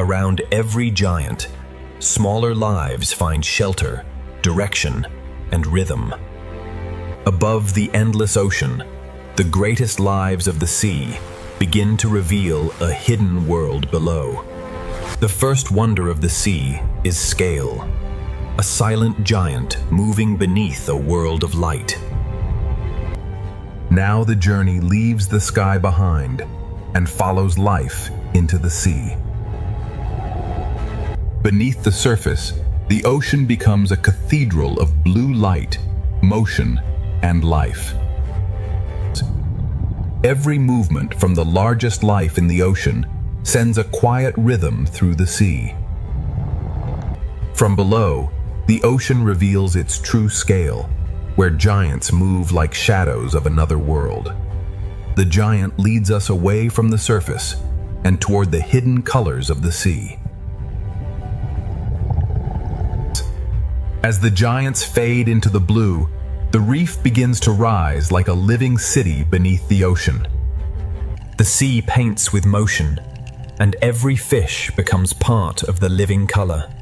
Around every giant, smaller lives find shelter, direction, and rhythm. Above the endless ocean, the greatest lives of the sea begin to reveal a hidden world below. The first wonder of the sea is scale, a silent giant moving beneath a world of light. Now the journey leaves the sky behind and follows life into the sea. Beneath the surface, the ocean becomes a cathedral of blue light, motion, and life. Every movement from the largest life in the ocean sends a quiet rhythm through the sea. From below, the ocean reveals its true scale, where giants move like shadows of another world. The giant leads us away from the surface and toward the hidden colors of the sea. As the giants fade into the blue, the reef begins to rise like a living city beneath the ocean. The sea paints with motion, and every fish becomes part of the living color.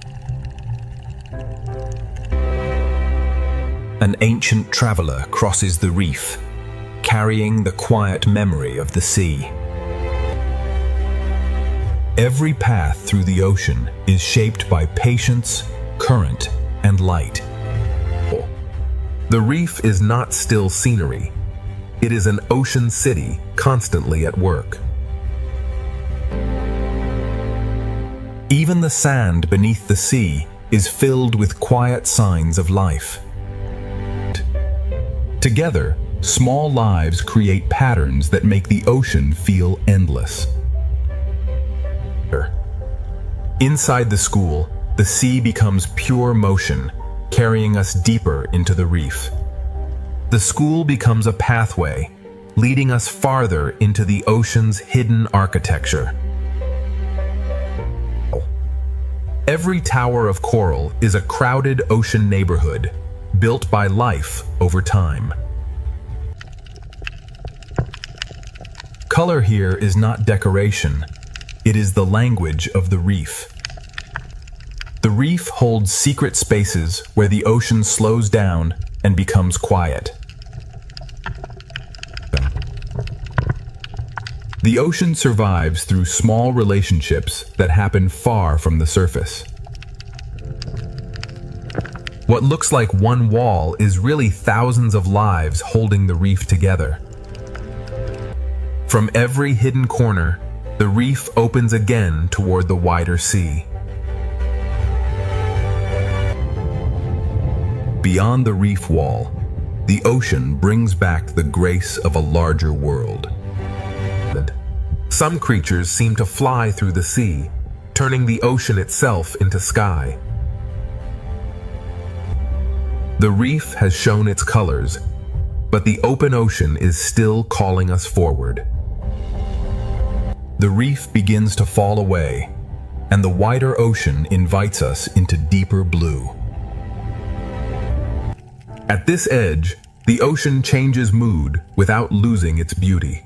An ancient traveler crosses the reef, carrying the quiet memory of the sea. Every path through the ocean is shaped by patience, current, and light. The reef is not still scenery. It is an ocean city constantly at work. Even the sand beneath the sea is filled with quiet signs of life. Together, small lives create patterns that make the ocean feel endless. Inside the school, the sea becomes pure motion, carrying us deeper into the reef. The school becomes a pathway, leading us farther into the ocean's hidden architecture. Every tower of coral is a crowded ocean neighborhood, built by life over time. Color here is not decoration, it is the language of the reef. The reef holds secret spaces where the ocean slows down and becomes quiet. The ocean survives through small relationships that happen far from the surface. What looks like one wall is really thousands of lives holding the reef together. From every hidden corner, the reef opens again toward the wider sea. Beyond the reef wall, the ocean brings back the grace of a larger world. Some creatures seem to fly through the sea, turning the ocean itself into sky. The reef has shown its colors, but the open ocean is still calling us forward. The reef begins to fall away, and the wider ocean invites us into deeper blue. At this edge, the ocean changes mood without losing its beauty.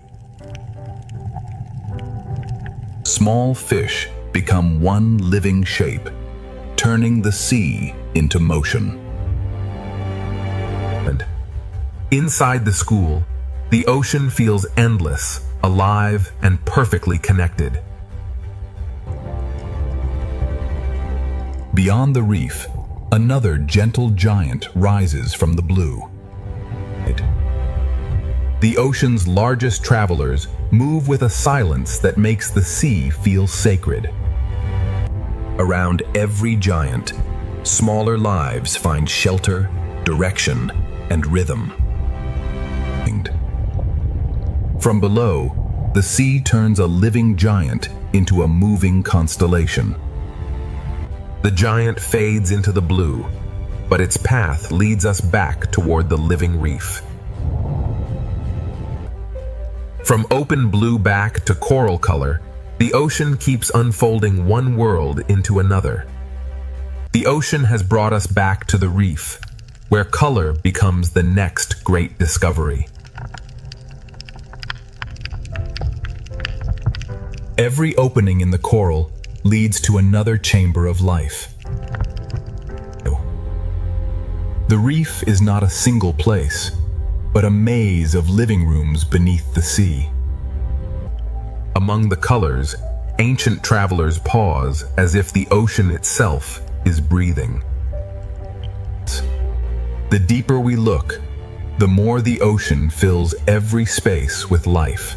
Small fish become one living shape, turning the sea into motion. And inside the school, the ocean feels endless, alive, and perfectly connected. Beyond the reef, another gentle giant rises from the blue. The ocean's largest travelers move with a silence that makes the sea feel sacred. Around every giant, smaller lives find shelter, direction, and rhythm. From below, the sea turns a living giant into a moving constellation. The giant fades into the blue, but its path leads us back toward the living reef. From open blue back to coral color, the ocean keeps unfolding one world into another. The ocean has brought us back to the reef, where color becomes the next great discovery. Every opening in the coral leads to another chamber of life. The reef is not a single place, but a maze of living rooms beneath the sea. Among the colors, ancient travelers pause as if the ocean itself is breathing. The deeper we look, the more the ocean fills every space with life.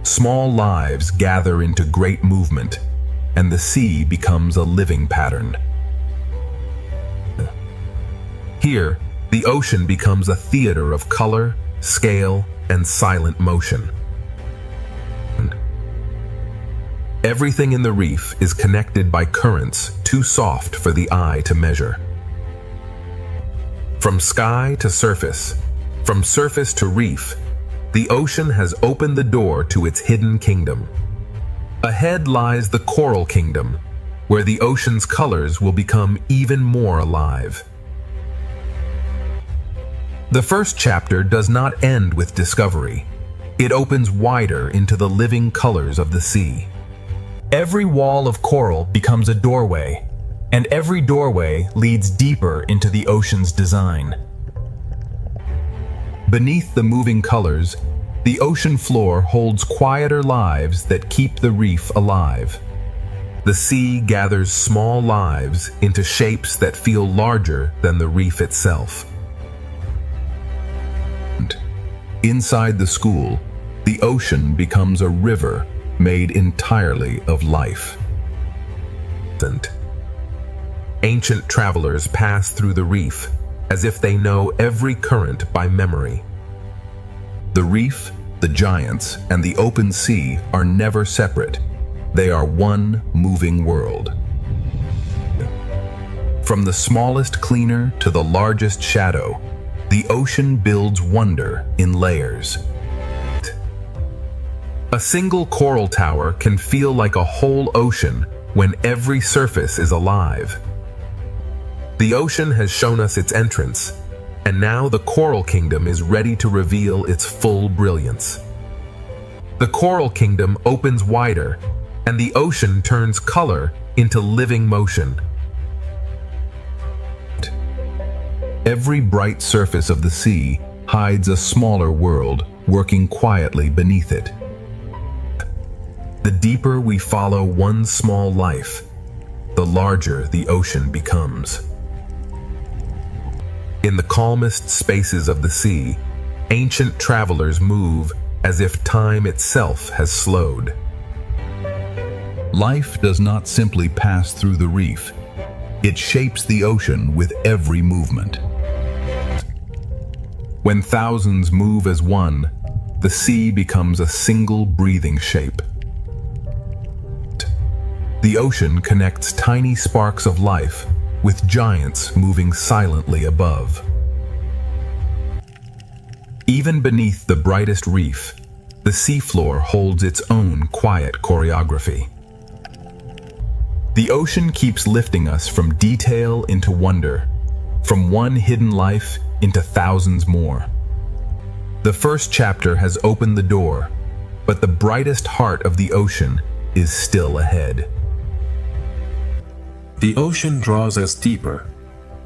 Small lives gather into great movement, and the sea becomes a living pattern. Here, the ocean becomes a theater of color, scale, and silent motion. Everything in the reef is connected by currents too soft for the eye to measure. From sky to surface, from surface to reef, the ocean has opened the door to its hidden kingdom. Ahead lies the coral kingdom, where the ocean's colors will become even more alive. The first chapter does not end with discovery. It opens wider into the living colors of the sea. Every wall of coral becomes a doorway, and every doorway leads deeper into the ocean's design. Beneath the moving colors, the ocean floor holds quieter lives that keep the reef alive. The sea gathers small lives into shapes that feel larger than the reef itself. Inside the school, the ocean becomes a river made entirely of life. Ancient travelers pass through the reef as if they know every current by memory. The reef, the giants, and the open sea are never separate. They are one moving world. From the smallest cleaner to the largest shadow, the ocean builds wonder in layers. A single coral tower can feel like a whole ocean when every surface is alive. The ocean has shown us its entrance, and now the coral kingdom is ready to reveal its full brilliance. The coral kingdom opens wider, and the ocean turns color into living motion. Every bright surface of the sea hides a smaller world working quietly beneath it. The deeper we follow one small life, the larger the ocean becomes. In the calmest spaces of the sea, ancient travelers move as if time itself has slowed. Life does not simply pass through the reef. It shapes the ocean with every movement. When thousands move as one, the sea becomes a single breathing shape. The ocean connects tiny sparks of life with giants moving silently above. Even beneath the brightest reef, the seafloor holds its own quiet choreography. The ocean keeps lifting us from detail into wonder, from one hidden life into thousands more. The first chapter has opened the door, but the brightest heart of the ocean is still ahead. The ocean draws us deeper,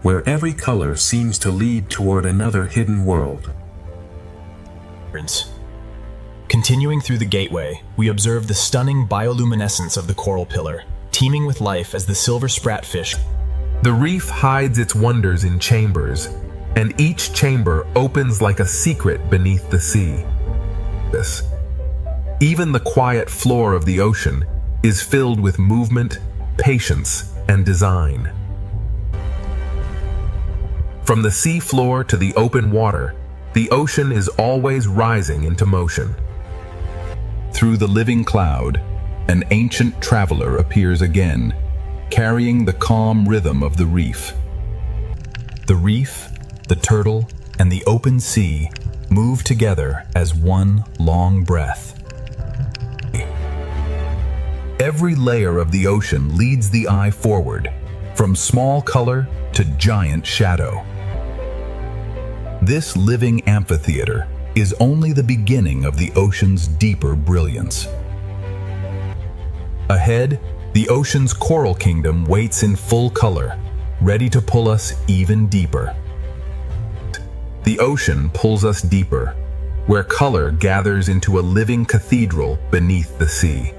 where every color seems to lead toward another hidden world. Continuing through the gateway, we observe the stunning bioluminescence of the coral pillar, teeming with life as the silver spratfish. The reef hides its wonders in chambers, and each chamber opens like a secret beneath the sea. Even the quiet floor of the ocean is filled with movement, patience, and design. From the sea floor to the open water, the ocean is always rising into motion. Through the living cloud, an ancient traveler appears again, carrying the calm rhythm of the reef. The reef, the turtle, and the open sea move together as one long breath. Every layer of the ocean leads the eye forward, from small color to giant shadow. This living amphitheater is only the beginning of the ocean's deeper brilliance. Ahead, the ocean's coral kingdom waits in full color, ready to pull us even deeper. The ocean pulls us deeper, where color gathers into a living cathedral beneath the sea.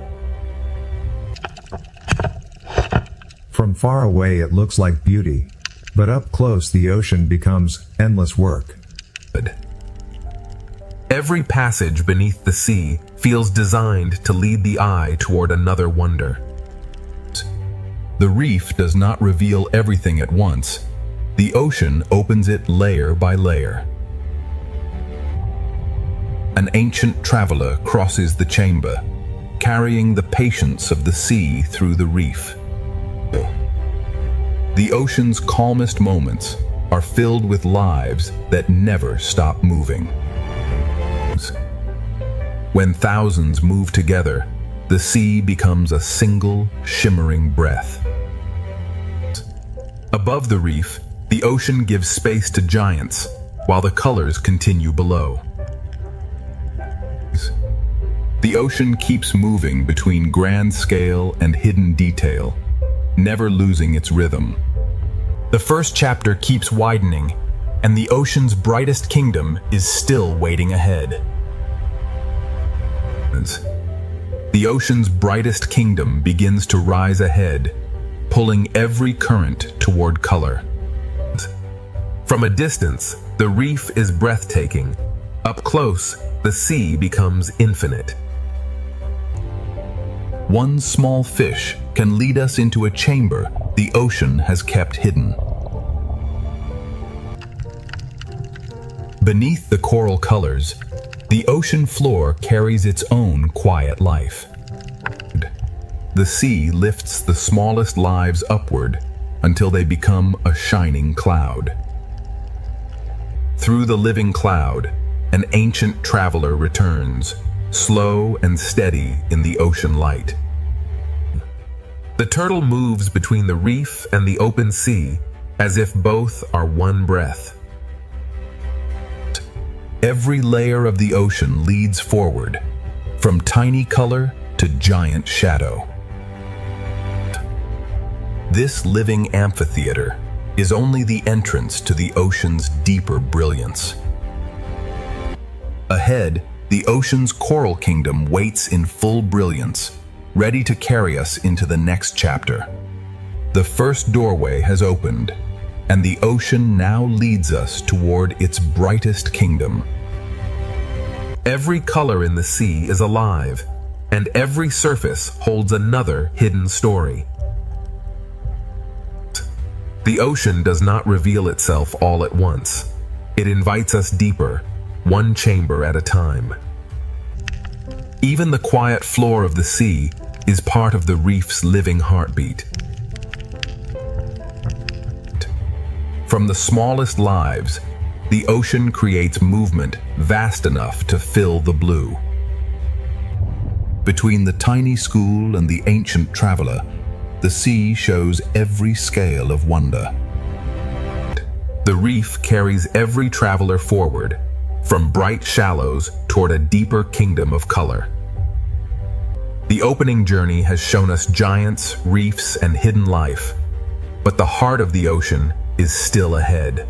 From far away it looks like beauty, but up close the ocean becomes endless work. Every passage beneath the sea feels designed to lead the eye toward another wonder. The reef does not reveal everything at once. The ocean opens it layer by layer. An ancient traveler crosses the chamber, carrying the patience of the sea through the reef. The ocean's calmest moments are filled with lives that never stop moving. When thousands move together, the sea becomes a single, shimmering breath. Above the reef, the ocean gives space to giants, while the colors continue below. The ocean keeps moving between grand scale and hidden detail, never losing its rhythm. The first chapter keeps widening, and the ocean's brightest kingdom is still waiting ahead. The ocean's brightest kingdom begins to rise ahead, pulling every current toward color. From a distance, the reef is breathtaking. Up close, the sea becomes infinite. One small fish can lead us into a chamber the ocean has kept hidden. Beneath the coral colors, the ocean floor carries its own quiet life. The sea lifts the smallest lives upward until they become a shining cloud. Through the living cloud, an ancient traveler returns, slow and steady in the ocean light. The turtle moves between the reef and the open sea as if both are one breath. Every layer of the ocean leads forward, from tiny color to giant shadow. This living amphitheater is only the entrance to the ocean's deeper brilliance. Ahead, the ocean's coral kingdom waits in full brilliance, ready to carry us into the next chapter. The first doorway has opened, and the ocean now leads us toward its brightest kingdom. Every color in the sea is alive, and every surface holds another hidden story. The ocean does not reveal itself all at once. It invites us deeper, one chamber at a time. Even the quiet floor of the sea is part of the reef's living heartbeat. From the smallest lives, the ocean creates movement vast enough to fill the blue. Between the tiny school and the ancient traveler, the sea shows every scale of wonder. The reef carries every traveler forward, from bright shallows toward a deeper kingdom of color. The opening journey has shown us giants, reefs, and hidden life, but the heart of the ocean is still ahead.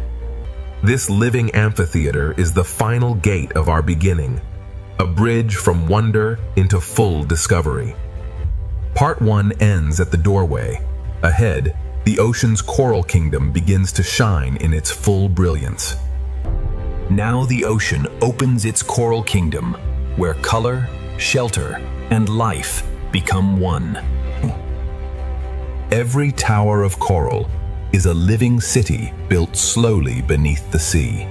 This living amphitheater is the final gate of our beginning, a bridge from wonder into full discovery. Part 1 ends at the doorway. Ahead, the ocean's coral kingdom begins to shine in its full brilliance. Now the ocean opens its coral kingdom, where color, shelter, and life become one. Every tower of coral is a living city built slowly beneath the sea.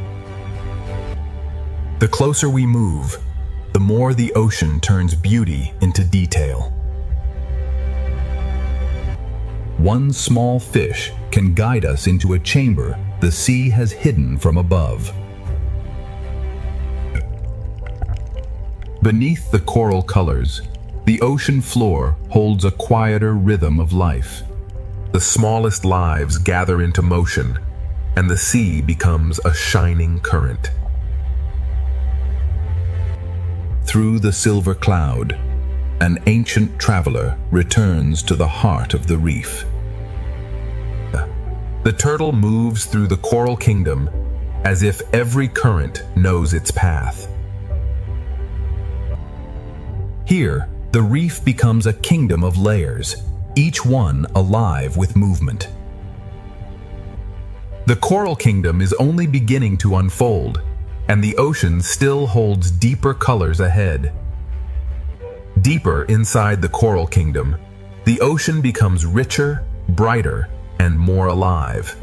The closer we move, the more the ocean turns beauty into detail. One small fish can guide us into a chamber the sea has hidden from above. Beneath the coral colors, the ocean floor holds a quieter rhythm of life. The smallest lives gather into motion, and the sea becomes a shining current. Through the silver cloud, An ancient traveler returns to the heart of the reef. The turtle moves through the coral kingdom as if every current knows its path. Here, the reef becomes a kingdom of layers, each one alive with movement. The coral kingdom is only beginning to unfold, and the ocean still holds deeper colors ahead. Deeper inside the coral kingdom, the ocean becomes richer, brighter, and more alive.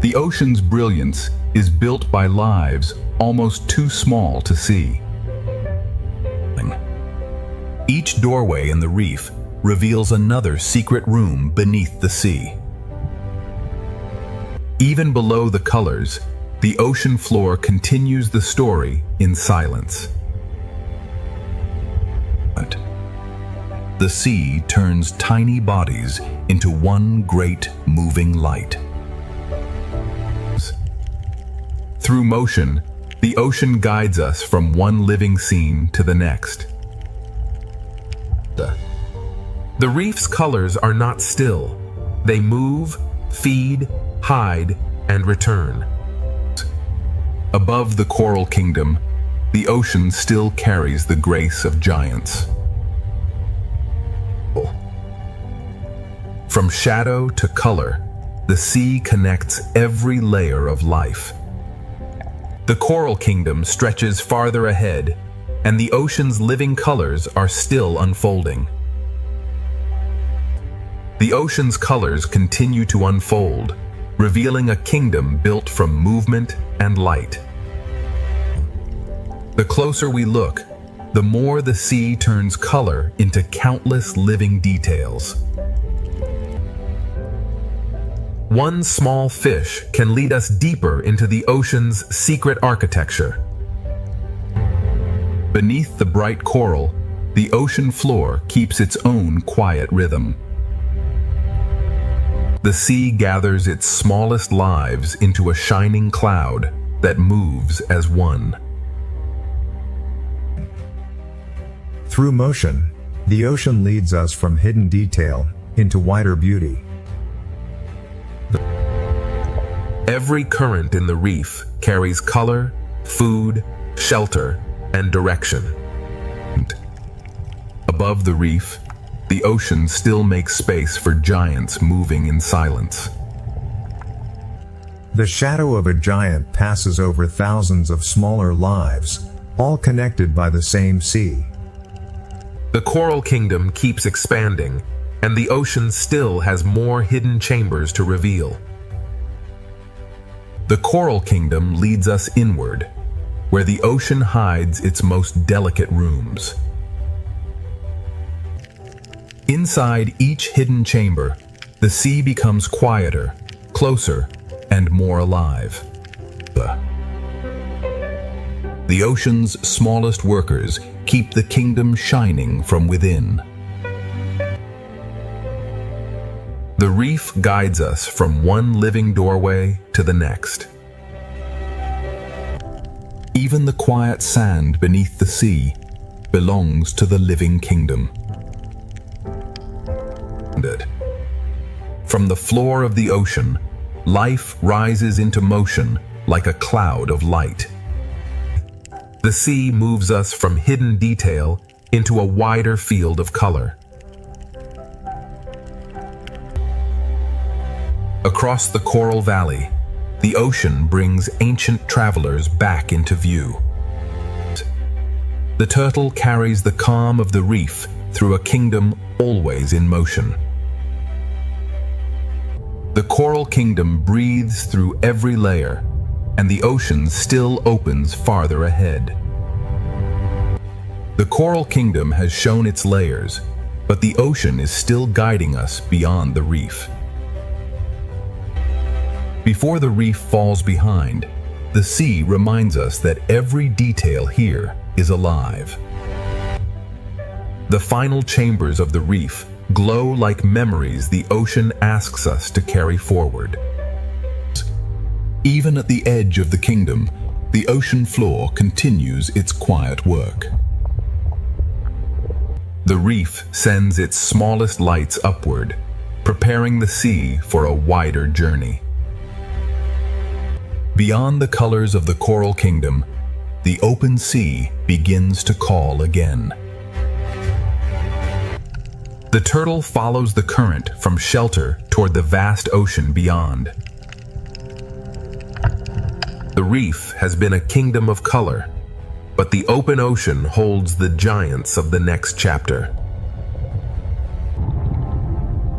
The ocean's brilliance is built by lives almost too small to see. Each doorway in the reef reveals another secret room beneath the sea. Even below the colors, the ocean floor continues the story in silence. The sea turns tiny bodies into one great moving light. Through motion, the ocean guides us from one living scene to the next. The reef's colors are not still. They move, feed, hide, and return. Above the coral kingdom, the ocean still carries the grace of giants. From shadow to color, the sea connects every layer of life. The coral kingdom stretches farther ahead, and the ocean's living colors are still unfolding. The ocean's colors continue to unfold, revealing a kingdom built from movement and light. The closer we look, the more the sea turns color into countless living details. One small fish can lead us deeper into the ocean's secret architecture. Beneath the bright coral, the ocean floor keeps its own quiet rhythm. The sea gathers its smallest lives into a shining cloud that moves as one. Through motion, the ocean leads us from hidden detail into wider beauty. Every current in the reef carries color, food, shelter, and direction. Above the reef, the ocean still makes space for giants moving in silence. The shadow of a giant passes over thousands of smaller lives, all connected by the same sea. The coral kingdom keeps expanding, and the ocean still has more hidden chambers to reveal. The coral kingdom leads us inward, where the ocean hides its most delicate rooms. Inside each hidden chamber, the sea becomes quieter, closer, and more alive. The ocean's smallest workers keep the kingdom shining from within. The reef guides us from one living doorway to the next. Even the quiet sand beneath the sea belongs to the living kingdom. From the floor of the ocean, life rises into motion like a cloud of light. The sea moves us from hidden detail into a wider field of color. Across the coral valley, the ocean brings ancient travelers back into view. The turtle carries the calm of the reef through a kingdom always in motion. The coral kingdom breathes through every layer, and the ocean still opens farther ahead. The coral kingdom has shown its layers, but the ocean is still guiding us beyond the reef. Before the reef falls behind, the sea reminds us that every detail here is alive. The final chambers of the reef glow like memories the ocean asks us to carry forward. Even at the edge of the kingdom, the ocean floor continues its quiet work. The reef sends its smallest lights upward, preparing the sea for a wider journey. Beyond the colors of the coral kingdom, the open sea begins to call again. The turtle follows the current from shelter toward the vast ocean beyond. The reef has been a kingdom of color, but the open ocean holds the giants of the next chapter.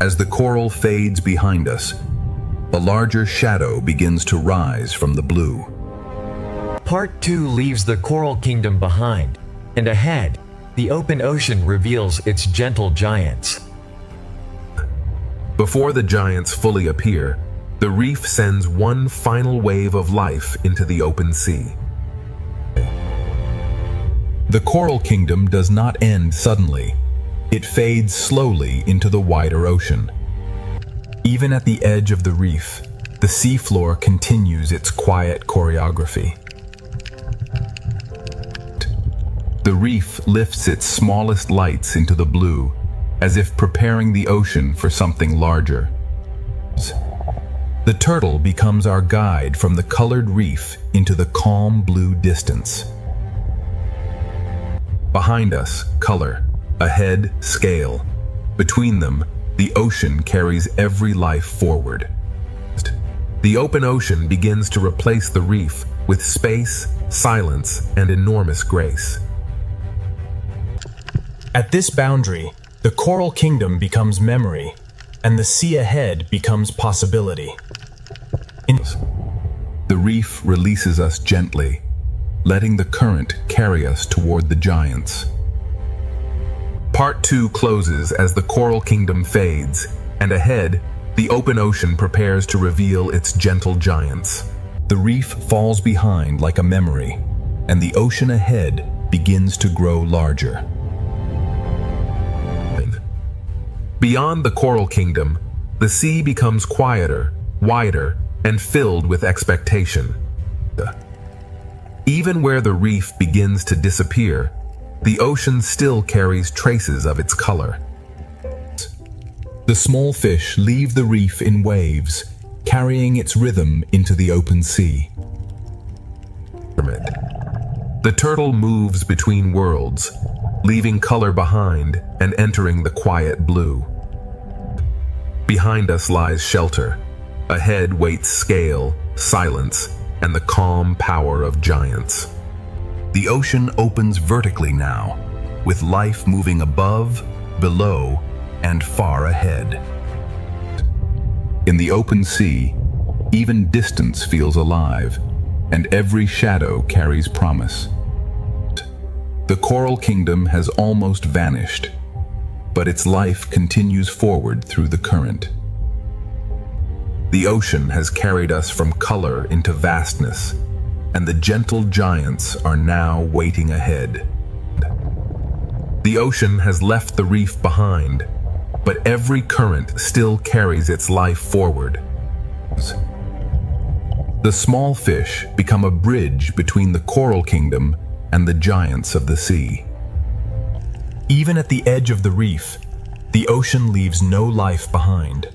As the coral fades behind us, a larger shadow begins to rise from the blue. Part 2 leaves the coral kingdom behind, and ahead, the open ocean reveals its gentle giants. Before the giants fully appear, the reef sends one final wave of life into the open sea. The coral kingdom does not end suddenly. It fades slowly into the wider ocean. Even at the edge of the reef, the seafloor continues its quiet choreography. The reef lifts its smallest lights into the blue, as if preparing the ocean for something larger. The turtle becomes our guide from the colored reef into the calm blue distance. Behind us, color. Ahead, scale. Between them, the ocean carries every life forward. The open ocean begins to replace the reef with space, silence, and enormous grace. At this boundary, the coral kingdom becomes memory, and the sea ahead becomes possibility. The reef releases us gently, letting the current carry us toward the giants. Part 2 closes as the coral kingdom fades, and ahead, the open ocean prepares to reveal its gentle giants. The reef falls behind like a memory, and the ocean ahead begins to grow larger. Beyond the coral kingdom, the sea becomes quieter, wider, and filled with expectation. Even where the reef begins to disappear, the ocean still carries traces of its color. The small fish leave the reef in waves, carrying its rhythm into the open sea. The turtle moves between worlds, leaving color behind and entering the quiet blue. Behind us lies shelter. Ahead waits scale, silence, and the calm power of giants. The ocean opens vertically now, with life moving above, below, and far ahead. In the open sea, even distance feels alive, and every shadow carries promise. The coral kingdom has almost vanished, but its life continues forward through the current. The ocean has carried us from color into vastness, and the gentle giants are now waiting ahead. The ocean has left the reef behind, but every current still carries its life forward. The small fish become a bridge between the coral kingdom and the giants of the sea. Even at the edge of the reef, the ocean leaves no life behind.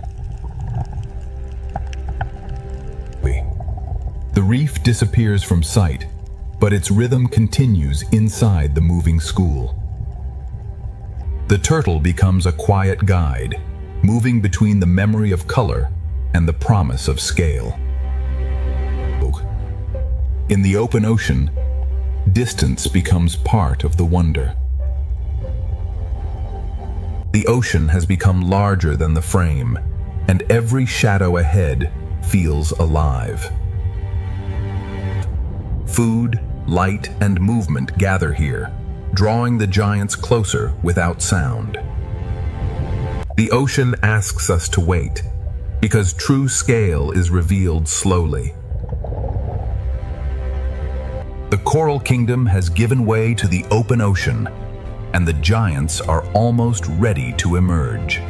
The reef disappears from sight, but its rhythm continues inside the moving school. The turtle becomes a quiet guide, moving between the memory of color and the promise of scale. In the open ocean, distance becomes part of the wonder. The ocean has become larger than the frame, and every shadow ahead feels alive. Food, light, and movement gather here, drawing the giants closer without sound. The ocean asks us to wait, because true scale is revealed slowly. The coral kingdom has given way to the open ocean, and the giants are almost ready to emerge.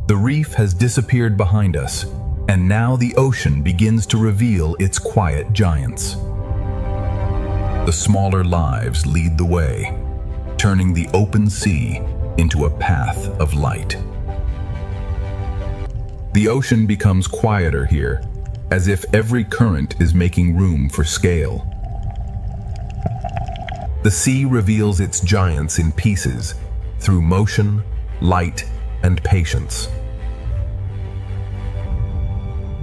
The reef has disappeared behind us, and now the ocean begins to reveal its quiet giants. The smaller lives lead the way, turning the open sea into a path of light. The ocean becomes quieter here, as if every current is making room for scale. The sea reveals its giants in pieces through motion, light, and patience.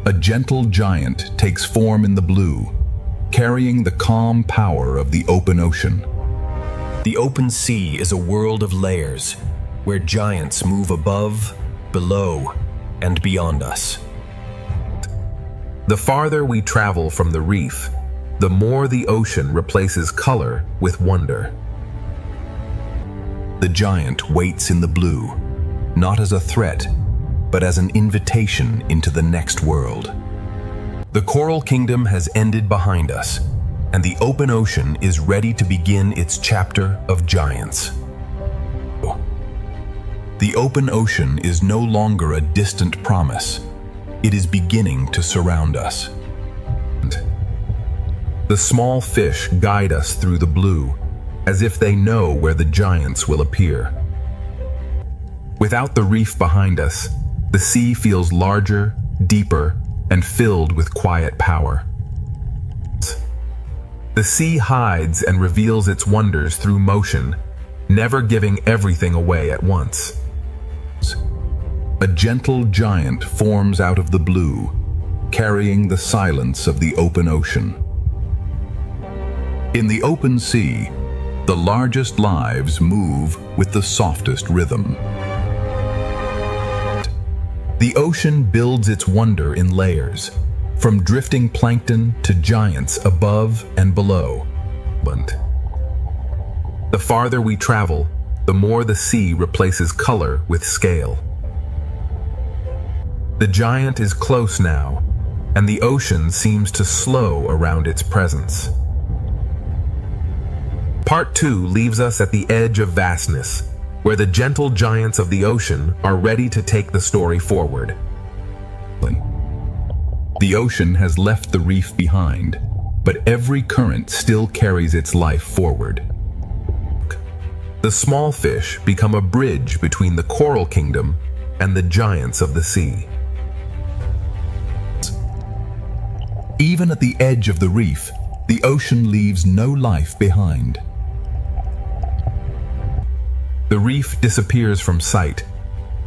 A gentle giant takes form in the blue, carrying the calm power of the open ocean. The open sea is a world of layers, where giants move above, below, and beyond us. The farther we travel from the reef, the more the ocean replaces color with wonder. The giant waits in the blue, not as a threat, but as an invitation into the next world. The coral kingdom has ended behind us, and the open ocean is ready to begin its chapter of giants. The open ocean is no longer a distant promise. It is beginning to surround us. The small fish guide us through the blue, as if they know where the giants will appear. Without the reef behind us, the sea feels larger, deeper, and filled with quiet power. The sea hides and reveals its wonders through motion, never giving everything away at once. A gentle giant forms out of the blue, carrying the silence of the open ocean. In the open sea, the largest lives move with the softest rhythm. The ocean builds its wonder in layers, from drifting plankton to giants above and below. The farther we travel, the more the sea replaces color with scale. The giant is close now, and the ocean seems to slow around its presence. Part 2 leaves us at the edge of vastness, where the gentle giants of the ocean are ready to take the story forward. The ocean has left the reef behind, but every current still carries its life forward. The small fish become a bridge between the coral kingdom and the giants of the sea. Even at the edge of the reef, the ocean leaves no life behind. The reef disappears from sight,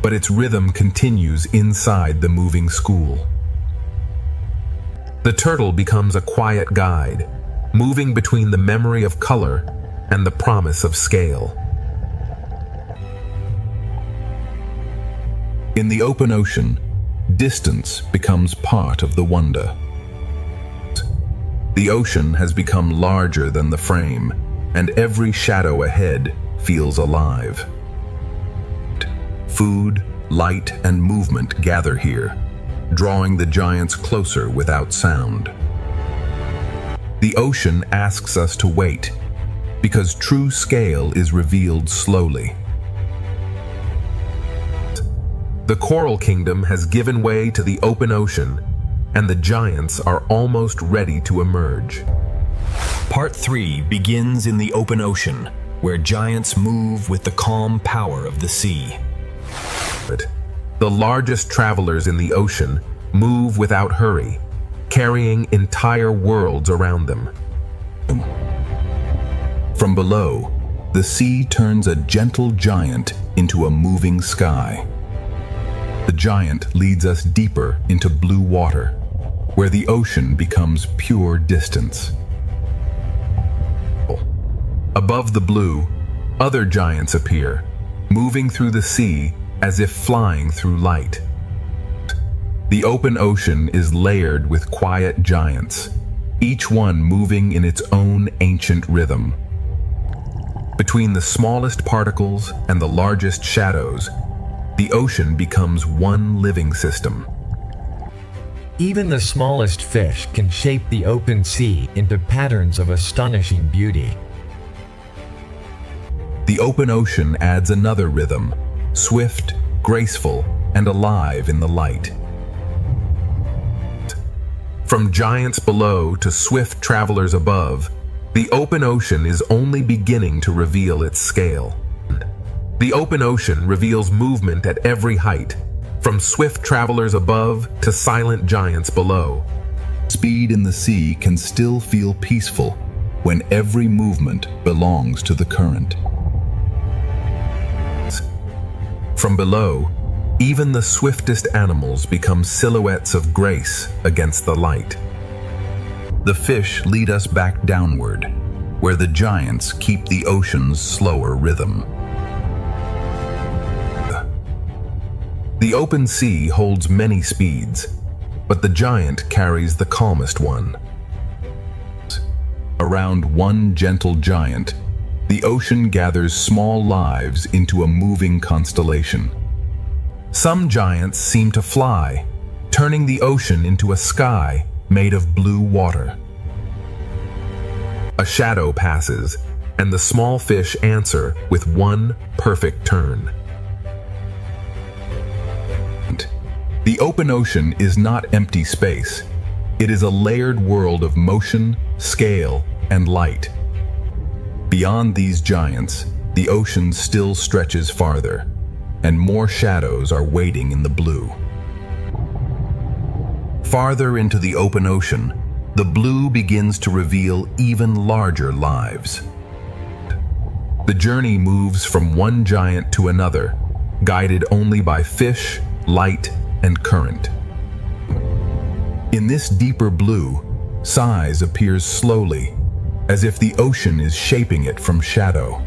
but its rhythm continues inside the moving school. The turtle becomes a quiet guide, moving between the memory of color and the promise of scale. In the open ocean, distance becomes part of the wonder. The ocean has become larger than the frame, and every shadow ahead feels alive. Food, light, and movement gather here, drawing the giants closer without sound. The ocean asks us to wait, because true scale is revealed slowly. The coral kingdom has given way to the open ocean, and the giants are almost ready to emerge. Part 3 begins in the open ocean, where giants move with the calm power of the sea. The largest travelers in the ocean move without hurry, carrying entire worlds around them. From below, the sea turns a gentle giant into a moving sky. The giant leads us deeper into blue water, where the ocean becomes pure distance. Above the blue, other giants appear, moving through the sea as if flying through light. The open ocean is layered with quiet giants, each one moving in its own ancient rhythm. Between the smallest particles and the largest shadows, the ocean becomes one living system. Even the smallest fish can shape the open sea into patterns of astonishing beauty. The open ocean adds another rhythm, swift, graceful, and alive in the light. From giants below to swift travelers above, The open ocean is only beginning to reveal its scale. The open ocean reveals movement at every height, from swift travelers above to silent giants below. Speed in the sea can still feel peaceful when every movement belongs to the current. From below, even the swiftest animals become silhouettes of grace against the light. The fish lead us back downward, where the giants keep the ocean's slower rhythm. The open sea holds many speeds, but the giant carries the calmest one. Around one gentle giant, the ocean gathers small lives into a moving constellation. Some giants seem to fly, turning the ocean into a sky made of blue water. A shadow passes, and the small fish answer with one perfect turn. The open ocean is not empty space. It is a layered world of motion, scale, and light. Beyond these giants, the ocean still stretches farther, and more shadows are waiting in the blue. Farther into the open ocean, the blue begins to reveal even larger lives. The journey moves from one giant to another, guided only by fish, light, and current. In this deeper blue, size appears slowly, as if the ocean is shaping it from shadow.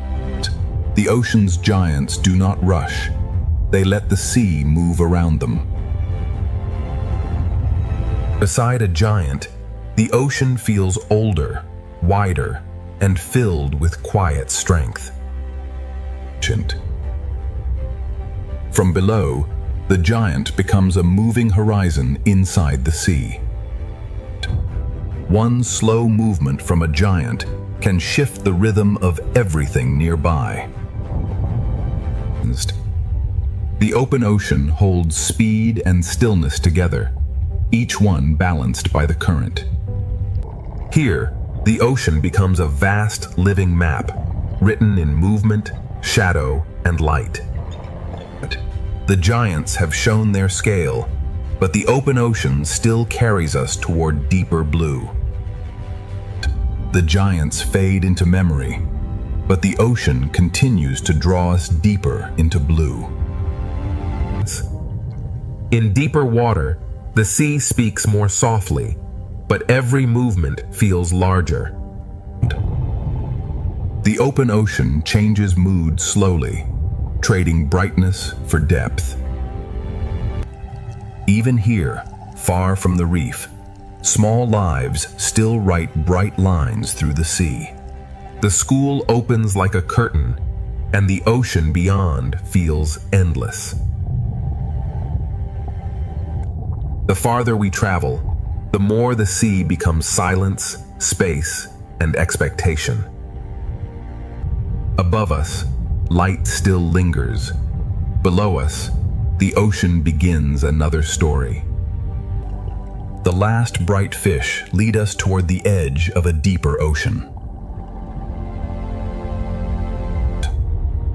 The ocean's giants do not rush. They let the sea move around them. Beside a giant, the ocean feels older, wider, and filled with quiet strength. From below, the giant becomes a moving horizon inside the sea. One slow movement from a giant can shift the rhythm of everything nearby. The open ocean holds speed and stillness together, each one balanced by the current. Here, the ocean becomes a vast living map, written in movement, shadow, and light. The giants have shown their scale, but the open ocean still carries us toward deeper blue. The giants fade into memory, but the ocean continues to draw us deeper into blue. In deeper water, the sea speaks more softly, but every movement feels larger. The open ocean changes mood slowly, trading brightness for depth. Even here, far from the reef, small lives still write bright lines through the sea. The school opens like a curtain, and the ocean beyond feels endless. The farther we travel, the more the sea becomes silence, space, and expectation. Above us, light still lingers. Below us, the ocean begins another story. The last bright fish lead us toward the edge of a deeper ocean.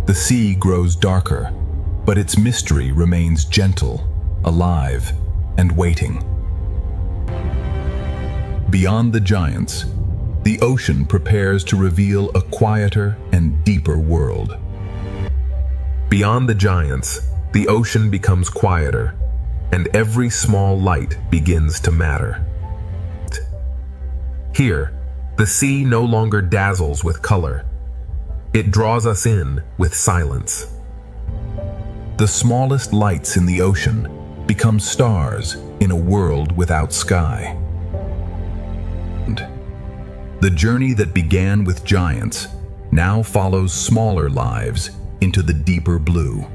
The sea grows darker, but its mystery remains gentle, alive, and waiting. Beyond the giants, the ocean prepares to reveal a quieter and deeper world. Beyond the giants, the ocean becomes quieter, and every small light begins to matter. Here, the sea no longer dazzles with color. It draws us in with silence. The smallest lights in the ocean become stars in a world without sky. The journey that began with giants now follows smaller lives into the deeper blue.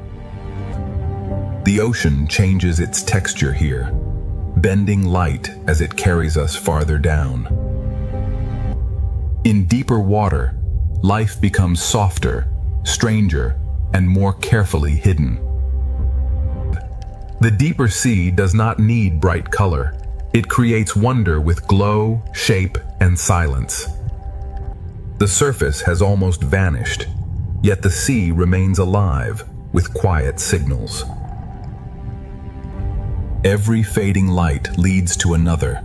The ocean changes its texture here, bending light as it carries us farther down. In deeper water, life becomes softer, stranger, and more carefully hidden. The deeper sea does not need bright color. It creates wonder with glow, shape, and silence. The surface has almost vanished, yet the sea remains alive with quiet signals. Every fading light leads to another,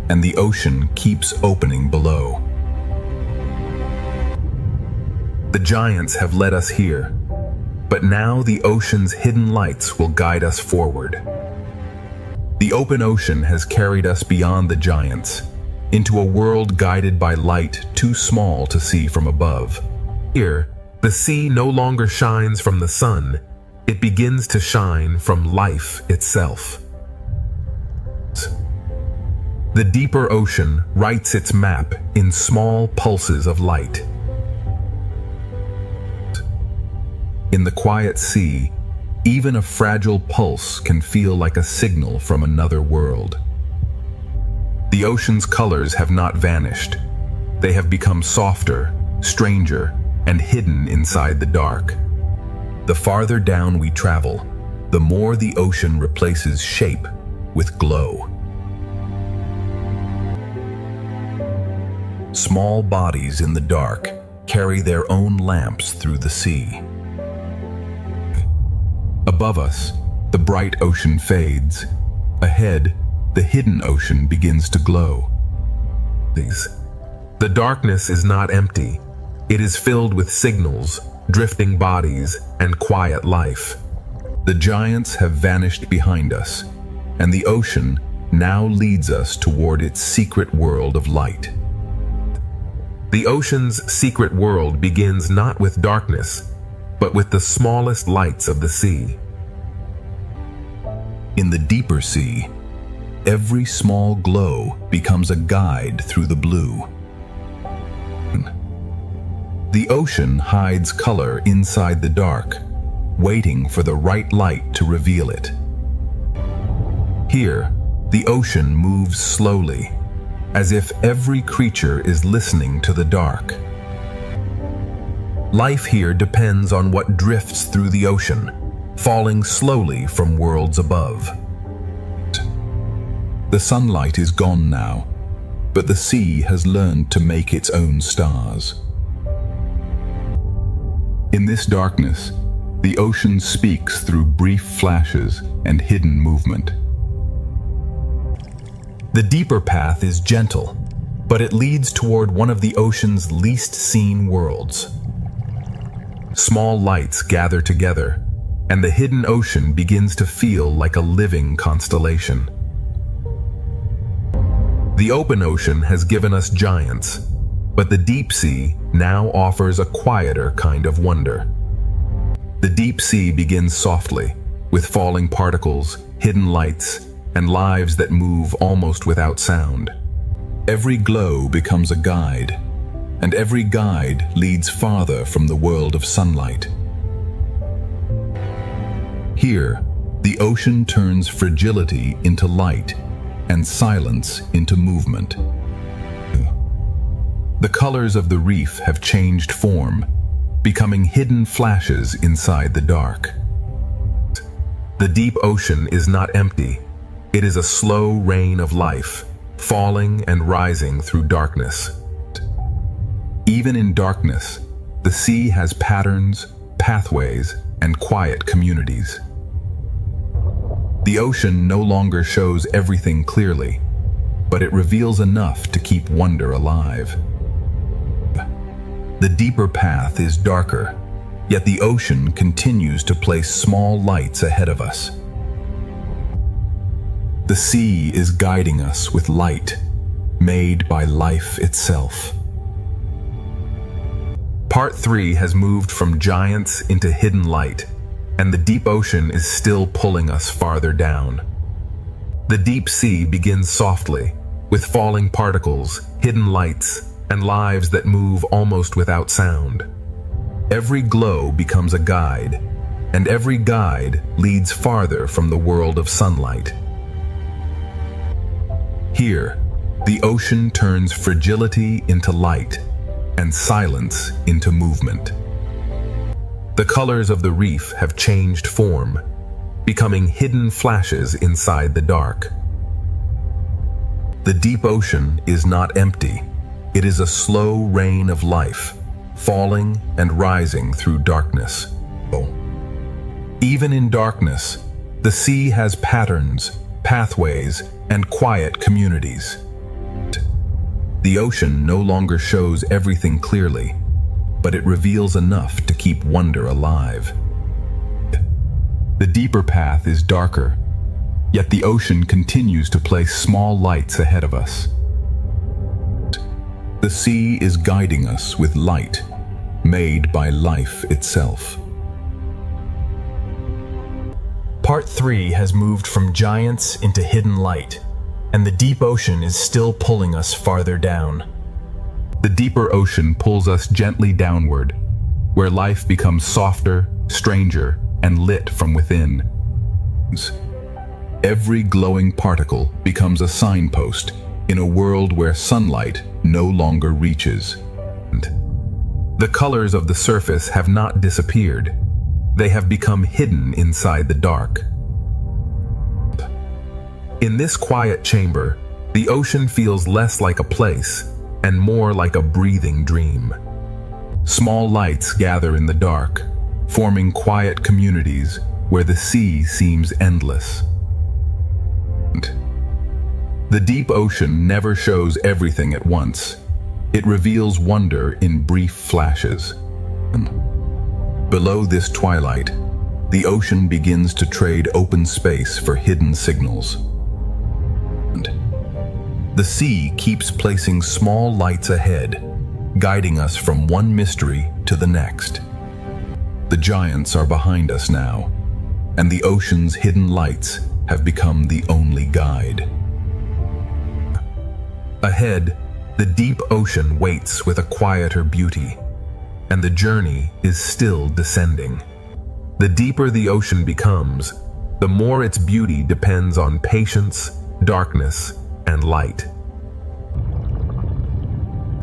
and the ocean keeps opening below. The giants have led us here, but now the ocean's hidden lights will guide us forward. The open ocean has carried us beyond the giants, into a world guided by light too small to see from above. Here, the sea no longer shines from the sun, it begins to shine from life itself. The deeper ocean writes its map in small pulses of light. In the quiet sea, even a fragile pulse can feel like a signal from another world. The ocean's colors have not vanished. They have become softer, stranger, and hidden inside the dark. The farther down we travel, the more the ocean replaces shape with glow. Small bodies in the dark carry their own lamps through the sea. Above us, the bright ocean fades. Ahead, the hidden ocean begins to glow. The darkness is not empty. It is filled with signals, drifting bodies, and quiet life. The giants have vanished behind us, and the ocean now leads us toward its secret world of light. The ocean's secret world begins not with darkness, but with the smallest lights of the sea. In the deeper sea, every small glow becomes a guide through the blue. The ocean hides color inside the dark, waiting for the right light to reveal it. Here, the ocean moves slowly, as if every creature is listening to the dark. Life here depends on what drifts through the ocean, falling slowly from worlds above. The sunlight is gone now, but the sea has learned to make its own stars. In this darkness, the ocean speaks through brief flashes and hidden movement. The deeper path is gentle, but it leads toward one of the ocean's least seen worlds. Small lights gather together, and the hidden ocean begins to feel like a living constellation. The open ocean has given us giants, but the deep sea now offers a quieter kind of wonder. The deep sea begins softly, with falling particles, hidden lights, and lives that move almost without sound. Every glow becomes a guide, and every guide leads farther from the world of sunlight. Here, the ocean turns fragility into light and silence into movement. The colors of the reef have changed form, becoming hidden flashes inside the dark. The deep ocean is not empty. It is a slow rain of life, falling and rising through darkness. Even in darkness, the sea has patterns, pathways, and quiet communities. The ocean no longer shows everything clearly, but it reveals enough to keep wonder alive. The deeper path is darker, yet the ocean continues to place small lights ahead of us. The sea is guiding us with light, made by life itself. Part 3 has moved from giants into hidden light, and the deep ocean is still pulling us farther down. The deep sea begins softly, with falling particles, hidden lights, and lives that move almost without sound. Every glow becomes a guide, and every guide leads farther from the world of sunlight. Here, the ocean turns fragility into light, and silence into movement. The colors of the reef have changed form, becoming hidden flashes inside the dark. The deep ocean is not empty. It is a slow rain of life, falling and rising through darkness. Even in darkness, the sea has patterns, pathways, and quiet communities. The ocean no longer shows everything clearly, but it reveals enough to keep wonder alive. The deeper path is darker, yet the ocean continues to place small lights ahead of us. The sea is guiding us with light, made by life itself. Part 3 has moved from giants into hidden light, and the deep ocean is still pulling us farther down. The deeper ocean pulls us gently downward, where life becomes softer, stranger, and lit from within. Every glowing particle becomes a signpost in a world where sunlight no longer reaches. The colors of the surface have not disappeared. They have become hidden inside the dark. In this quiet chamber, the ocean feels less like a place and more like a breathing dream. Small lights gather in the dark, forming quiet communities where the sea seems endless. The deep ocean never shows everything at once. It reveals wonder in brief flashes. Below this twilight, the ocean begins to trade open space for hidden signals. The sea keeps placing small lights ahead, guiding us from one mystery to the next. The giants are behind us now, and the ocean's hidden lights have become the only guide. Ahead, the deep ocean waits with a quieter beauty, and the journey is still descending. The deeper the ocean becomes, the more its beauty depends on patience, darkness, and light.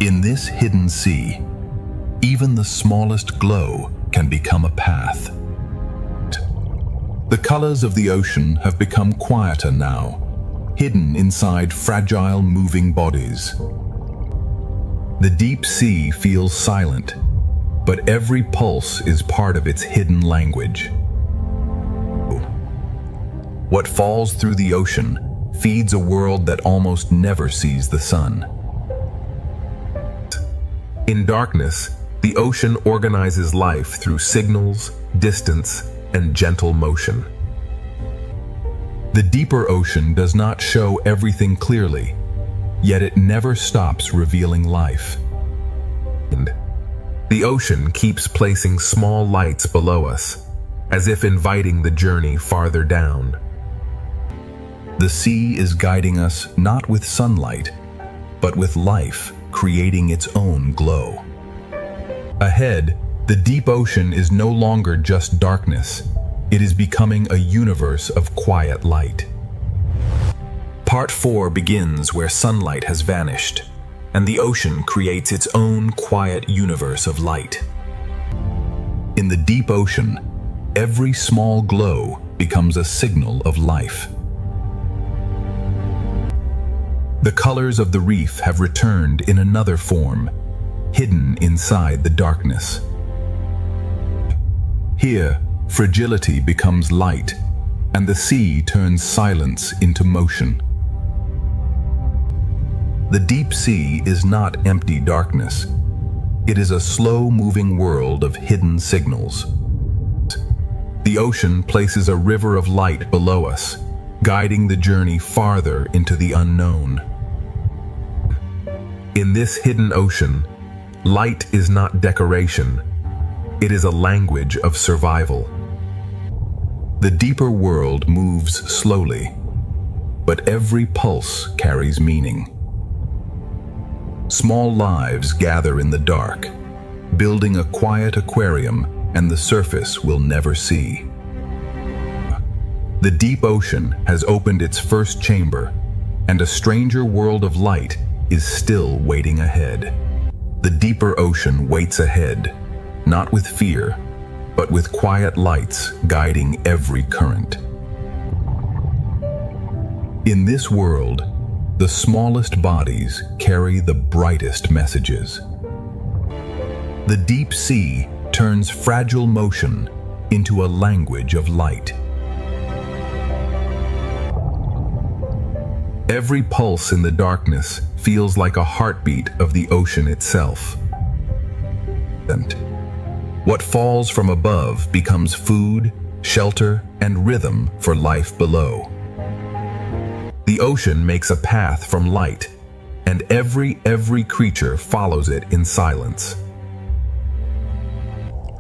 In this hidden sea, even the smallest glow can become a path. The colors of the ocean have become quieter now, hidden inside fragile moving bodies. The deep sea feels silent, but every pulse is part of its hidden language. What falls through the ocean feeds a world that almost never sees the sun. In darkness, the ocean organizes life through signals, distance, and gentle motion. The deeper ocean does not show everything clearly, yet it never stops revealing life. The ocean keeps placing small lights below us, as if inviting the journey farther down. The sea is guiding us not with sunlight, but with life creating its own glow. Ahead, the deep ocean is no longer just darkness. It is becoming a universe of quiet light. Part 4 begins where sunlight has vanished, and the ocean creates its own quiet universe of light. In the deep ocean, every small glow becomes a signal of life. The colors of the reef have returned in another form, hidden inside the darkness. Here, fragility becomes light, and the sea turns silence into motion. The deep sea is not empty darkness. It is a slow-moving world of hidden signals. The ocean places a river of light below us, guiding the journey farther into the unknown. In this hidden ocean, light is not decoration. It is a language of survival. The deeper world moves slowly, but every pulse carries meaning. Small lives gather in the dark, building a quiet aquarium and the surface we'll never see. The deep ocean has opened its first chamber, and a stranger world of light is still waiting ahead. The deeper ocean waits ahead, not with fear, but with quiet lights guiding every current. In this world, the smallest bodies carry the brightest messages. The deep sea turns fragile motion into a language of light. Every pulse in the darkness feels like a heartbeat of the ocean itself. And what falls from above becomes food, shelter, and rhythm for life below. The ocean makes a path from light, and every creature follows it in silence.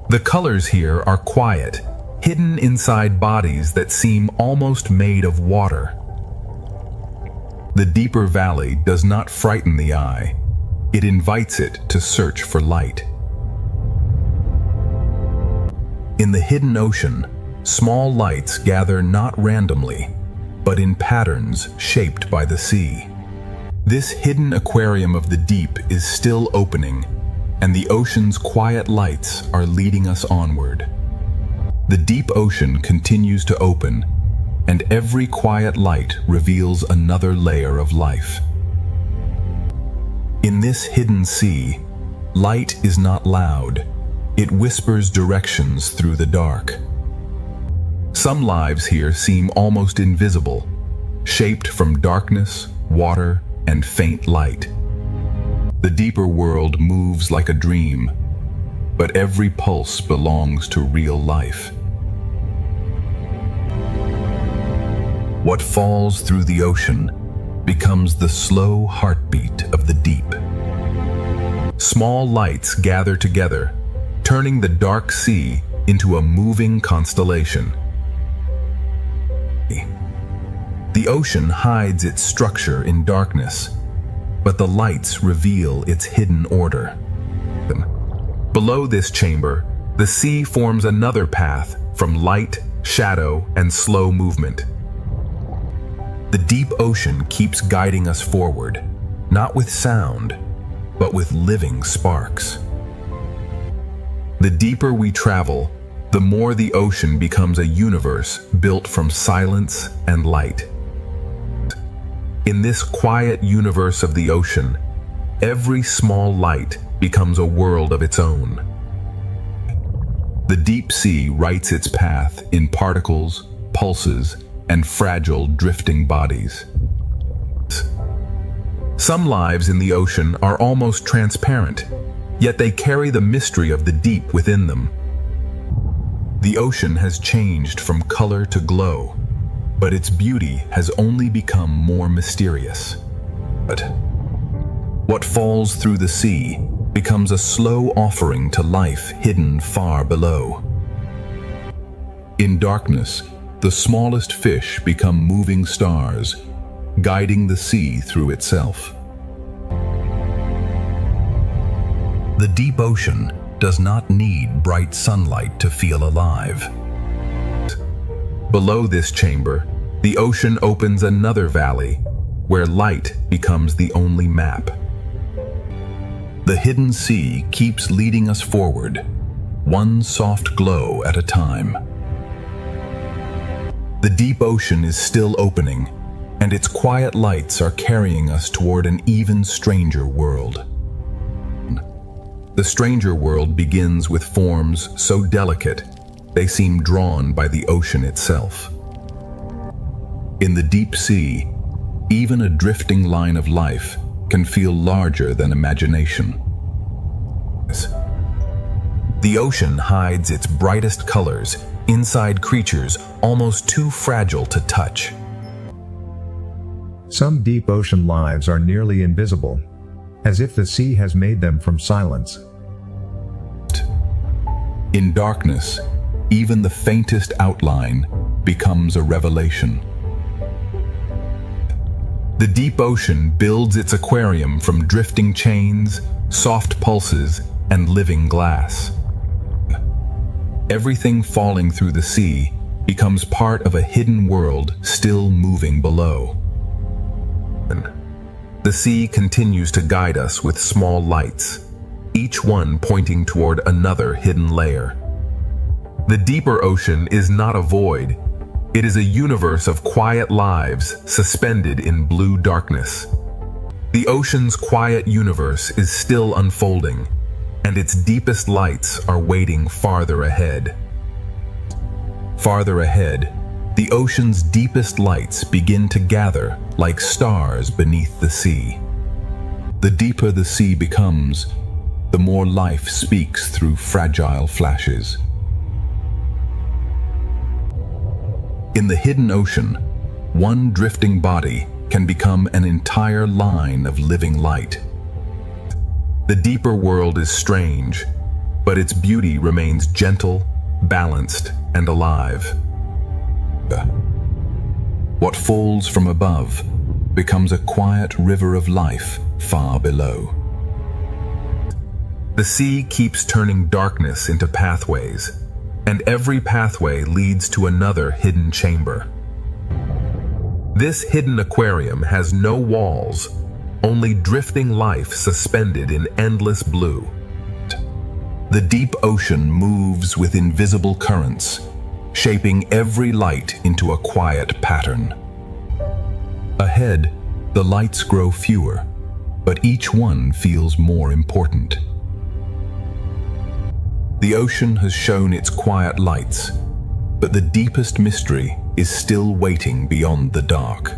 The colors here are quiet, hidden inside bodies that seem almost made of water. The deeper valley does not frighten the eye. It invites it to search for light. In the hidden ocean, small lights gather not randomly, but in patterns shaped by the sea. This hidden aquarium of the deep is still opening, and the ocean's quiet lights are leading us onward. The deep ocean continues to open, and every quiet light reveals another layer of life. In this hidden sea, light is not loud. It whispers directions through the dark. Some lives here seem almost invisible, shaped from darkness, water, and faint light. The deeper world moves like a dream, but every pulse belongs to real life. What falls through the ocean becomes the slow heartbeat of the deep. Small lights gather together, turning the dark sea into a moving constellation. The ocean hides its structure in darkness, but the lights reveal its hidden order. Below this chamber, the sea forms another path from light, shadow, and slow movement. The deep ocean keeps guiding us forward, not with sound, but with living sparks. The deeper we travel, the more the ocean becomes a universe built from silence and light. In this quiet universe of the ocean, every small light becomes a world of its own. The deep sea writes its path in particles, pulses, and fragile drifting bodies. Some lives in the ocean are almost transparent, yet they carry the mystery of the deep within them. The ocean has changed from color to glow, but its beauty has only become more mysterious. But what falls through the sea becomes a slow offering to life hidden far below. In darkness, the smallest fish become moving stars, guiding the sea through itself. The deep ocean does not need bright sunlight to feel alive. Below this chamber, the ocean opens another valley, where light becomes the only map. The hidden sea keeps leading us forward, one soft glow at a time. The deep ocean is still opening, and its quiet lights are carrying us toward an even stranger world. The stranger world begins with forms so delicate, they seem drawn by the ocean itself. In the deep sea, even a drifting line of life can feel larger than imagination. The ocean hides its brightest colors inside creatures almost too fragile to touch. Some deep ocean lives are nearly invisible, as if the sea has made them from silence. In darkness, even the faintest outline becomes a revelation. The deep ocean builds its aquarium from drifting chains, soft pulses, and living glass. Everything falling through the sea becomes part of a hidden world still moving below. The sea continues to guide us with small lights, each one pointing toward another hidden layer. The deeper ocean is not a void, It is a universe of quiet lives suspended in blue darkness. The ocean's quiet universe is still unfolding, and its deepest lights are waiting farther ahead. Farther ahead, the ocean's deepest lights begin to gather like stars beneath the sea. The deeper the sea becomes, the more life speaks through fragile flashes. In the hidden ocean, one drifting body can become an entire line of living light. The deeper world is strange, but its beauty remains gentle, balanced, and alive. What falls from above becomes a quiet river of life far below. The sea keeps turning darkness into pathways, and every pathway leads to another hidden chamber. This hidden aquarium has no walls, only drifting life suspended in endless blue. The deep ocean moves with invisible currents, shaping every light into a quiet pattern. Ahead, the lights grow fewer, but each one feels more important. The ocean has shown its quiet lights, but the deepest mystery is still waiting beyond the dark.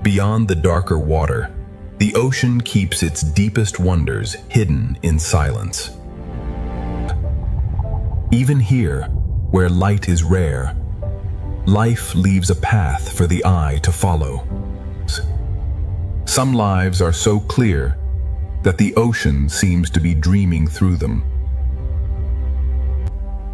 Beyond the darker water, the ocean keeps its deepest wonders hidden in silence. Even here, where light is rare, life leaves a path for the eye to follow. Some lives are so clear that the ocean seems to be dreaming through them.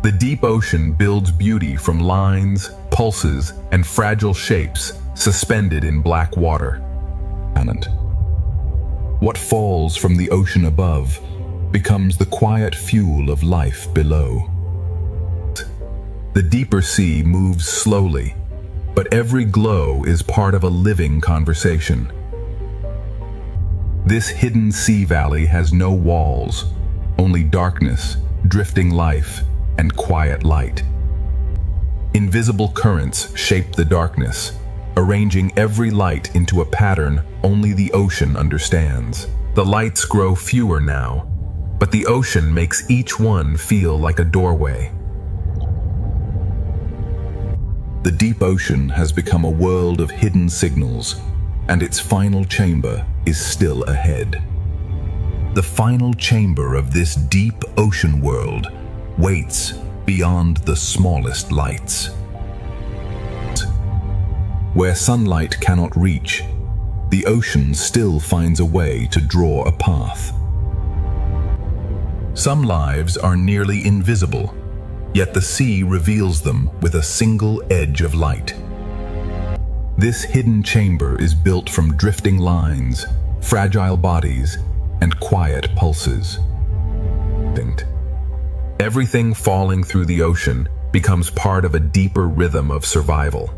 The deep ocean builds beauty from lines, pulses, and fragile shapes suspended in black water. What falls from the ocean above becomes the quiet fuel of life below. The deeper sea moves slowly, but every glow is part of a living conversation. This hidden sea valley has no walls, only darkness, drifting life, and quiet light. Invisible currents shape the darkness, arranging every light into a pattern only the ocean understands. The lights grow fewer now, but the ocean makes each one feel like a doorway. The deep ocean has become a world of hidden signals, and its final chamber is still ahead. The final chamber of this deep ocean world waits beyond the smallest lights. Where sunlight cannot reach, the ocean still finds a way to draw a path. Some lives are nearly invisible, yet the sea reveals them with a single edge of light. This hidden chamber is built from drifting lines, fragile bodies, and quiet pulses. Everything falling through the ocean becomes part of a deeper rhythm of survival.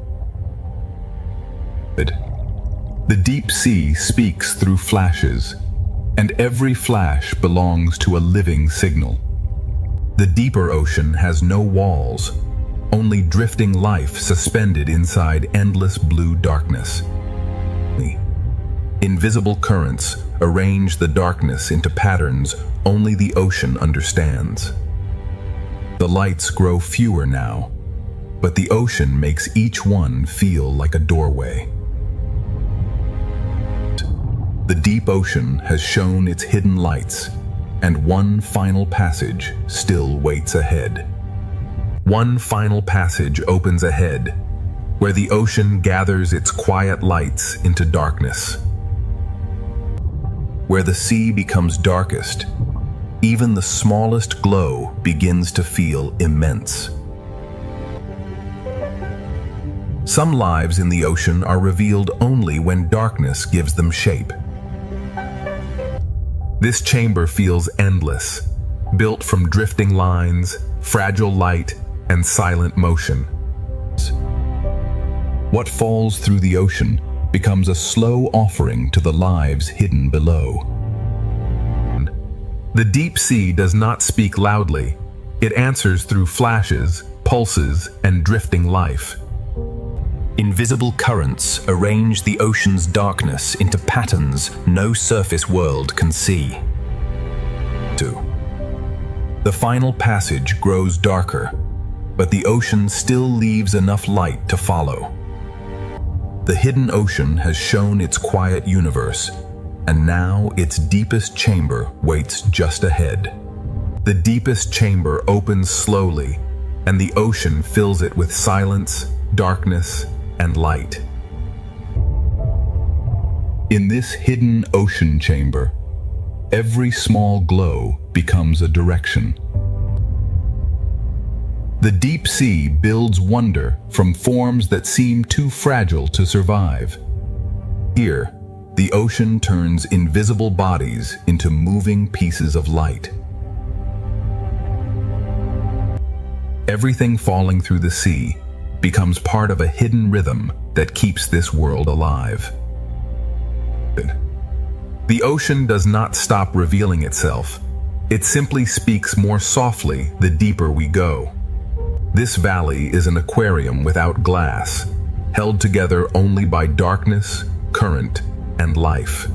The deep sea speaks through flashes, and every flash belongs to a living signal. The deeper ocean has no walls, only drifting life suspended inside endless blue darkness. Invisible currents arrange the darkness into patterns only the ocean understands. The lights grow fewer now, but the ocean makes each one feel like a doorway. The deep ocean has shown its hidden lights, and one final passage still waits ahead. One final passage opens ahead, where the ocean gathers its quiet lights into darkness. Where the sea becomes darkest, even the smallest glow begins to feel immense. Some lives in the ocean are revealed only when darkness gives them shape. This chamber feels endless, built from drifting lines, fragile light, and silent motion. What falls through the ocean becomes a slow offering to the lives hidden below. The deep sea does not speak loudly. It answers through flashes, pulses, and drifting life. Invisible currents arrange the ocean's darkness into patterns no surface world can see. 2. The final passage grows darker, but the ocean still leaves enough light to follow. The hidden ocean has shown its quiet universe, and now its deepest chamber waits just ahead. The deepest chamber opens slowly, and the ocean fills it with silence, darkness, and light. In this hidden ocean chamber, every small glow becomes a direction. The deep sea builds wonder from forms that seem too fragile to survive. Here, the ocean turns invisible bodies into moving pieces of light. Everything falling through the sea becomes part of a hidden rhythm that keeps this world alive. The ocean does not stop revealing itself. It simply speaks more softly the deeper we go. This valley is an aquarium without glass, held together only by darkness, current, and life.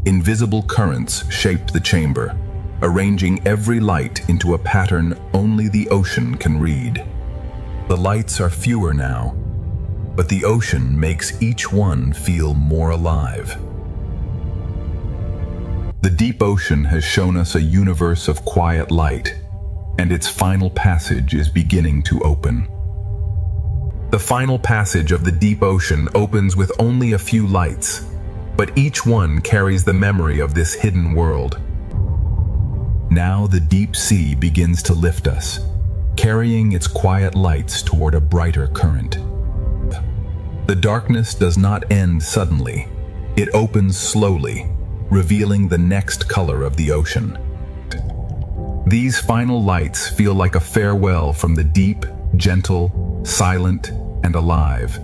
Invisible currents shape the chamber, arranging every light into a pattern only the ocean can read. The lights are fewer now, but the ocean makes each one feel more alive. The deep ocean has shown us a universe of quiet light, and its final passage is beginning to open. The final passage of the deep ocean opens with only a few lights, but each one carries the memory of this hidden world. Now the deep sea begins to lift us, carrying its quiet lights toward a brighter current. The darkness does not end suddenly. It opens slowly, revealing the next color of the ocean. These final lights feel like a farewell from the deep, gentle, silent, and alive.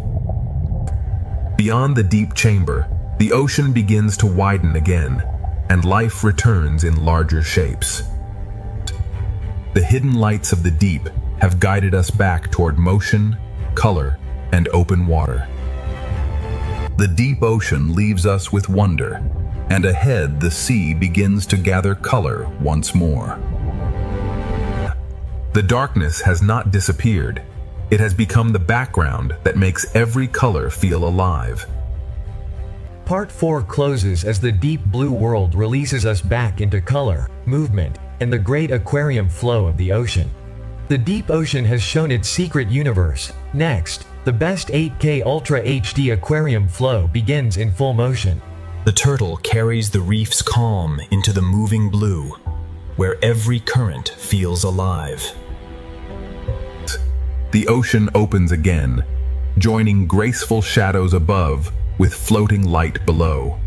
Beyond the deep chamber, the ocean begins to widen again, and life returns in larger shapes. The hidden lights of the deep have guided us back toward motion, color, and open water. The deep ocean leaves us with wonder, and ahead the sea begins to gather color once more. The darkness has not disappeared. It has become the background that makes every color feel alive. Part 4 closes as the deep blue world releases us back into color, movement, and the great aquarium flow of the ocean. The deep ocean has shown its secret universe. Next, the best 8K Ultra HD aquarium flow begins in full motion. The turtle carries the reef's calm into the moving blue, where every current feels alive. The ocean opens again, joining graceful shadows above with floating light below.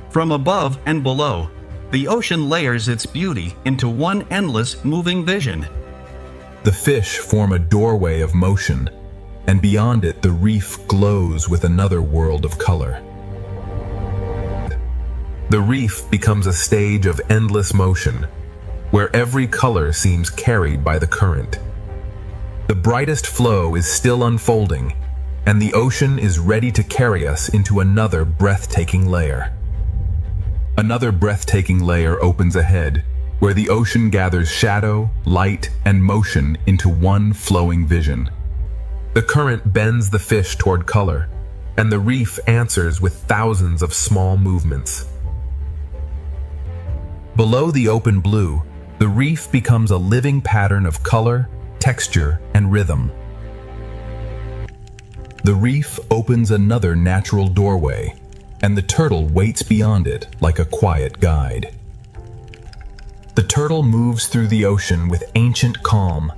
From above and below, the ocean layers its beauty into one endless moving vision. The fish form a doorway of motion, and beyond it the reef glows with another world of color. The reef becomes a stage of endless motion, where every color seems carried by the current. The brightest flow is still unfolding, and the ocean is ready to carry us into another breathtaking layer. Another breathtaking layer opens ahead, where the ocean gathers shadow, light, and motion into one flowing vision. The current bends the fish toward color, and the reef answers with thousands of small movements. Below the open blue, the reef becomes a living pattern of color, texture, and rhythm. The reef opens another natural doorway, and the turtle waits beyond it like a quiet guide. The turtle moves through the ocean with ancient calm,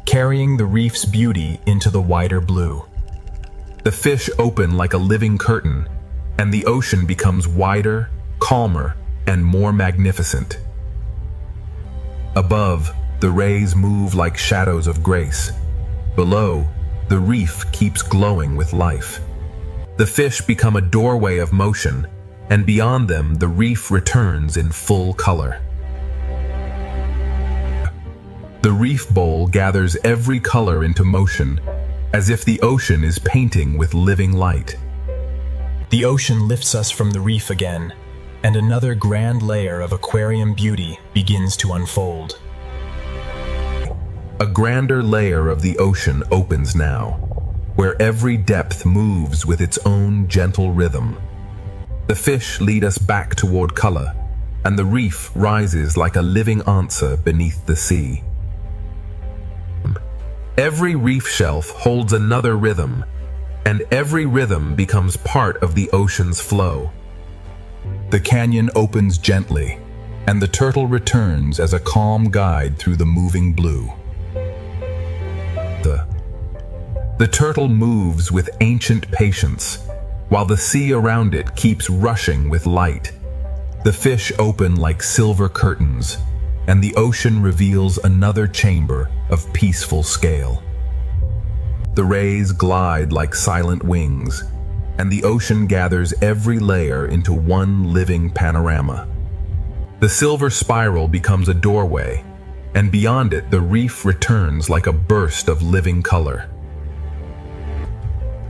carrying the reef's beauty into the wider blue. The fish open like a living curtain, and the ocean becomes wider, calmer, and more magnificent. Above, the rays move like shadows of grace. Below, the reef keeps glowing with life. The fish become a doorway of motion, and beyond them the reef returns in full color. The reef bowl gathers every color into motion, as if the ocean is painting with living light. The ocean lifts us from the reef again, and another grand layer of aquarium beauty begins to unfold. A grander layer of the ocean opens now, where every depth moves with its own gentle rhythm. The fish lead us back toward color, and the reef rises like a living answer beneath the sea. Every reef shelf holds another rhythm, and every rhythm becomes part of the ocean's flow. The canyon opens gently, and the turtle returns as a calm guide through the moving blue. The turtle moves with ancient patience, while the sea around it keeps rushing with light. The fish open like silver curtains, and the ocean reveals another chamber of peaceful scale. The rays glide like silent wings, and the ocean gathers every layer into one living panorama. The silver spiral becomes a doorway, and beyond it the reef returns like a burst of living color.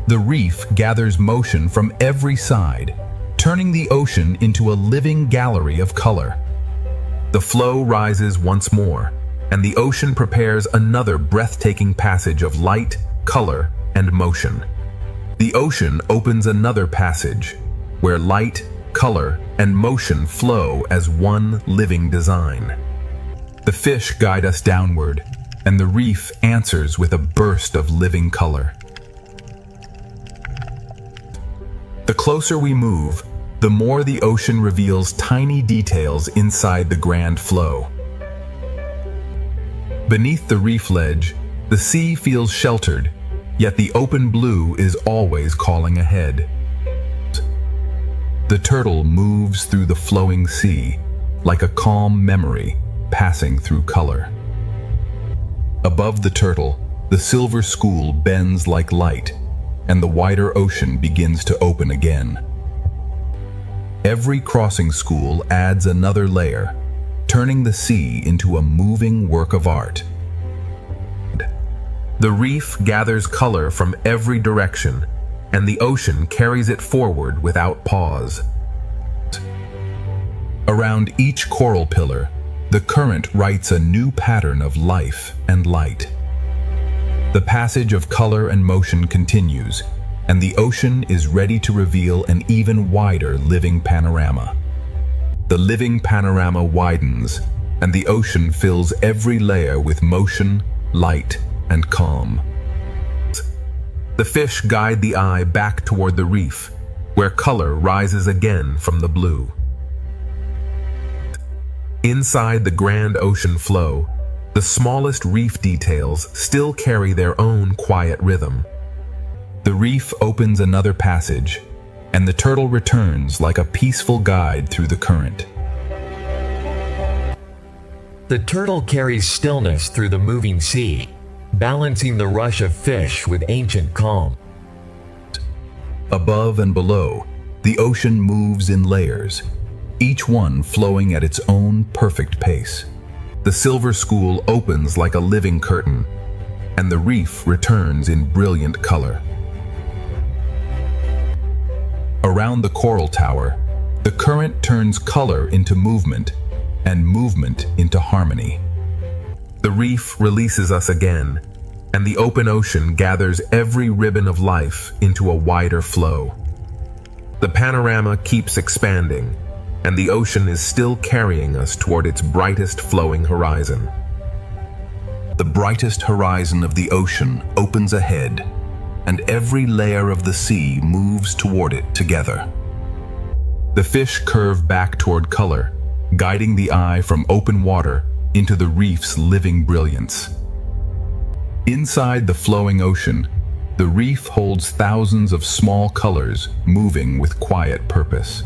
The reef gathers motion from every side, turning the ocean into a living gallery of color. The flow rises once more, and the ocean prepares another breathtaking passage of light, color, and motion. The ocean opens another passage, where light, color, and motion flow as one living design. The fish guide us downward, and the reef answers with a burst of living color. The closer we move, the more the ocean reveals tiny details inside the grand flow. Beneath the reef ledge, the sea feels sheltered, yet the open blue is always calling ahead. The turtle moves through the flowing sea, like a calm memory passing through color. Above the turtle, the silver school bends like light, and the wider ocean begins to open again. Every crossing school adds another layer, turning the sea into a moving work of art. The reef gathers color from every direction, and the ocean carries it forward without pause. Around each coral pillar, the current writes a new pattern of life and light. The passage of color and motion continues, and the ocean is ready to reveal an even wider living panorama. The living panorama widens, and the ocean fills every layer with motion, light, and calm. The fish guide the eye back toward the reef, where color rises again from the blue. Inside the grand ocean flow, the smallest reef details still carry their own quiet rhythm. The reef opens another passage, and the turtle returns like a peaceful guide through the current. The turtle carries stillness through the moving sea, balancing the rush of fish with ancient calm. Above and below, the ocean moves in layers, each one flowing at its own perfect pace. The silver school opens like a living curtain, and the reef returns in brilliant color. Around the coral tower, the current turns color into movement, and movement into harmony. The reef releases us again, and the open ocean gathers every ribbon of life into a wider flow. The panorama keeps expanding, and the ocean is still carrying us toward its brightest flowing horizon. The brightest horizon of the ocean opens ahead, and every layer of the sea moves toward it together. The fish curve back toward color, guiding the eye from open water into the reef's living brilliance. Inside the flowing ocean, the reef holds thousands of small colors moving with quiet purpose.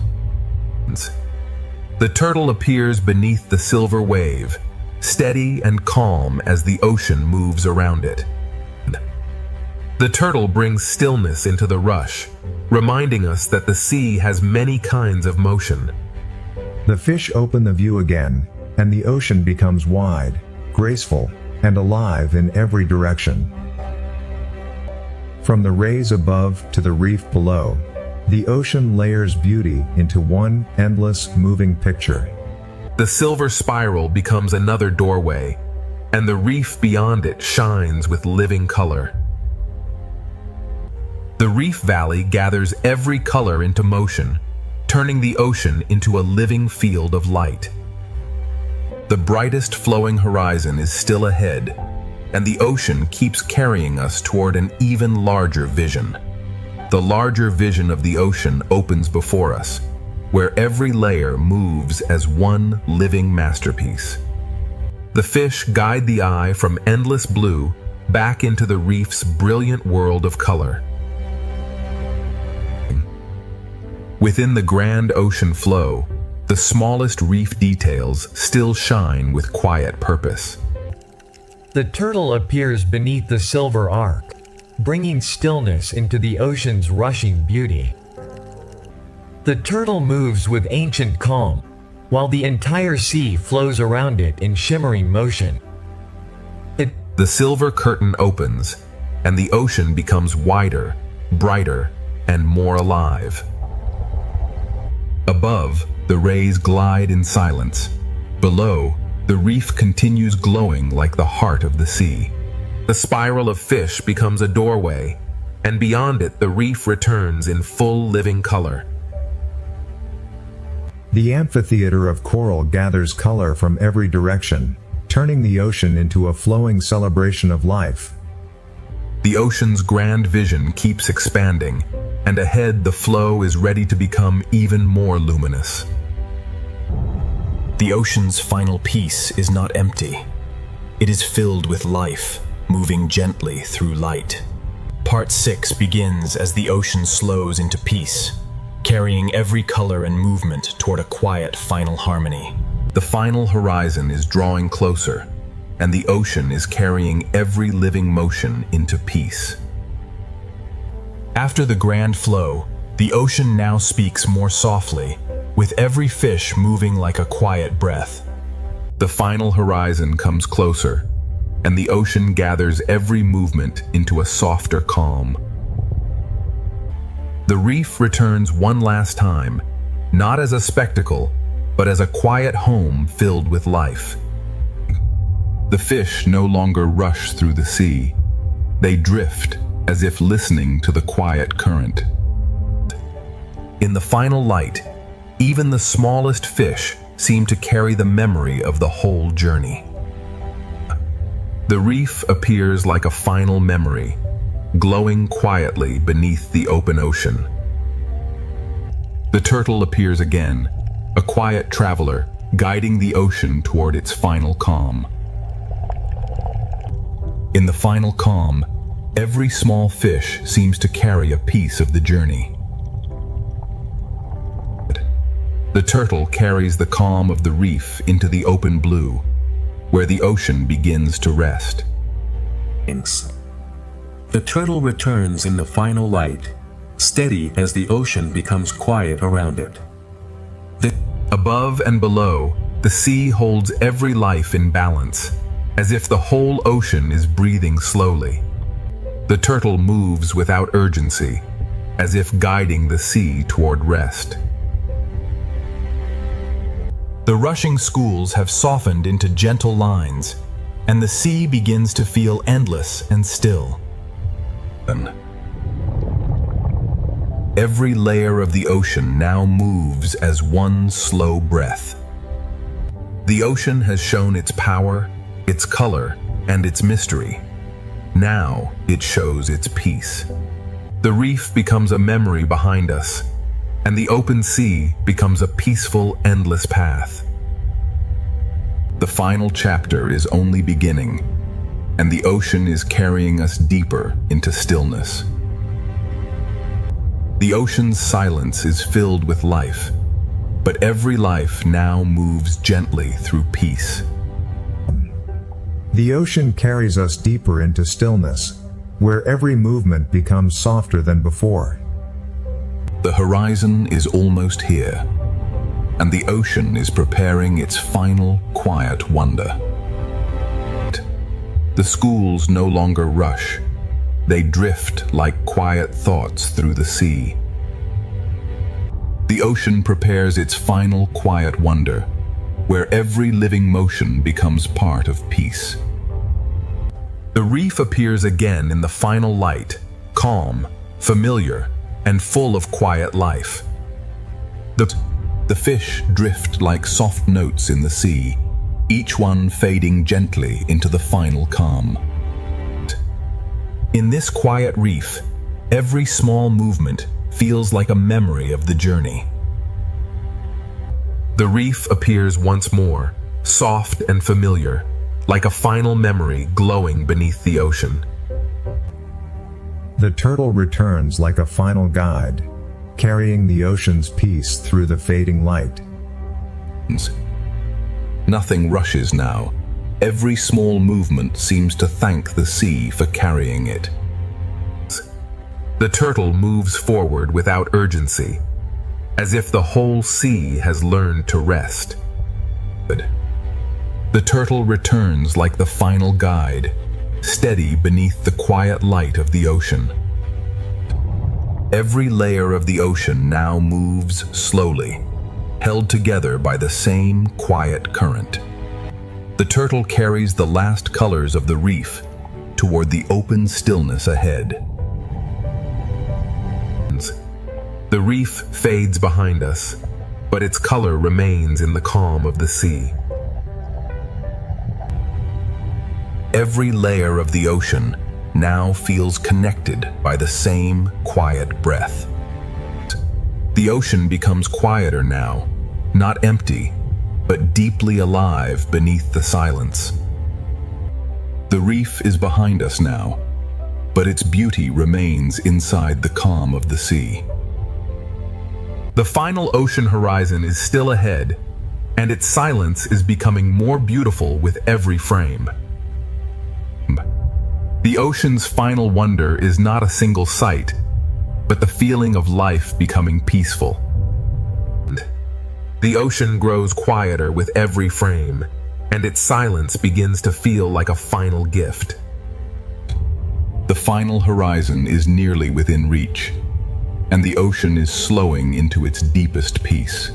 The turtle appears beneath the silver wave, steady and calm as the ocean moves around it. The turtle brings stillness into the rush, reminding us that the sea has many kinds of motion. The fish open the view again, and the ocean becomes wide, graceful, and alive in every direction. From the rays above to the reef below, the ocean layers beauty into one endless moving picture. The silver spiral becomes another doorway, and the reef beyond it shines with living color. The reef valley gathers every color into motion, turning the ocean into a living field of light. The brightest flowing horizon is still ahead, and the ocean keeps carrying us toward an even larger vision. The larger vision of the ocean opens before us, where every layer moves as one living masterpiece. The fish guide the eye from endless blue back into the reef's brilliant world of color. Within the grand ocean flow, the smallest reef details still shine with quiet purpose. The turtle appears beneath the silver arc, bringing stillness into the ocean's rushing beauty. The turtle moves with ancient calm, while the entire sea flows around it in shimmering motion. The silver curtain opens, and the ocean becomes wider, brighter, and more alive. Above, the rays glide in silence. Below, the reef continues glowing like the heart of the sea. The spiral of fish becomes a doorway, and beyond it the reef returns in full living color. The amphitheater of coral gathers color from every direction, turning the ocean into a flowing celebration of life. The ocean's grand vision keeps expanding, and ahead the flow is ready to become even more luminous. The ocean's final piece is not empty. It is filled with life, moving gently through light. Part 6 begins as the ocean slows into peace, carrying every color and movement toward a quiet final harmony. The final horizon is drawing closer, and the ocean is carrying every living motion into peace. After the grand flow, the ocean now speaks more softly, with every fish moving like a quiet breath. The final horizon comes closer, and the ocean gathers every movement into a softer calm. The reef returns one last time, not as a spectacle, but as a quiet home filled with life. The fish no longer rush through the sea. They drift as if listening to the quiet current. In the final light, even the smallest fish seem to carry the memory of the whole journey. The reef appears like a final memory, glowing quietly beneath the open ocean. The turtle appears again, a quiet traveler, guiding the ocean toward its final calm. In the final calm, every small fish seems to carry a piece of the journey. The turtle carries the calm of the reef into the open blue, where the ocean begins to rest. The turtle returns in the final light, steady as the ocean becomes quiet around it. Above and below, the sea holds every life in balance, as if the whole ocean is breathing slowly. The turtle moves without urgency, as if guiding the sea toward rest. The rushing schools have softened into gentle lines, and the sea begins to feel endless and still. Every layer of the ocean now moves as one slow breath. The ocean has shown its power, its color, and its mystery. Now it shows its peace. The reef becomes a memory behind us, and the open sea becomes a peaceful, endless path. The final chapter is only beginning, and the ocean is carrying us deeper into stillness. The ocean's silence is filled with life, but every life now moves gently through peace. The ocean carries us deeper into stillness, where every movement becomes softer than before. The horizon is almost here, and the ocean is preparing its final quiet wonder. The schools no longer rush. They drift like quiet thoughts through the sea. The ocean prepares its final quiet wonder, where every living motion becomes part of peace. The reef appears again in the final light, calm, familiar, and full of quiet life. The fish drift like soft notes in the sea, each one fading gently into the final calm. In this quiet reef, every small movement feels like a memory of the journey. The reef appears once more, soft and familiar, like a final memory glowing beneath the ocean. The turtle returns like a final guide, carrying the ocean's peace through the fading light. Nothing rushes now. Every small movement seems to thank the sea for carrying it. The turtle moves forward without urgency, as if the whole sea has learned to rest. The turtle returns like the final guide, steady beneath the quiet light of the ocean. Every layer of the ocean now moves slowly, held together by the same quiet current. The turtle carries the last colors of the reef toward the open stillness ahead. The reef fades behind us, but its color remains in the calm of the sea. Every layer of the ocean now feels connected by the same quiet breath. The ocean becomes quieter now, not empty, but deeply alive beneath the silence. The reef is behind us now, but its beauty remains inside the calm of the sea. The final ocean horizon is still ahead, and its silence is becoming more beautiful with every frame. The ocean's final wonder is not a single sight, but the feeling of life becoming peaceful. The ocean grows quieter with every frame, and its silence begins to feel like a final gift. The final horizon is nearly within reach, and the ocean is slowing into its deepest peace.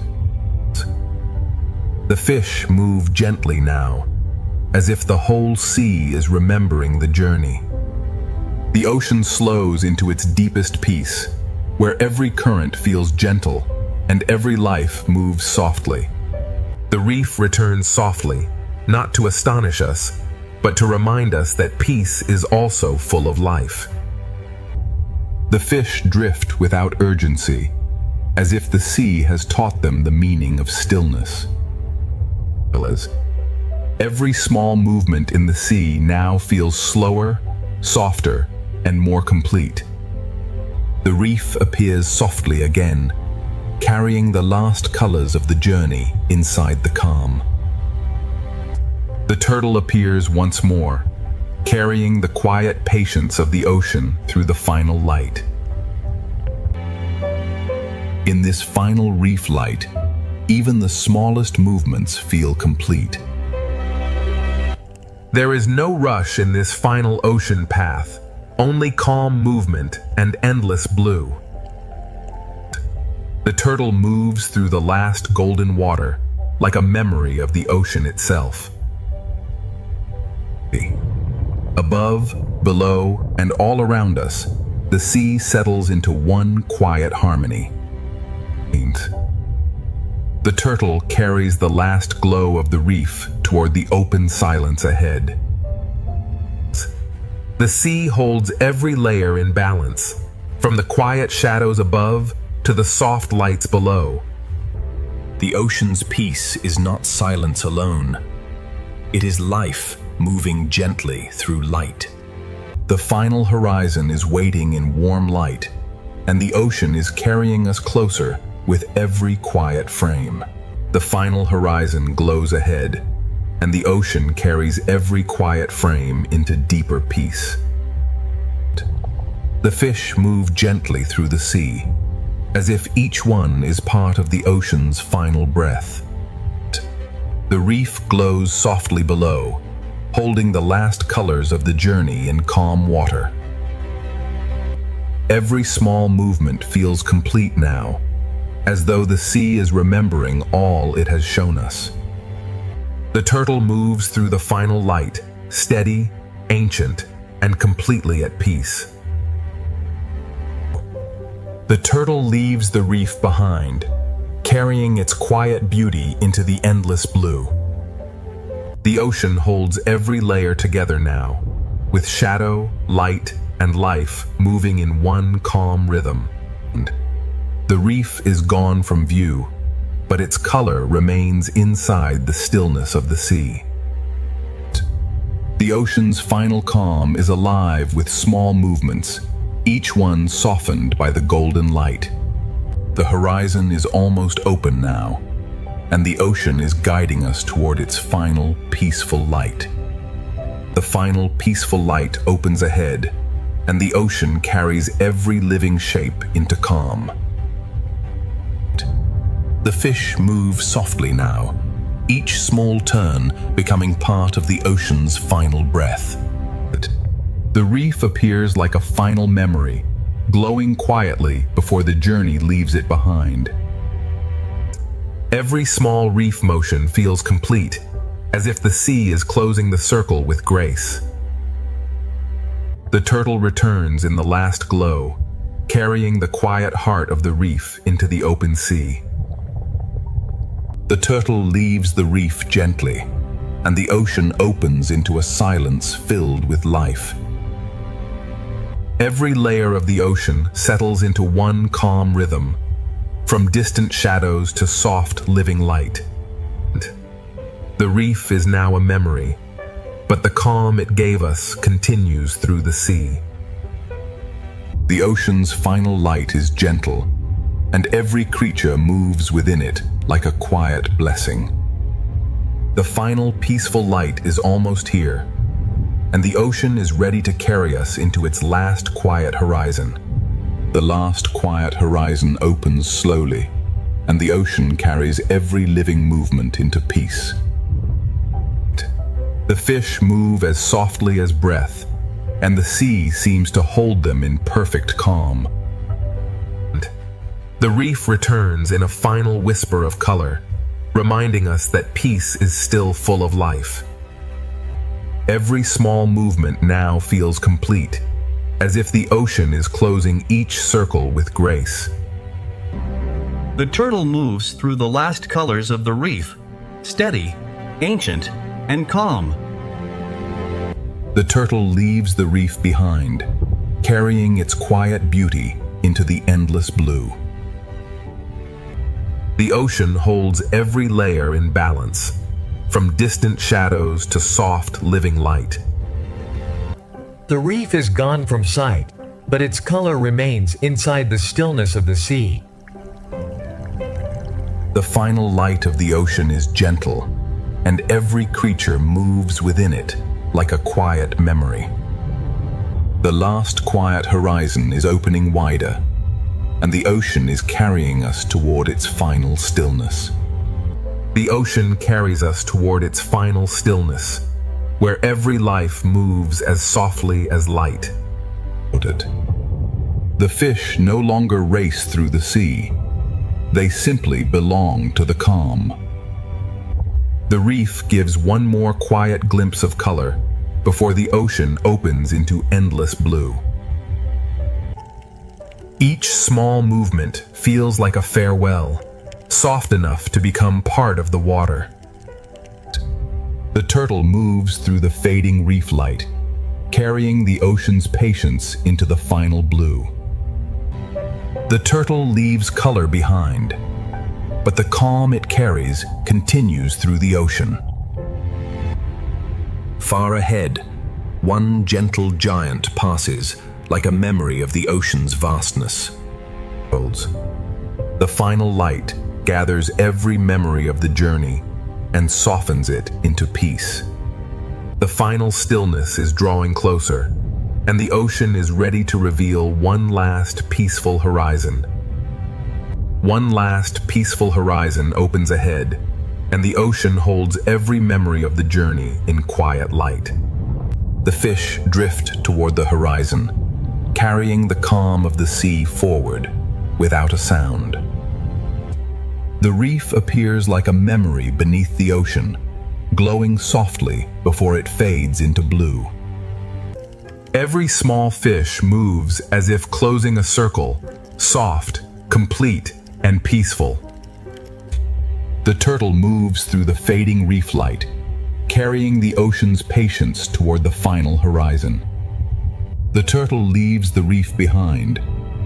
The fish move gently now, as if the whole sea is remembering the journey. The ocean slows into its deepest peace, where every current feels gentle and every life moves softly. The reef returns softly, not to astonish us, but to remind us that peace is also full of life. The fish drift without urgency, as if the sea has taught them the meaning of stillness. Every small movement in the sea now feels slower, softer, and more complete. The reef appears softly again, carrying the last colors of the journey inside the calm. The turtle appears once more, carrying the quiet patience of the ocean through the final light. In this final reef light, even the smallest movements feel complete. There is no rush in this final ocean path, only calm movement and endless blue. The turtle moves through the last golden water, like a memory of the ocean itself. Above, below, and all around us, the sea settles into one quiet harmony. The turtle carries the last glow of the reef toward the open silence ahead. The sea holds every layer in balance, from the quiet shadows above to the soft lights below. The ocean's peace is not silence alone. It is life moving gently through light. The final horizon is waiting in warm light, and the ocean is carrying us closer with every quiet frame. The final horizon glows ahead, and the ocean carries every quiet frame into deeper peace. The fish move gently through the sea, as if each one is part of the ocean's final breath. The reef glows softly below, holding the last colors of the journey in calm water. Every small movement feels complete now, as though the sea is remembering all it has shown us. The turtle moves through the final light, steady, ancient, and completely at peace. The turtle leaves the reef behind, carrying its quiet beauty into the endless blue. The ocean holds every layer together now, with shadow, light, and life moving in one calm rhythm. The reef is gone from view, but its color remains inside the stillness of the sea. The ocean's final calm is alive with small movements, each one softened by the golden light. The horizon is almost open now, and the ocean is guiding us toward its final peaceful light. The final peaceful light opens ahead, and the ocean carries every living shape into calm. The fish move softly now, each small turn becoming part of the ocean's final breath. The reef appears like a final memory, glowing quietly before the journey leaves it behind. Every small reef motion feels complete, as if the sea is closing the circle with grace. The turtle returns in the last glow, carrying the quiet heart of the reef into the open sea. The turtle leaves the reef gently, and the ocean opens into a silence filled with life. Every layer of the ocean settles into one calm rhythm, from distant shadows to soft, living light. The reef is now a memory, but the calm it gave us continues through the sea. The ocean's final light is gentle, and every creature moves within it like a quiet blessing. The final peaceful light is almost here, and the ocean is ready to carry us into its last quiet horizon. The last quiet horizon opens slowly, and the ocean carries every living movement into peace. The fish move as softly as breath, and the sea seems to hold them in perfect calm. The reef returns in a final whisper of color, reminding us that peace is still full of life. Every small movement now feels complete, as if the ocean is closing each circle with grace. The turtle moves through the last colors of the reef, steady, ancient, and calm. The turtle leaves the reef behind, carrying its quiet beauty into the endless blue. The ocean holds every layer in balance, from distant shadows to soft, living light. The reef is gone from sight, but its color remains inside the stillness of the sea. The final light of the ocean is gentle, and every creature moves within it like a quiet memory. The last quiet horizon is opening wider, and the ocean is carrying us toward its final stillness. The ocean carries us toward its final stillness, where every life moves as softly as light. The fish no longer race through the sea. They simply belong to the calm. The reef gives one more quiet glimpse of color before the ocean opens into endless blue. Each small movement feels like a farewell, soft enough to become part of the water. The turtle moves through the fading reef light, carrying the ocean's patience into the final blue. The turtle leaves color behind, but the calm it carries continues through the ocean. Far ahead, one gentle giant passes, like a memory of the ocean's vastness. The final light gathers every memory of the journey and softens it into peace. The final stillness is drawing closer, and the ocean is ready to reveal one last peaceful horizon. One last peaceful horizon opens ahead, and the ocean holds every memory of the journey in quiet light. The fish drift toward the horizon, carrying the calm of the sea forward without a sound. The reef appears like a memory beneath the ocean, glowing softly before it fades into blue. Every small fish moves as if closing a circle, soft, complete, and peaceful. The turtle moves through the fading reef light, carrying the ocean's patience toward the final horizon. The turtle leaves the reef behind,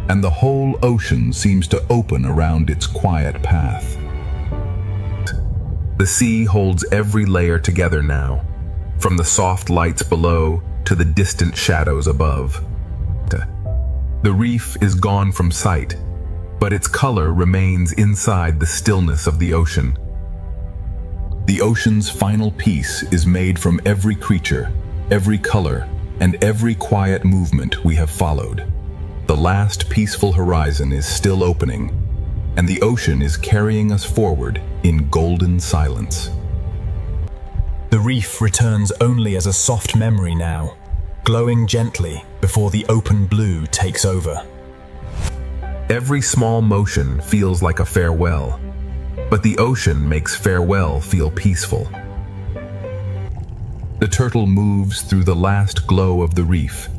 and the whole ocean seems to open around its quiet path. The sea holds every layer together now, from the soft lights below to the distant shadows above. The reef is gone from sight, but its color remains inside the stillness of the ocean. The ocean's final piece is made from every creature, every color, and every quiet movement we have followed. The last peaceful horizon is still opening, and the ocean is carrying us forward in golden silence. The reef returns only as a soft memory now, glowing gently before the open blue takes over. Every small motion feels like a farewell, but the ocean makes farewell feel peaceful. The turtle moves through the last glow of the reef,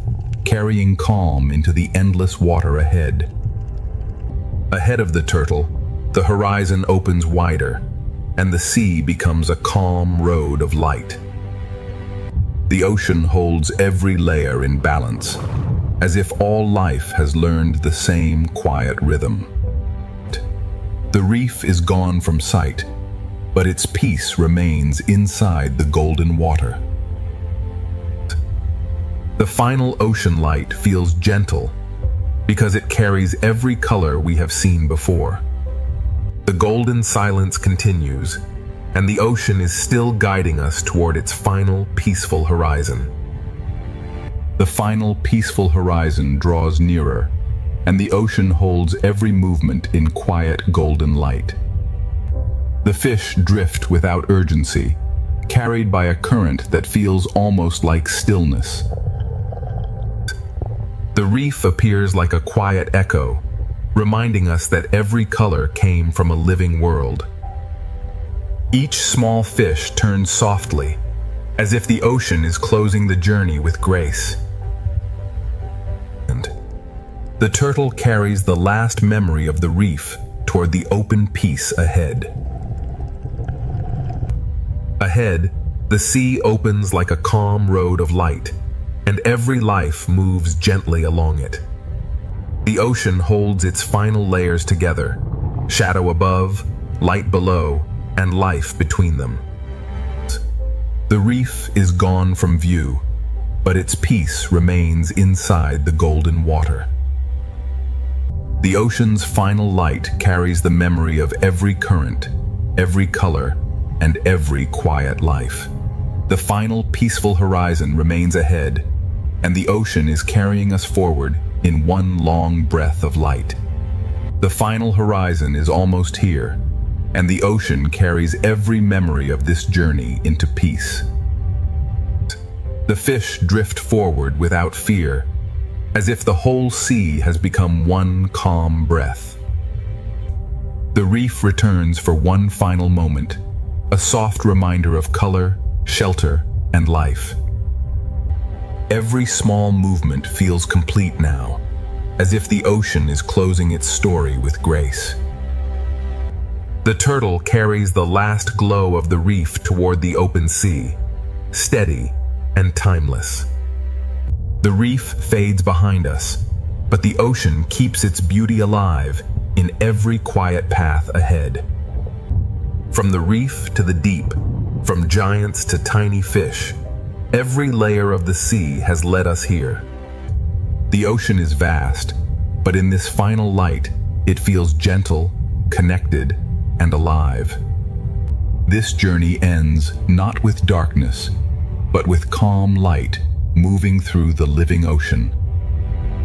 carrying calm into the endless water ahead. Ahead of the turtle, the horizon opens wider, and the sea becomes a calm road of light. The ocean holds every layer in balance, as if all life has learned the same quiet rhythm. The reef is gone from sight, but its peace remains inside the golden water. The final ocean light feels gentle because it carries every color we have seen before. The golden silence continues, and the ocean is still guiding us toward its final peaceful horizon. The final peaceful horizon draws nearer, and the ocean holds every movement in quiet golden light. The fish drift without urgency, carried by a current that feels almost like stillness. The reef appears like a quiet echo, reminding us that every color came from a living world. Each small fish turns softly, as if the ocean is closing the journey with grace. And the turtle carries the last memory of the reef toward the open peace ahead. Ahead, the sea opens like a calm road of light, and every life moves gently along it. The ocean holds its final layers together, shadow above, light below, and life between them. The reef is gone from view, but its peace remains inside the golden water. The ocean's final light carries the memory of every current, every color, and every quiet life. The final peaceful horizon remains ahead, and the ocean is carrying us forward in one long breath of light. The final horizon is almost here, and the ocean carries every memory of this journey into peace. The fish drift forward without fear, as if the whole sea has become one calm breath. The reef returns for one final moment, a soft reminder of color, shelter, and life. Every small movement feels complete now, as if the ocean is closing its story with grace. The turtle carries the last glow of the reef toward the open sea, steady and timeless. The reef fades behind us, but the ocean keeps its beauty alive in every quiet path ahead. From the reef to the deep, from giants to tiny fish, every layer of the sea has led us here. The ocean is vast, but in this final light, it feels gentle, connected, and alive. This journey ends not with darkness, but with calm light moving through the living ocean.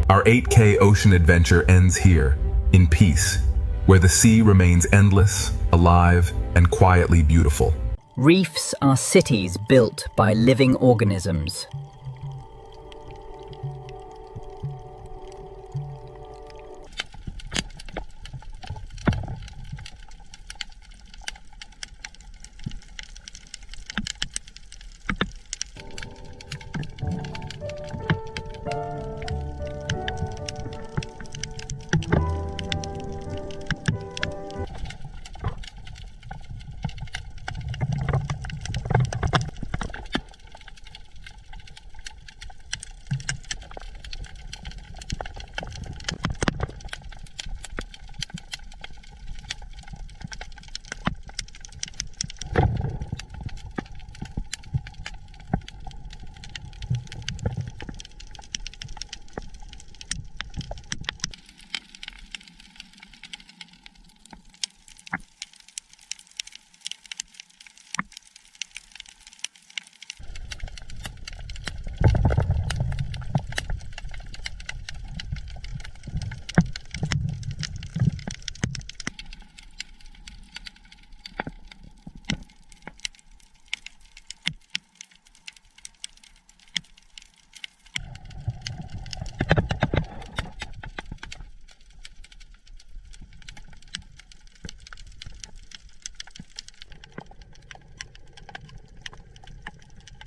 Our 8K ocean adventure ends here, in peace, where the sea remains endless, alive, and quietly beautiful. Reefs are cities built by living organisms.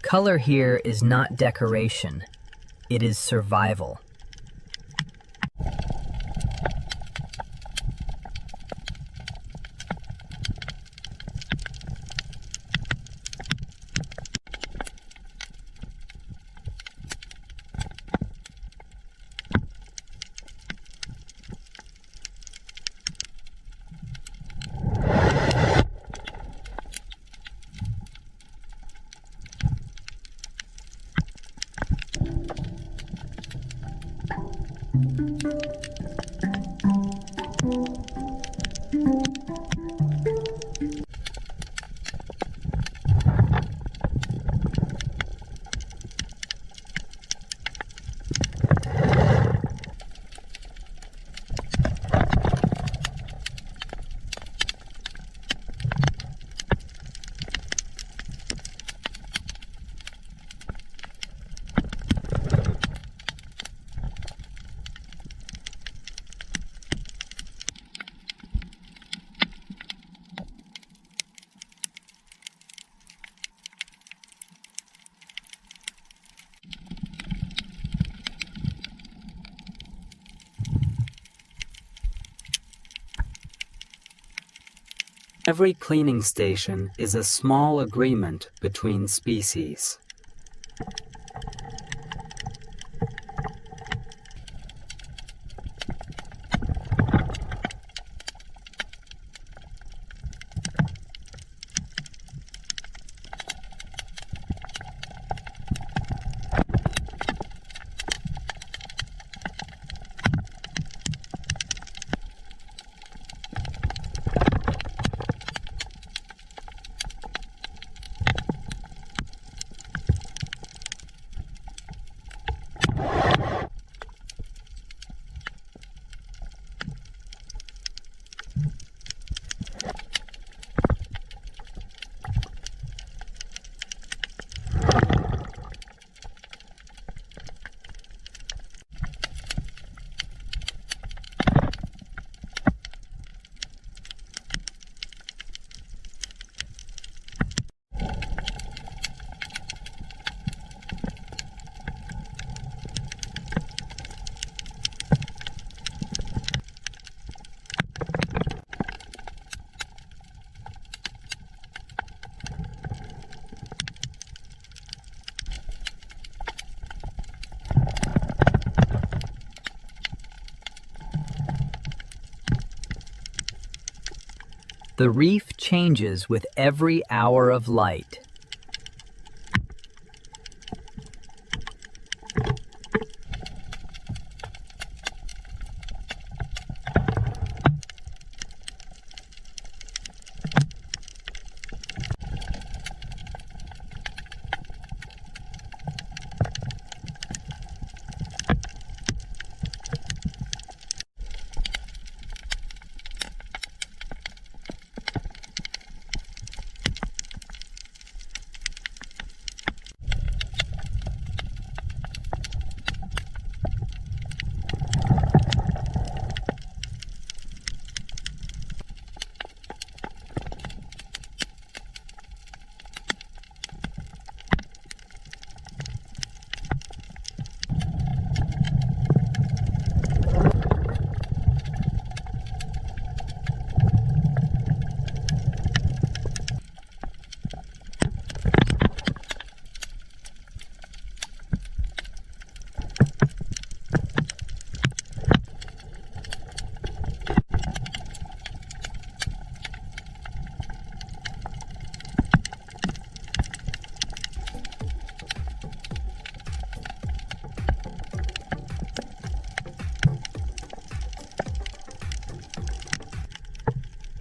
Color here is not decoration, it is survival. Every cleaning station is a small agreement between species. The reef changes with every hour of light.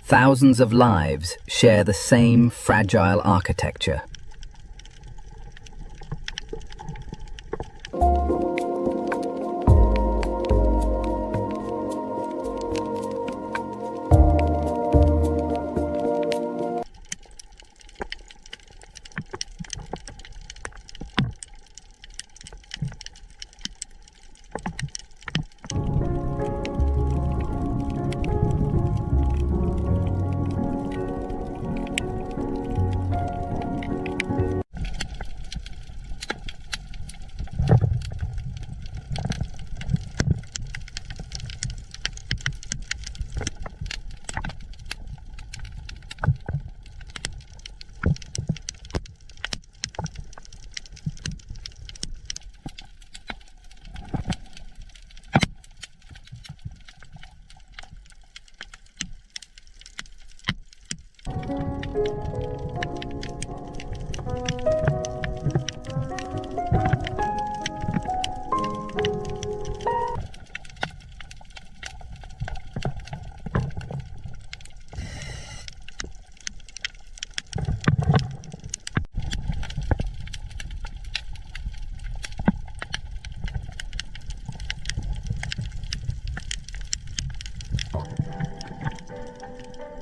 thousands of lives share the same fragile architecture.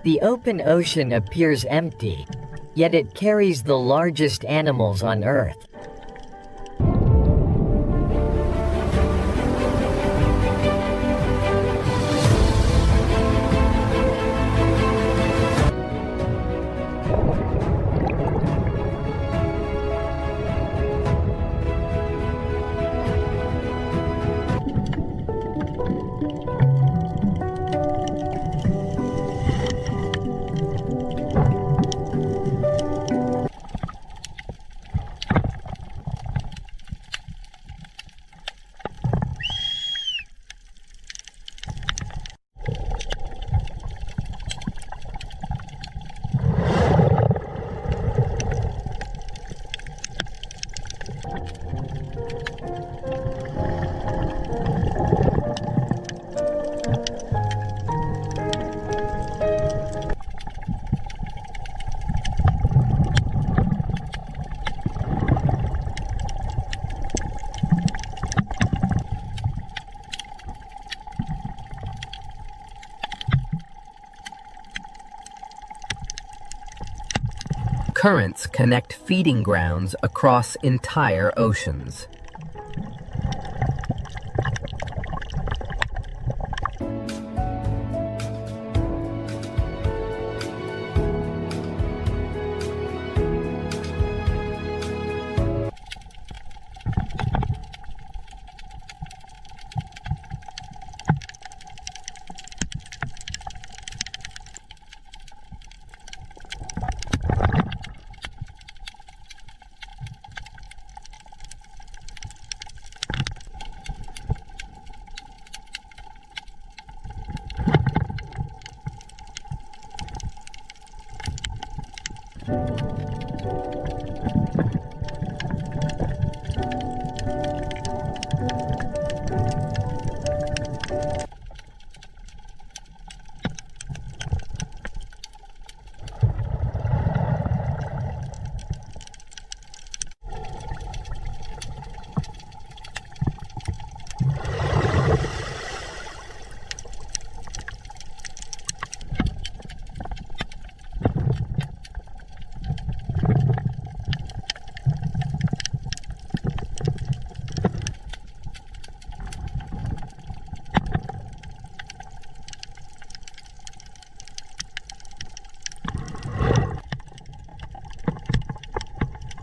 The open ocean appears empty, yet it carries the largest animals on Earth. Currents connect feeding grounds across entire oceans.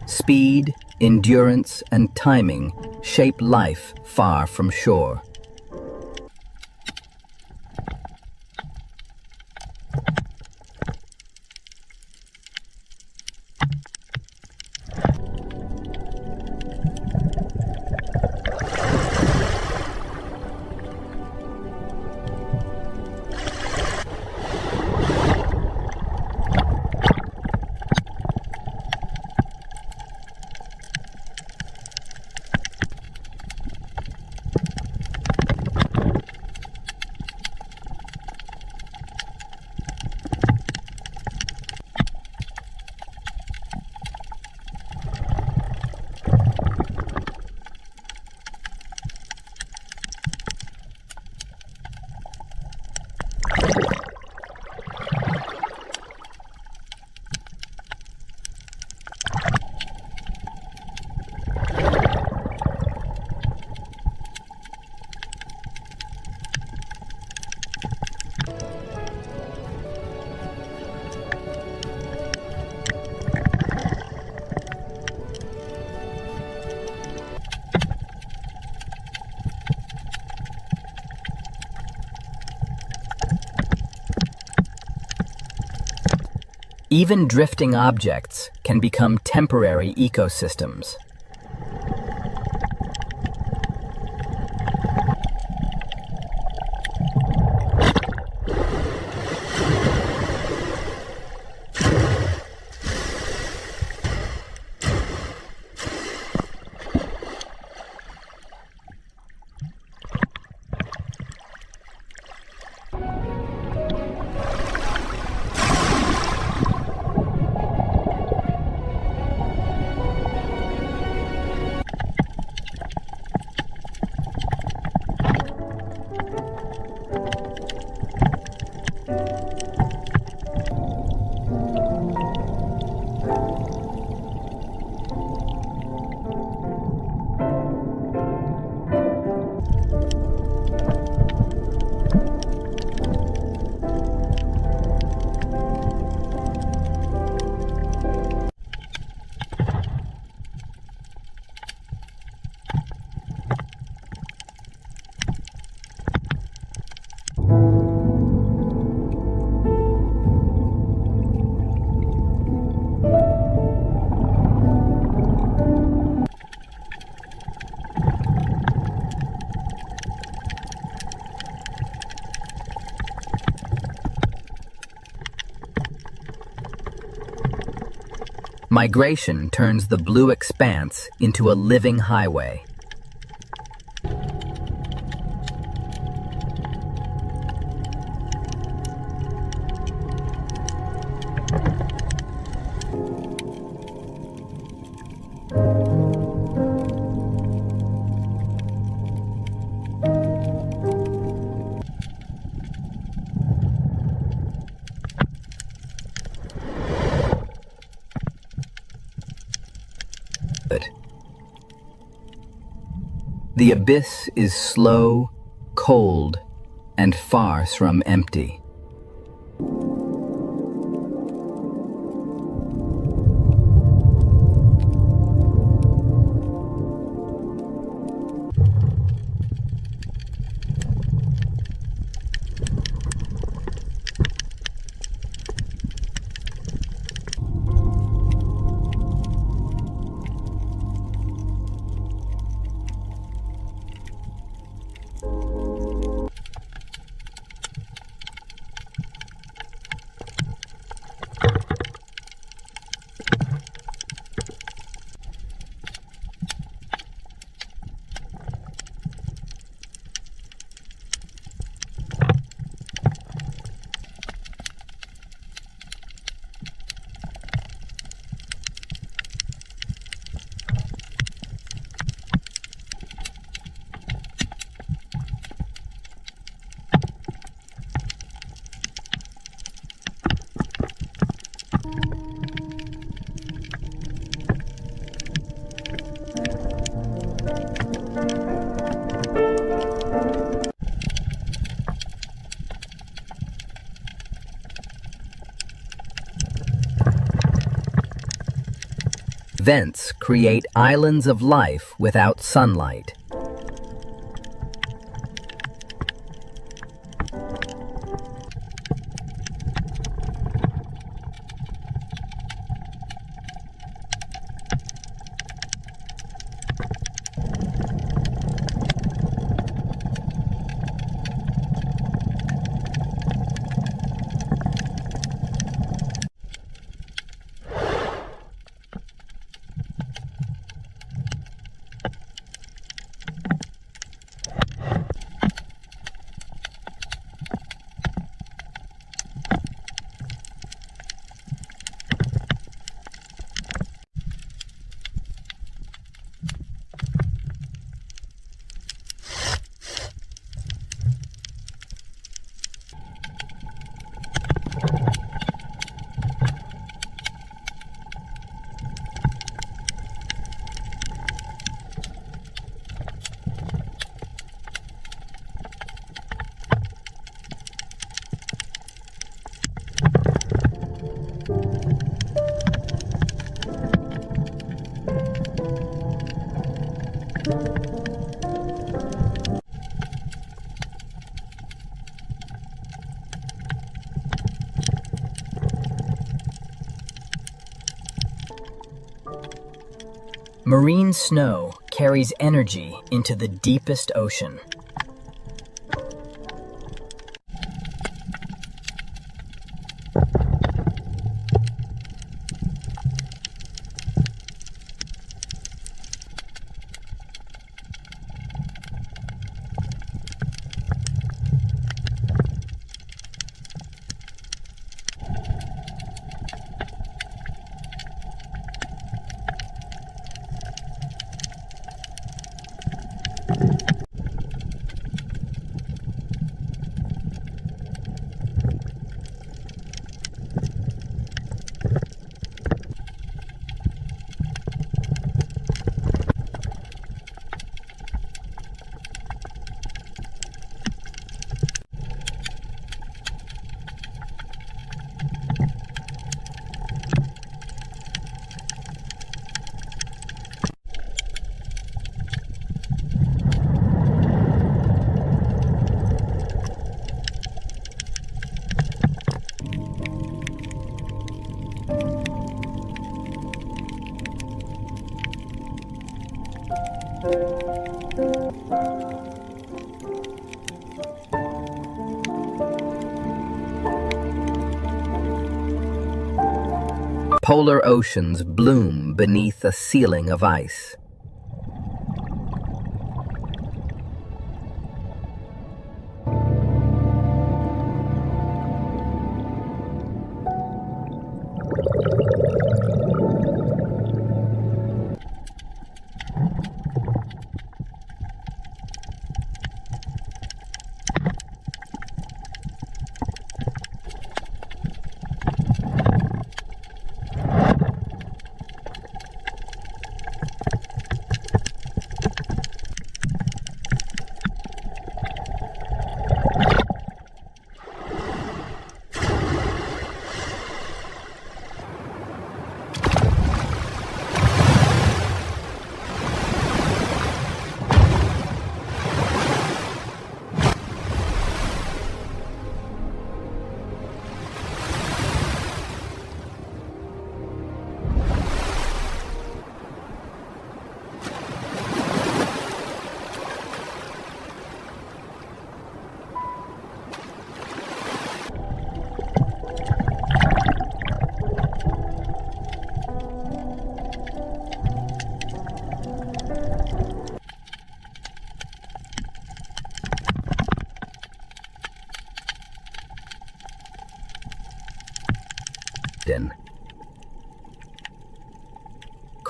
Speed, endurance, and timing shape life far from shore. Even drifting objects can become temporary ecosystems. Migration turns the blue expanse into a living highway. The abyss is slow, cold, and far from empty. Vents create islands of life without sunlight. Marine snow carries energy into the deepest ocean. Polar oceans bloom beneath a ceiling of ice.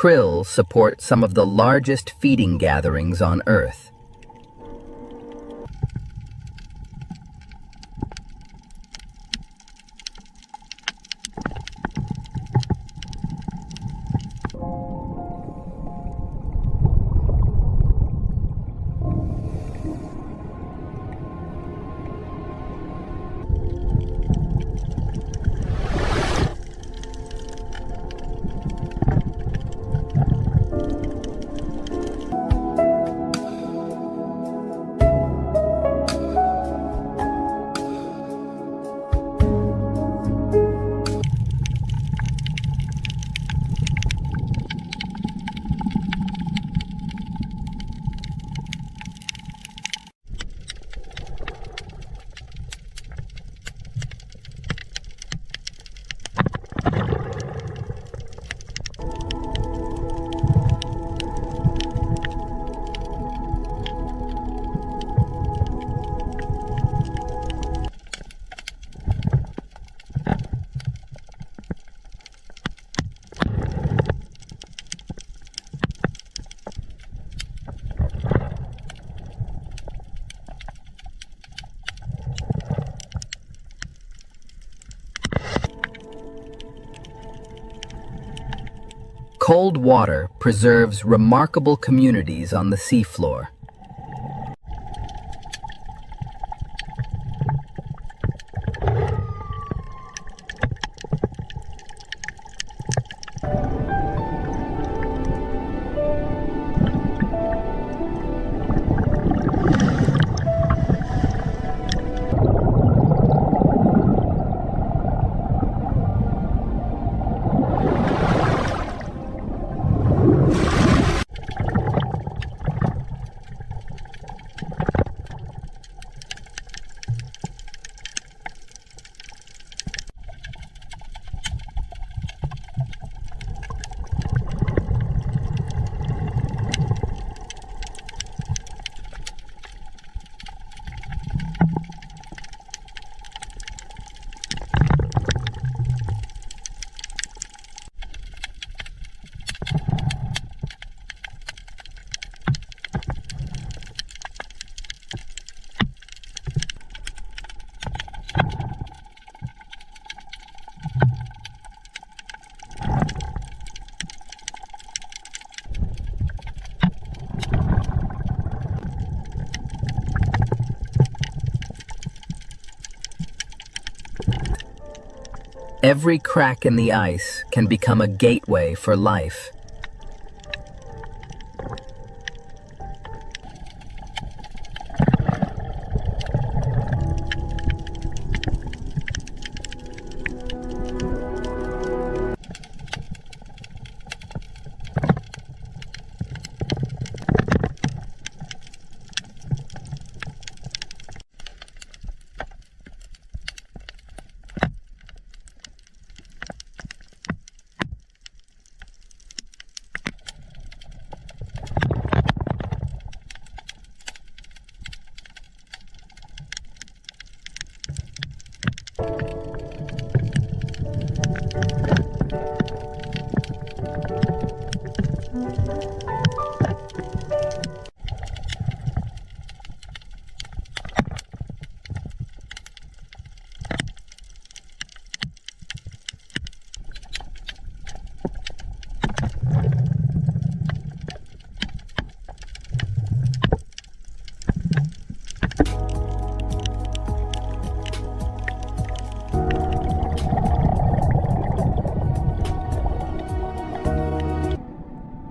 Krill support some of the largest feeding gatherings on Earth. Cold water preserves remarkable communities on the seafloor. Every crack in the ice can become a gateway for life.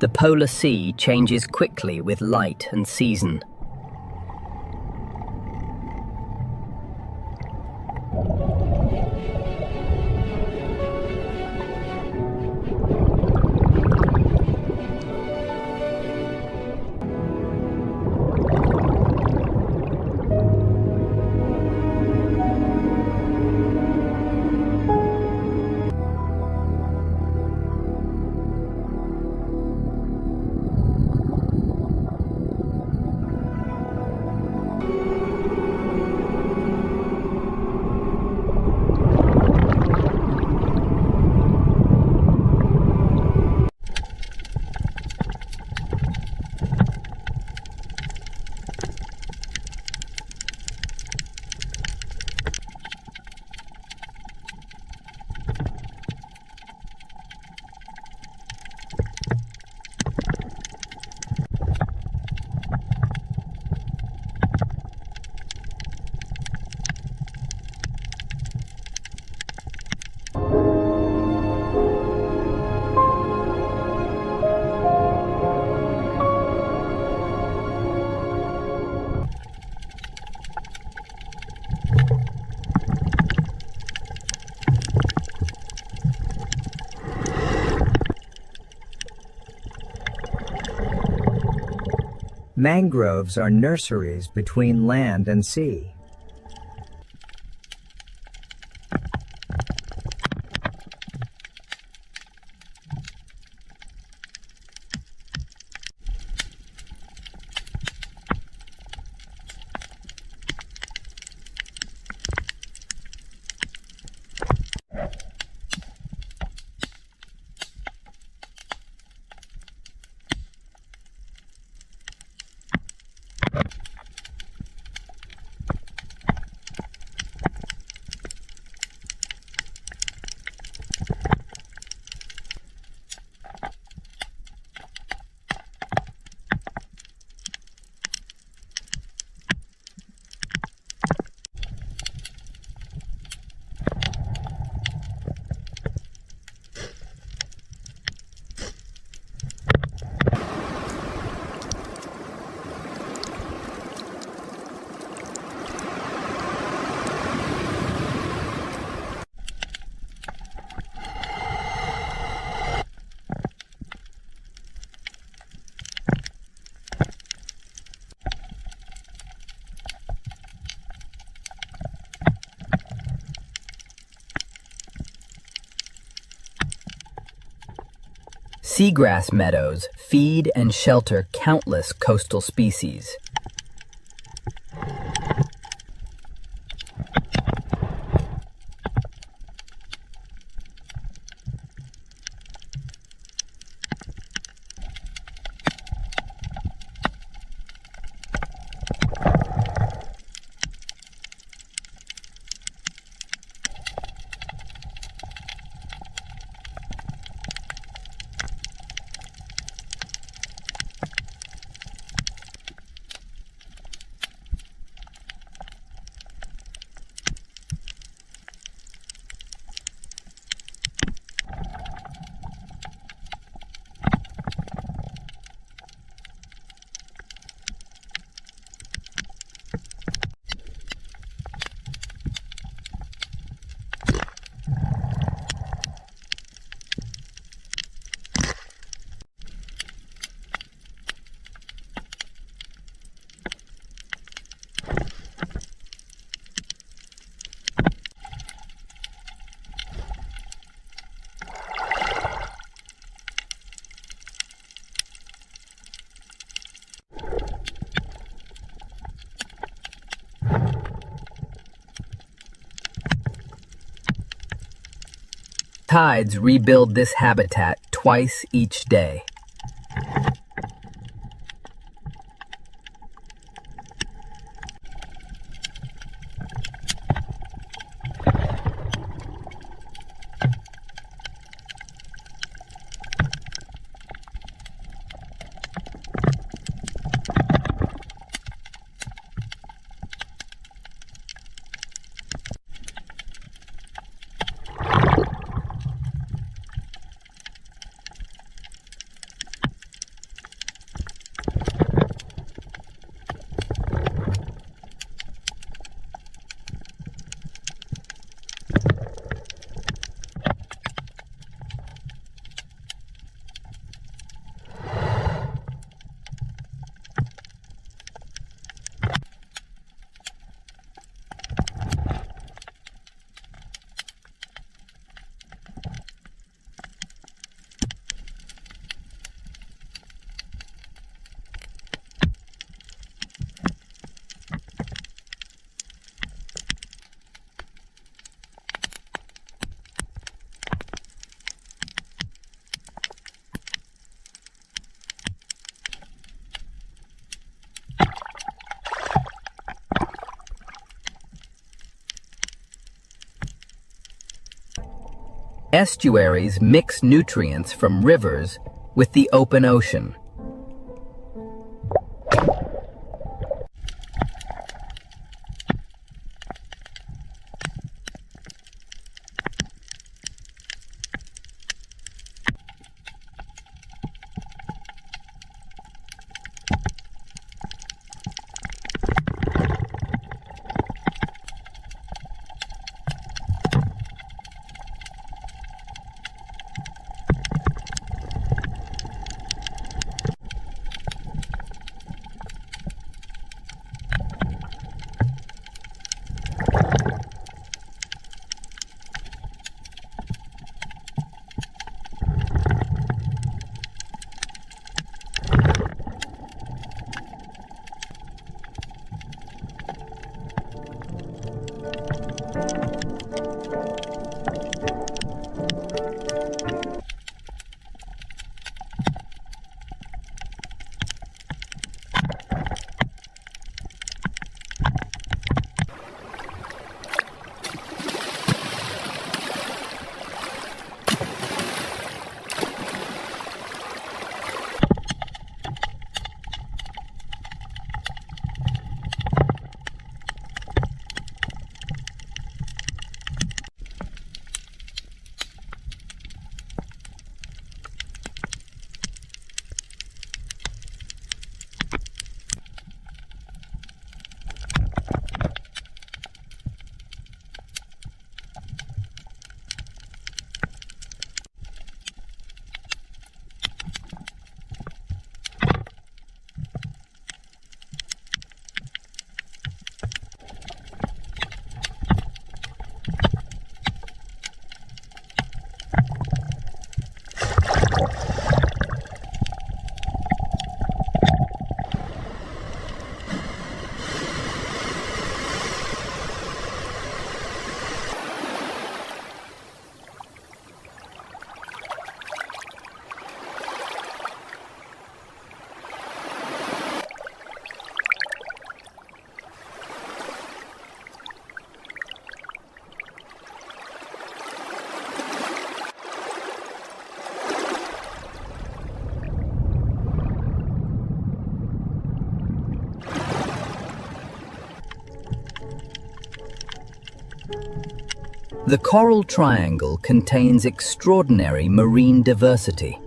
The polar sea changes quickly with light and season. Mangroves are nurseries between land and sea. Seagrass meadows feed and shelter countless coastal species. Tides rebuild this habitat twice each day. Estuaries mix nutrients from rivers with the open ocean. The Coral Triangle contains extraordinary marine diversity.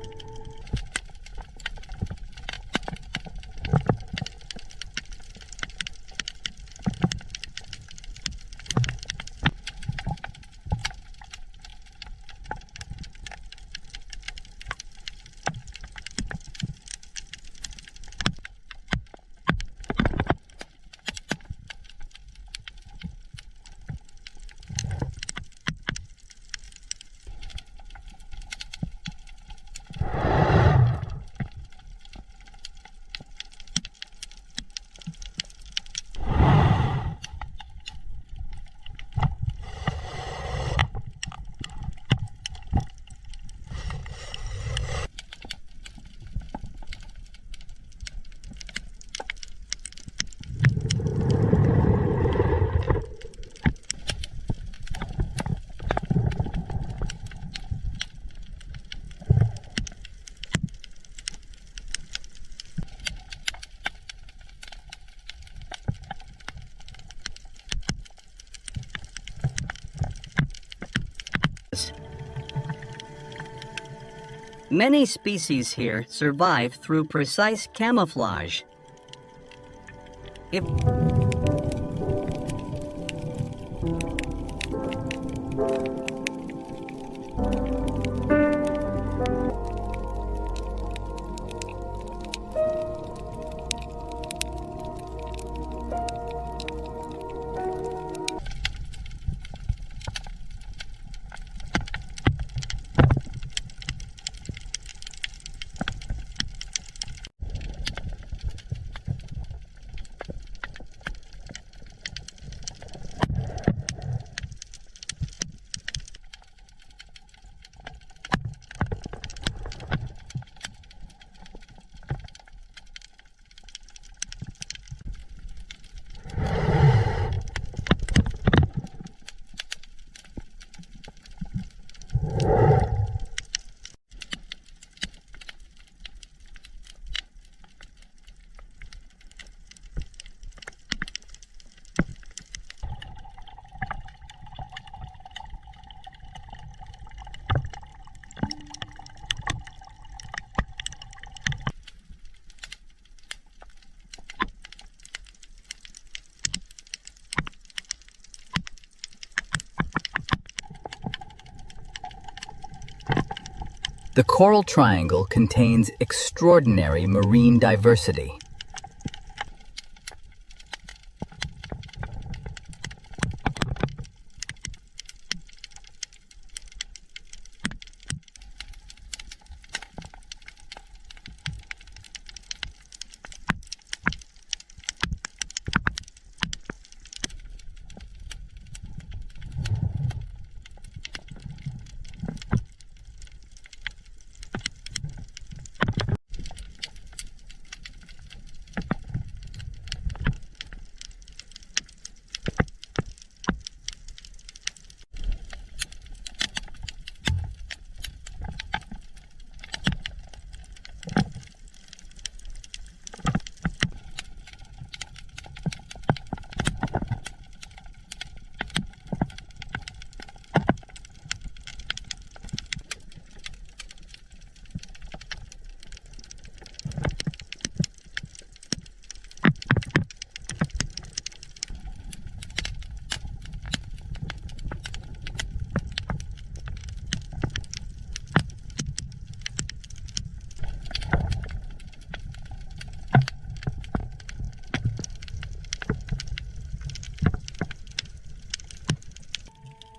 Many species here survive through precise camouflage. If The Coral Triangle contains extraordinary marine diversity.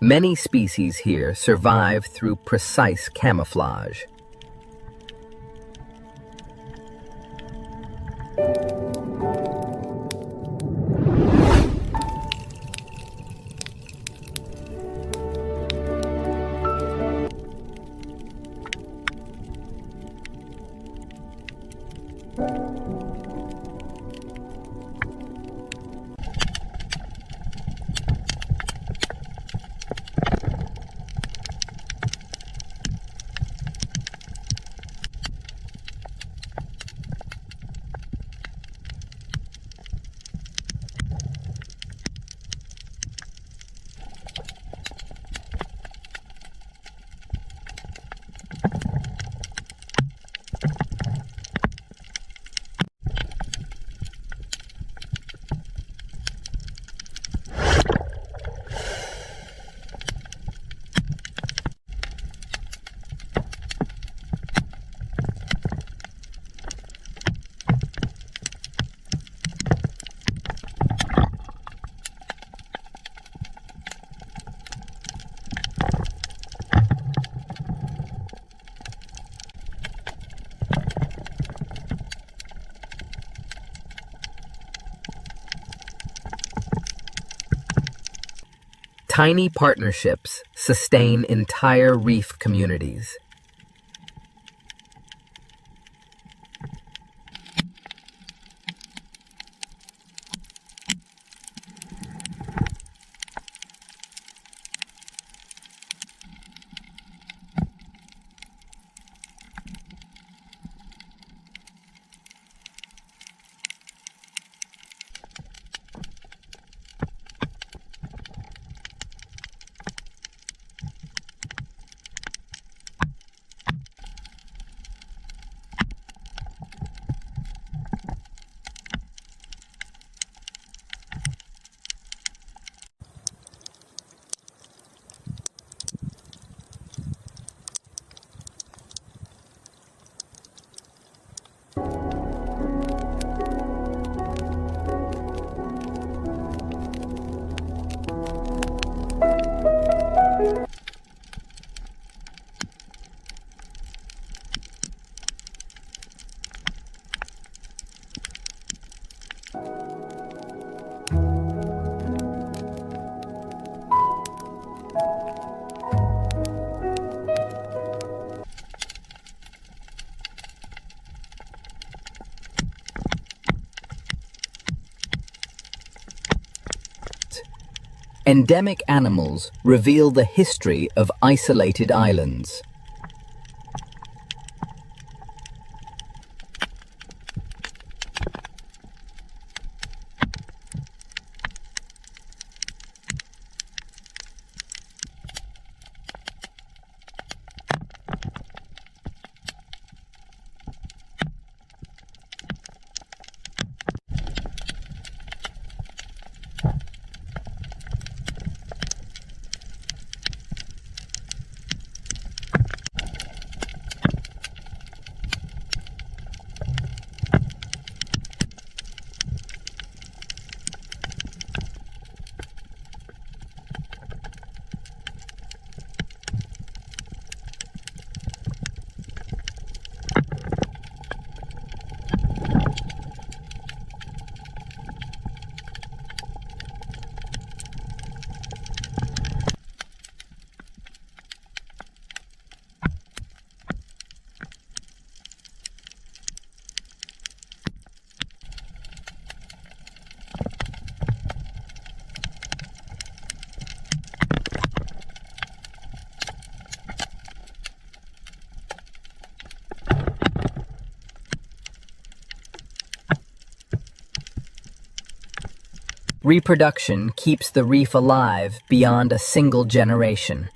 Many species here survive through precise camouflage. Tiny partnerships sustain entire reef communities. Endemic animals reveal the history of isolated islands. Reproduction keeps the reef alive beyond a single generation.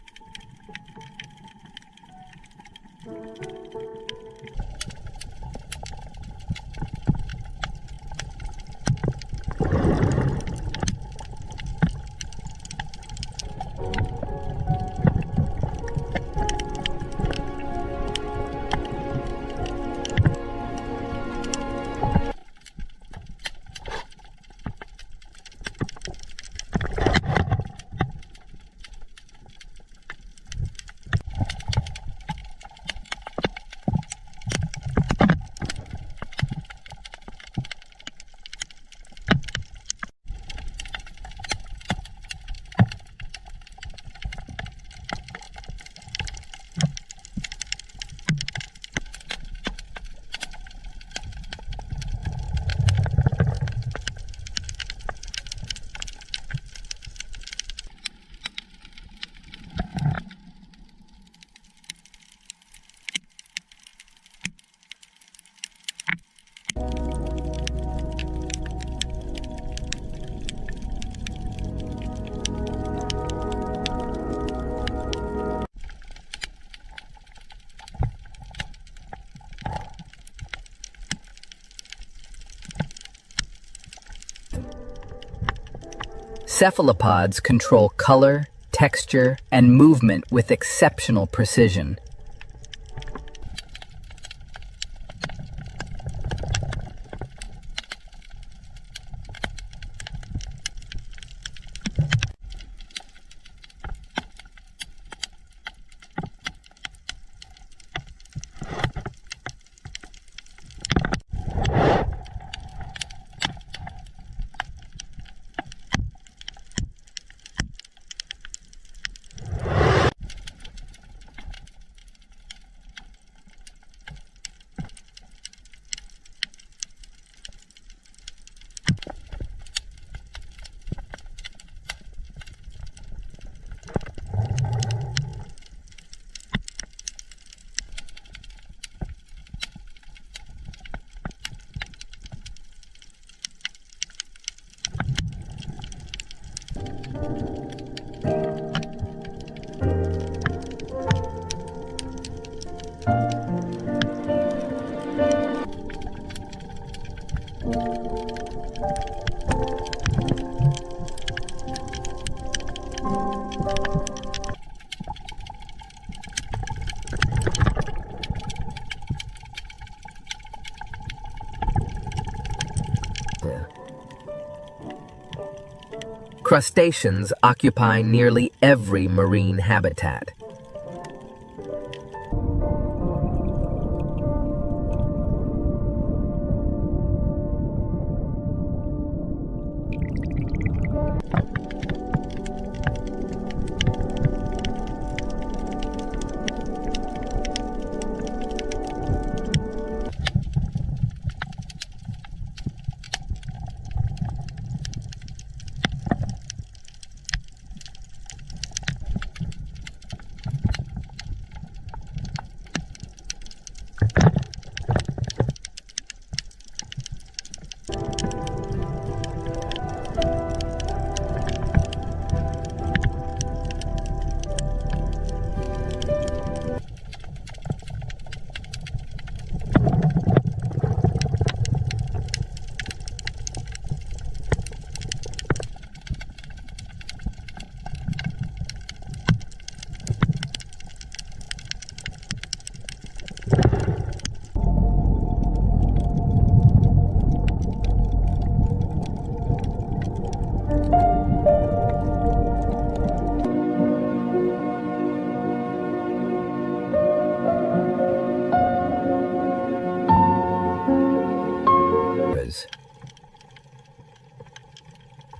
Cephalopods control color, texture, and movement with exceptional precision. Crustaceans occupy nearly every marine habitat.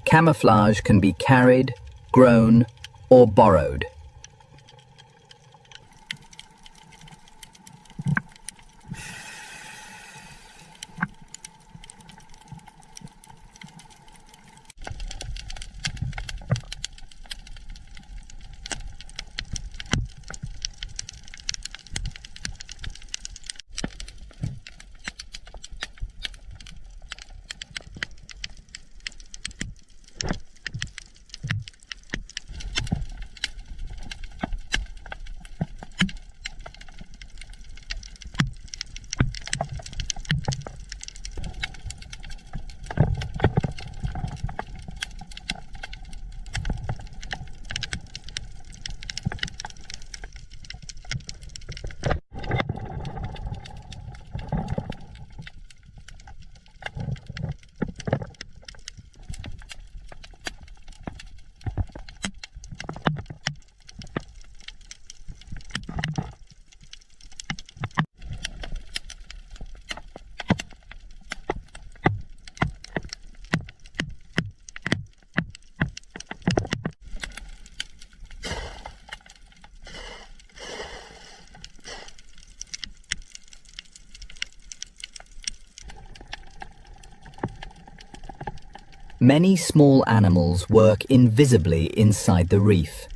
Camouflage can be carried, grown, or borrowed. Many small animals work invisibly inside the reef.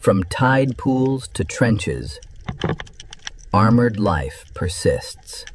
From tide pools to trenches, armored life persists.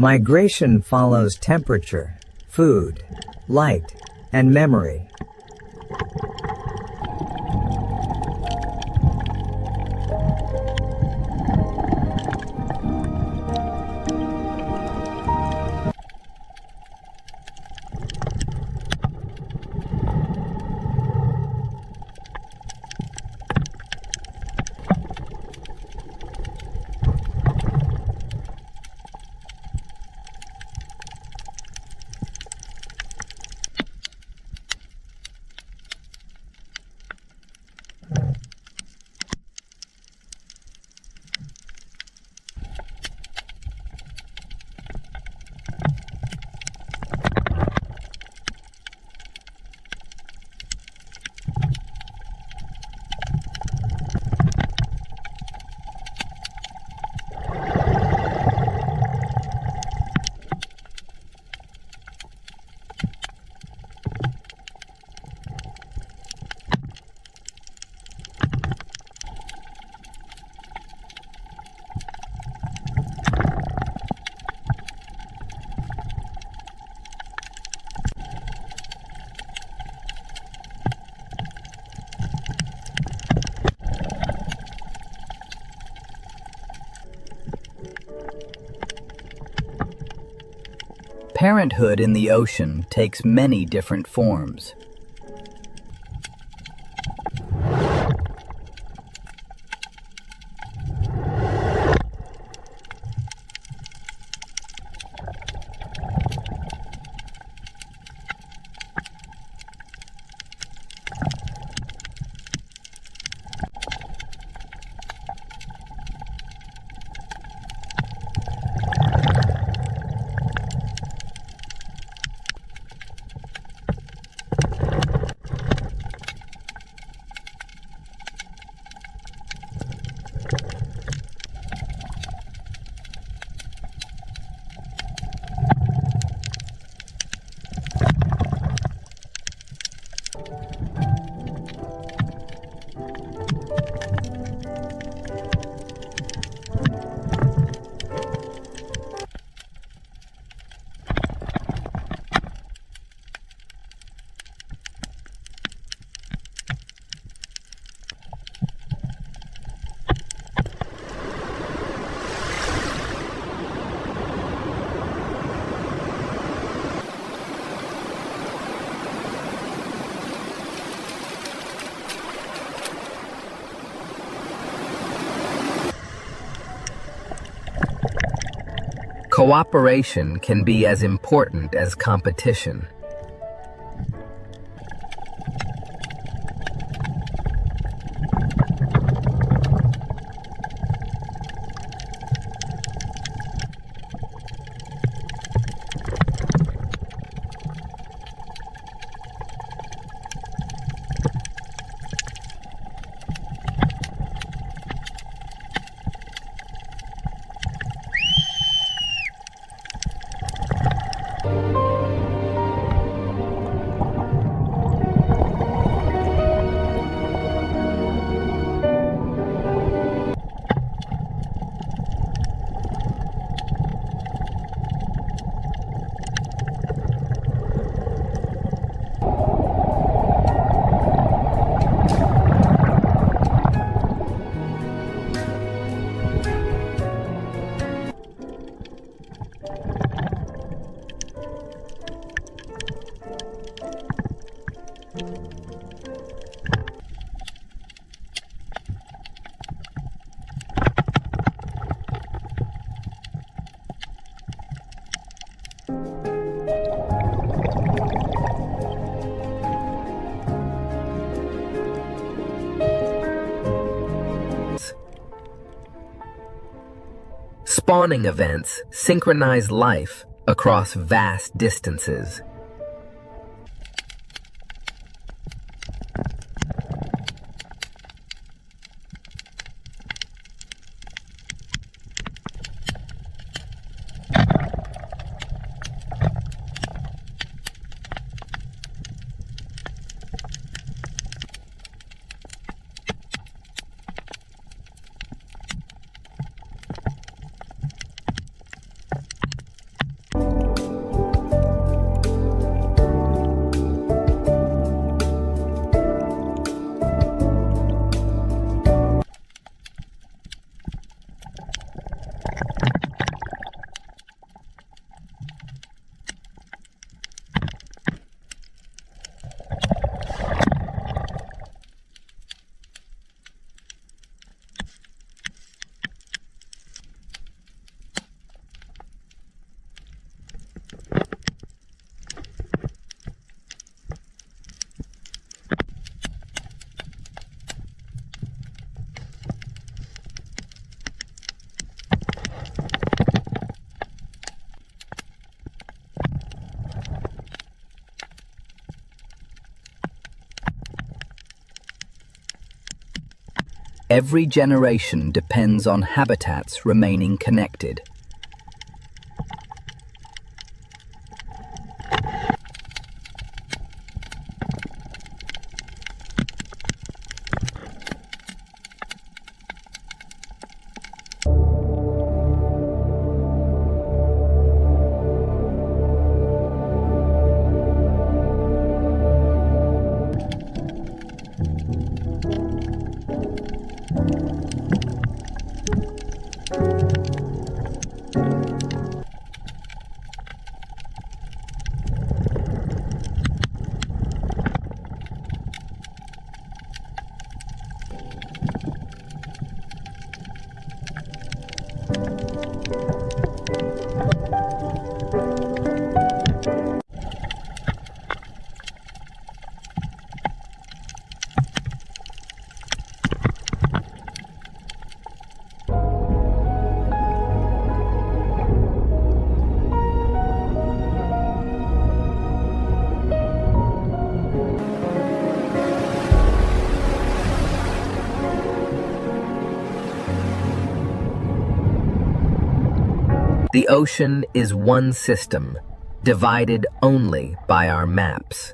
Migration follows temperature, food, light, and memory. Parenthood in the ocean takes many different forms. Cooperation can be as important as competition. Spawning events synchronize life across vast distances. Every generation depends on habitats remaining connected. The ocean is one system, divided only by our maps.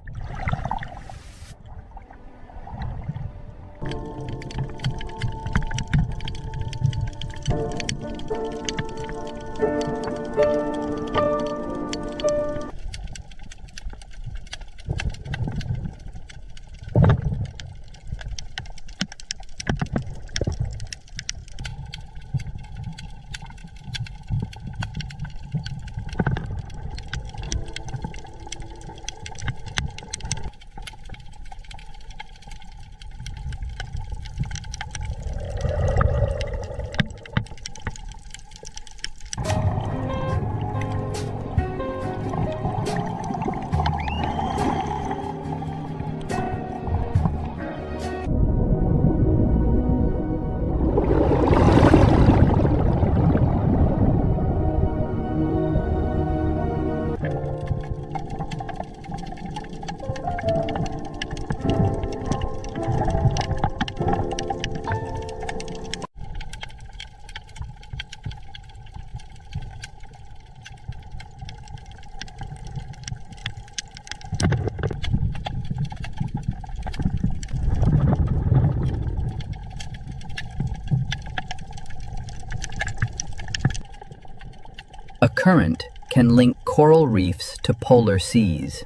A current can link coral reefs to polar seas.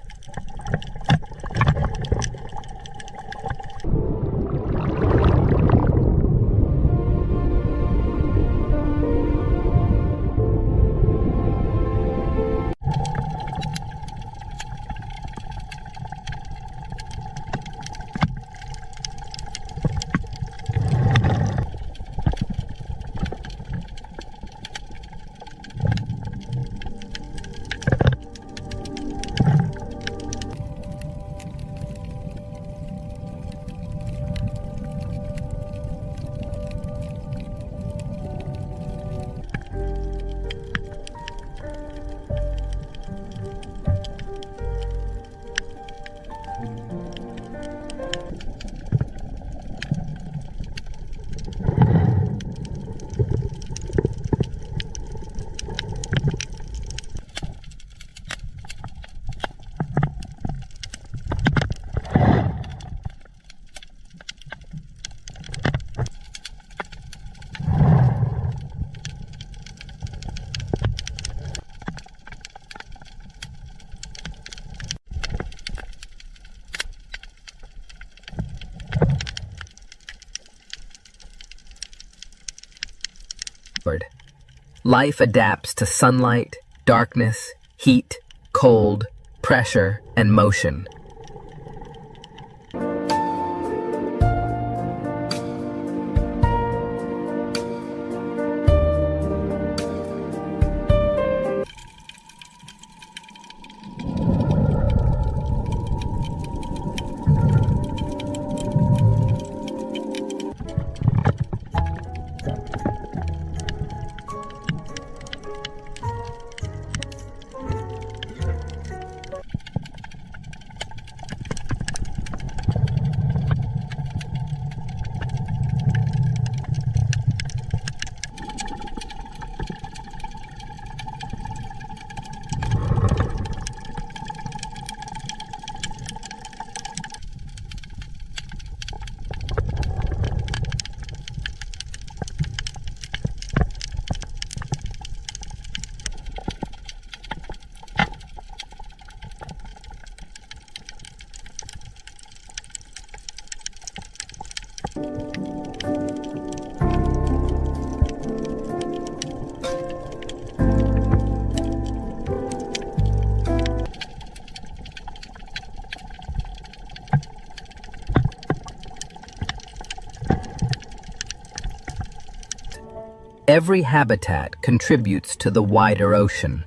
Life adapts to sunlight, darkness, heat, cold, pressure, and motion. Every habitat contributes to the wider ocean.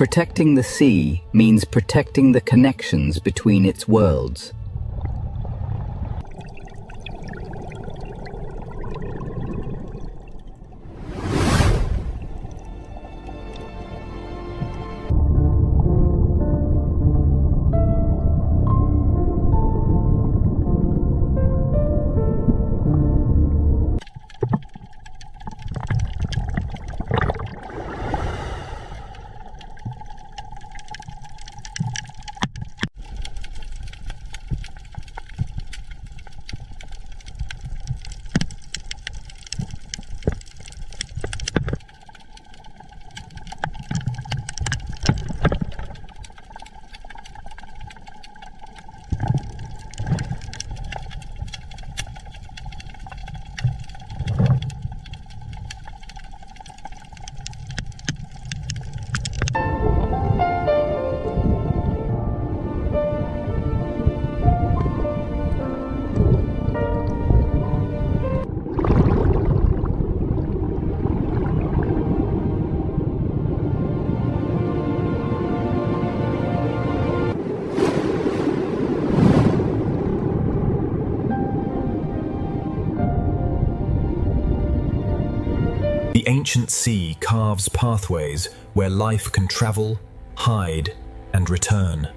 Protecting the sea means protecting the connections between its worlds. The ancient sea carves pathways where life can travel, hide, and return.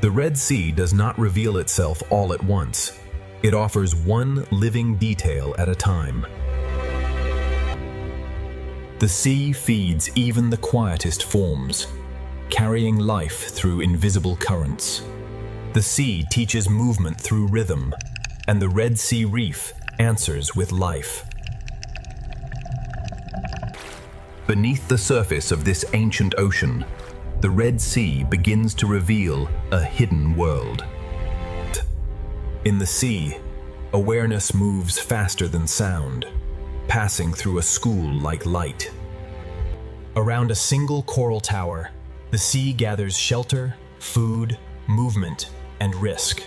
The Red Sea does not reveal itself all at once. It offers one living detail at a time. The sea feeds even the quietest forms, carrying life through invisible currents. The sea teaches movement through rhythm, and the Red Sea Reef answers with life. Beneath the surface of this ancient ocean, the Red Sea begins to reveal a hidden world. In the sea, awareness moves faster than sound, passing through a school like light. Around a single coral tower, the sea gathers shelter, food, movement, and risk.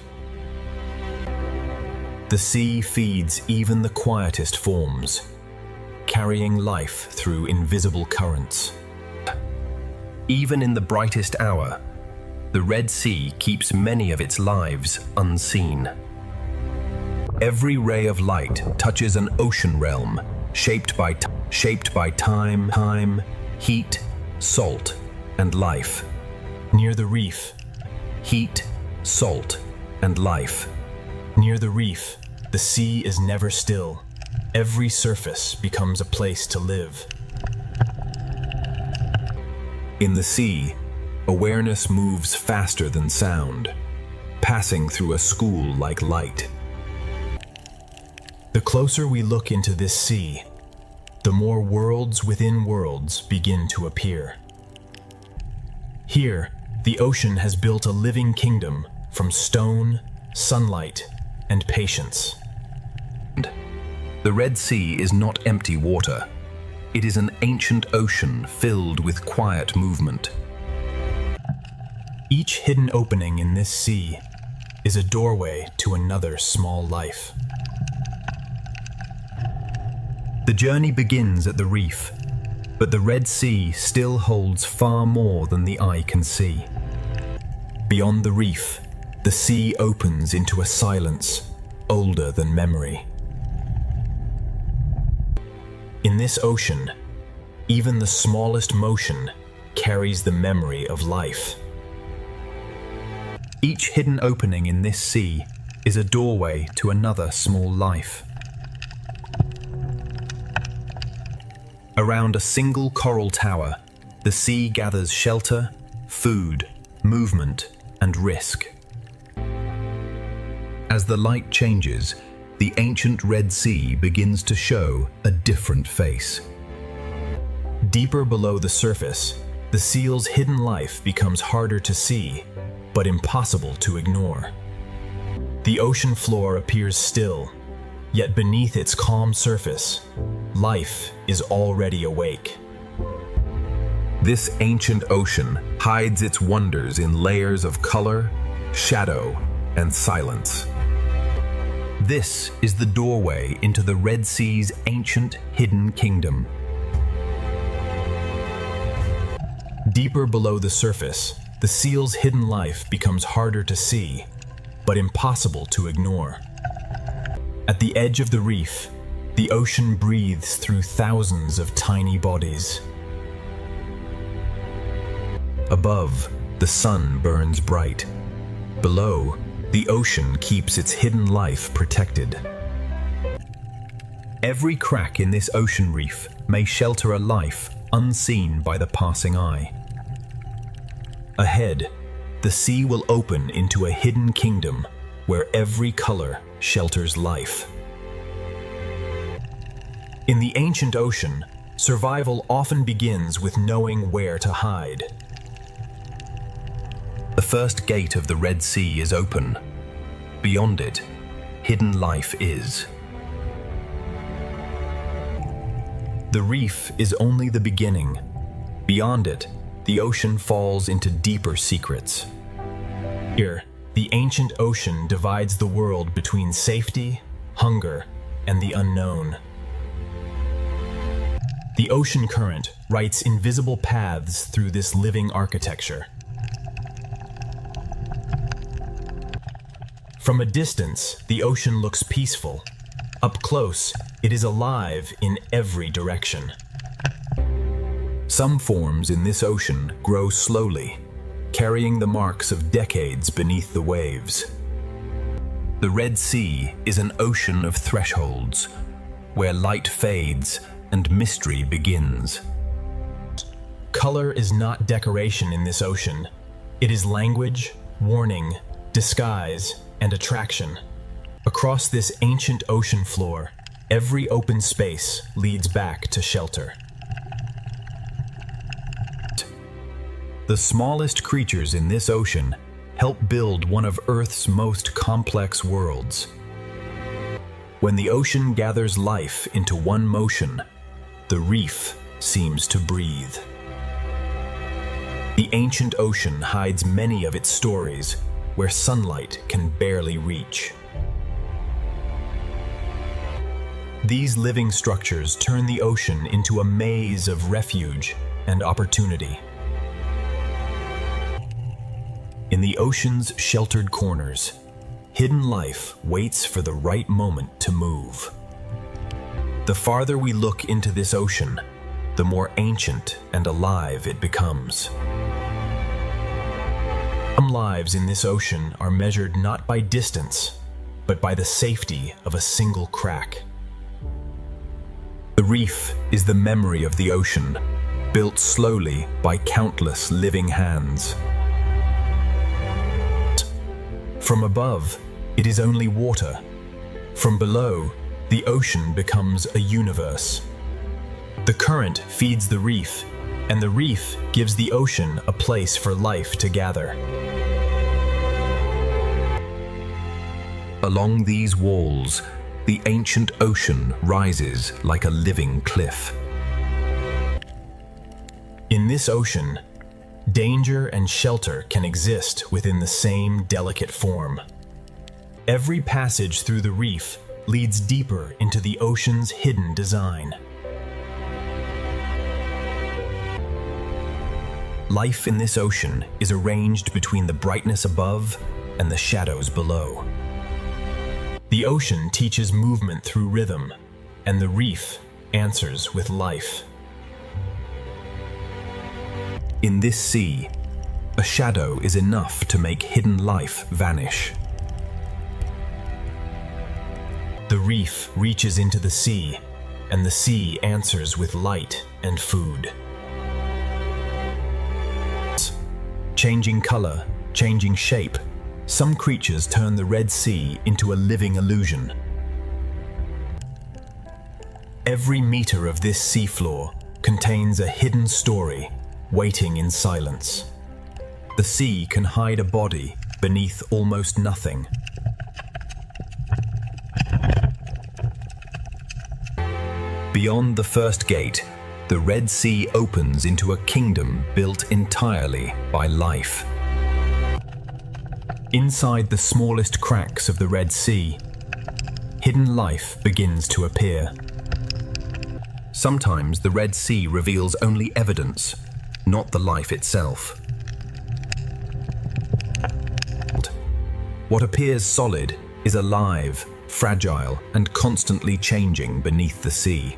The sea feeds even the quietest forms, carrying life through invisible currents. Even in the brightest hour, the Red Sea keeps many of its lives unseen. Every ray of light touches an ocean realm shaped by time, heat, salt, and life. Near the reef, heat, salt, and life. Near the reef, the sea is never still. Every surface becomes a place to live. In the sea, awareness moves faster than sound, passing through a school like light. The closer we look into this sea, the more worlds within worlds begin to appear. Here, the ocean has built a living kingdom from stone, sunlight, and patience. The Red Sea is not empty water. It is an ancient ocean filled with quiet movement. Each hidden opening in this sea is a doorway to another small life. The journey begins at the reef, but the Red Sea still holds far more than the eye can see. Beyond the reef, the sea opens into a silence older than memory. In this ocean, even the smallest motion carries the memory of life. Each hidden opening in this sea is a doorway to another small life. Around a single coral tower, the sea gathers shelter, food, movement, and risk. As the light changes, the ancient Red Sea begins to show a different face. Deeper below the surface, the seal's hidden life becomes harder to see, but impossible to ignore. The ocean floor appears still, yet beneath its calm surface, life is already awake. This ancient ocean hides its wonders in layers of color, shadow, and silence. This is the doorway into the Red Sea's ancient hidden kingdom. Deeper below the surface, the seal's hidden life becomes harder to see, but impossible to ignore. At the edge of the reef, the ocean breathes through thousands of tiny bodies. Above, the sun burns bright. Below, the ocean keeps its hidden life protected. Every crack in this ocean reef may shelter a life unseen by the passing eye. Ahead, the sea will open into a hidden kingdom where every color shelters life. In the ancient ocean, survival often begins with knowing where to hide. The first gate of the Red Sea is open. Beyond it, hidden life is. The reef is only the beginning. Beyond it, the ocean falls into deeper secrets. Here, the ancient ocean divides the world between safety, hunger, and the unknown. The ocean current writes invisible paths through this living architecture. From a distance, the ocean looks peaceful. Up close, it is alive in every direction. Some forms in this ocean grow slowly, carrying the marks of decades beneath the waves. The Red Sea is an ocean of thresholds, where light fades and mystery begins. Color is not decoration in this ocean. It is language, warning, disguise, and attraction. Across this ancient ocean floor, every open space leads back to shelter. The smallest creatures in this ocean help build one of Earth's most complex worlds. When the ocean gathers life into one motion, the reef seems to breathe. The ancient ocean hides many of its stories where sunlight can barely reach. These living structures turn the ocean into a maze of refuge and opportunity. In the ocean's sheltered corners, hidden life waits for the right moment to move. The farther we look into this ocean, the more ancient and alive it becomes. Some lives in this ocean are measured not by distance, but by the safety of a single crack. The reef is the memory of the ocean, built slowly by countless living hands. From above, it is only water. From below, the ocean becomes a universe. The current feeds the reef, and the reef gives the ocean a place for life to gather. Along these walls, the ancient ocean rises like a living cliff. In this ocean, danger and shelter can exist within the same delicate form. Every passage through the reef leads deeper into the ocean's hidden design. Life in this ocean is arranged between the brightness above and the shadows below. The ocean teaches movement through rhythm, and the reef answers with life. In this sea, a shadow is enough to make hidden life vanish. The reef reaches into the sea, and the sea answers with light and food. Changing color, changing shape, some creatures turn the Red Sea into a living illusion. Every meter of this seafloor contains a hidden story waiting in silence. The sea can hide a body beneath almost nothing. Beyond the first gate, the Red Sea opens into a kingdom built entirely by life. Inside the smallest cracks of the Red Sea, hidden life begins to appear. Sometimes the Red Sea reveals only evidence, not the life itself. What appears solid is alive, fragile, and constantly changing beneath the sea.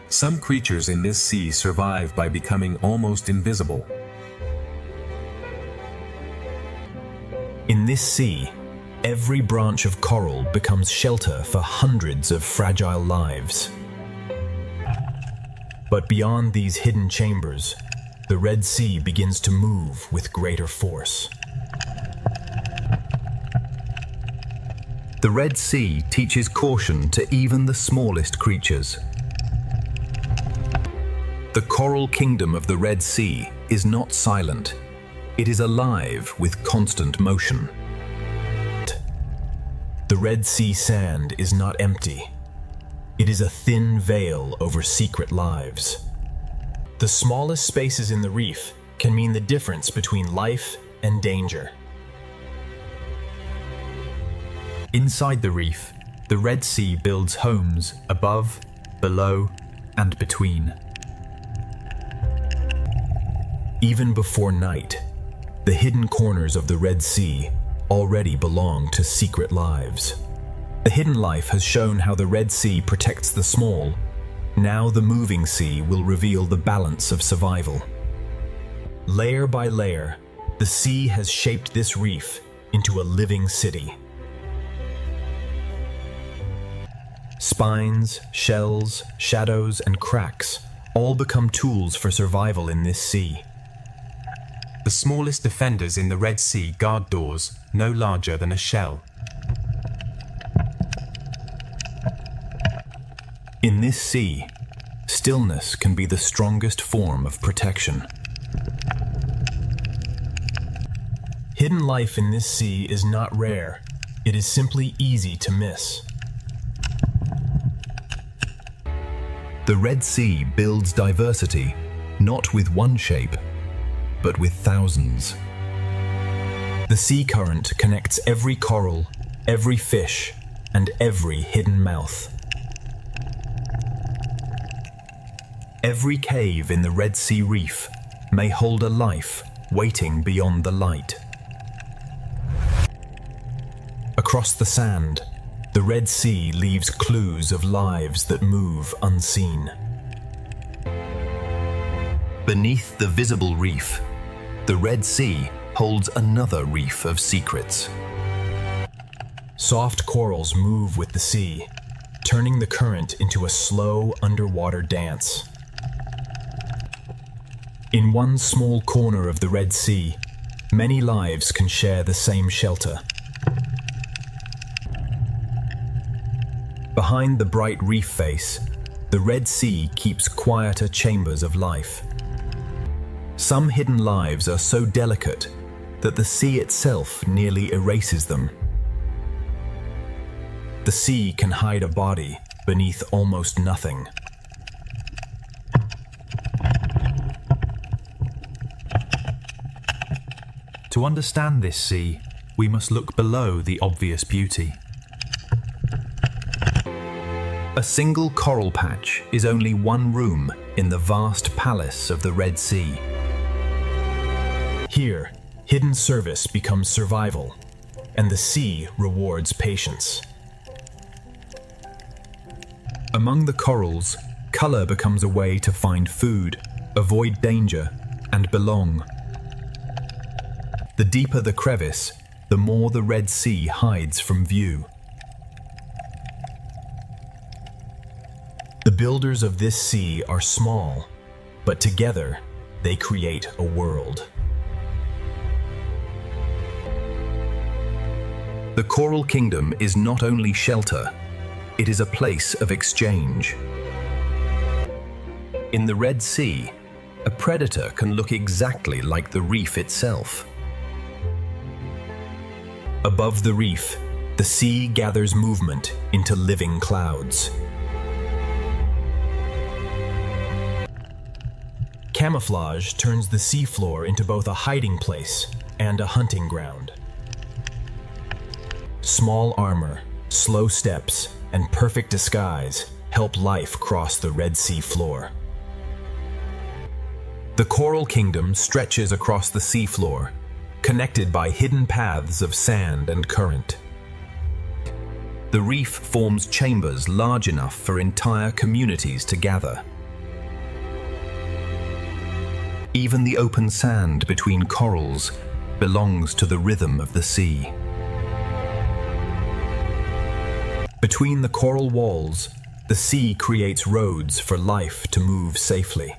Some creatures in this sea survive by becoming almost invisible. In this sea, every branch of coral becomes shelter for hundreds of fragile lives. But beyond these hidden chambers, the Red Sea begins to move with greater force. The Red Sea teaches caution to even the smallest creatures. The coral kingdom of the Red Sea is not silent. It is alive with constant motion. The Red Sea sand is not empty. It is a thin veil over secret lives. The smallest spaces in the reef can mean the difference between life and danger. Inside the reef, the Red Sea builds homes above, below, and between. Even before night, the hidden corners of the Red Sea already belong to secret lives. The hidden life has shown how the Red Sea protects the small. Now the moving sea will reveal the balance of survival. Layer by layer, the sea has shaped this reef into a living city. Spines, shells, shadows, and cracks all become tools for survival in this sea. The smallest defenders in the Red Sea guard doors no larger than a shell. In this sea, stillness can be the strongest form of protection. Hidden life in this sea is not rare. It is simply easy to miss. The Red Sea builds diversity, not with one shape, but with thousands. The sea current connects every coral, every fish, and every hidden mouth. Every cave in the Red Sea reef may hold a life waiting beyond the light. Across the sand, the Red Sea leaves clues of lives that move unseen. Beneath the visible reef, the Red Sea holds another reef of secrets. Soft corals move with the sea, turning the current into a slow underwater dance. In one small corner of the Red Sea, many lives can share the same shelter. Behind the bright reef face, the Red Sea keeps quieter chambers of life. Some hidden lives are so delicate that the sea itself nearly erases them. The sea can hide a body beneath almost nothing. To understand this sea, we must look below the obvious beauty. A single coral patch is only one room in the vast palace of the Red Sea. Here, hidden service becomes survival, and the sea rewards patience. Among the corals, color becomes a way to find food, avoid danger, and belong. The deeper the crevice, the more the Red Sea hides from view. The builders of this sea are small, but together they create a world. The Coral Kingdom is not only shelter, it is a place of exchange. In the Red Sea, a predator can look exactly like the reef itself. Above the reef, the sea gathers movement into living clouds. Camouflage turns the seafloor into both a hiding place and a hunting ground. Small armor, slow steps, and perfect disguise help life cross the Red Sea floor. The coral kingdom stretches across the seafloor, connected by hidden paths of sand and current. The reef forms chambers large enough for entire communities to gather. Even the open sand between corals belongs to the rhythm of the sea. Between the coral walls, the sea creates roads for life to move safely.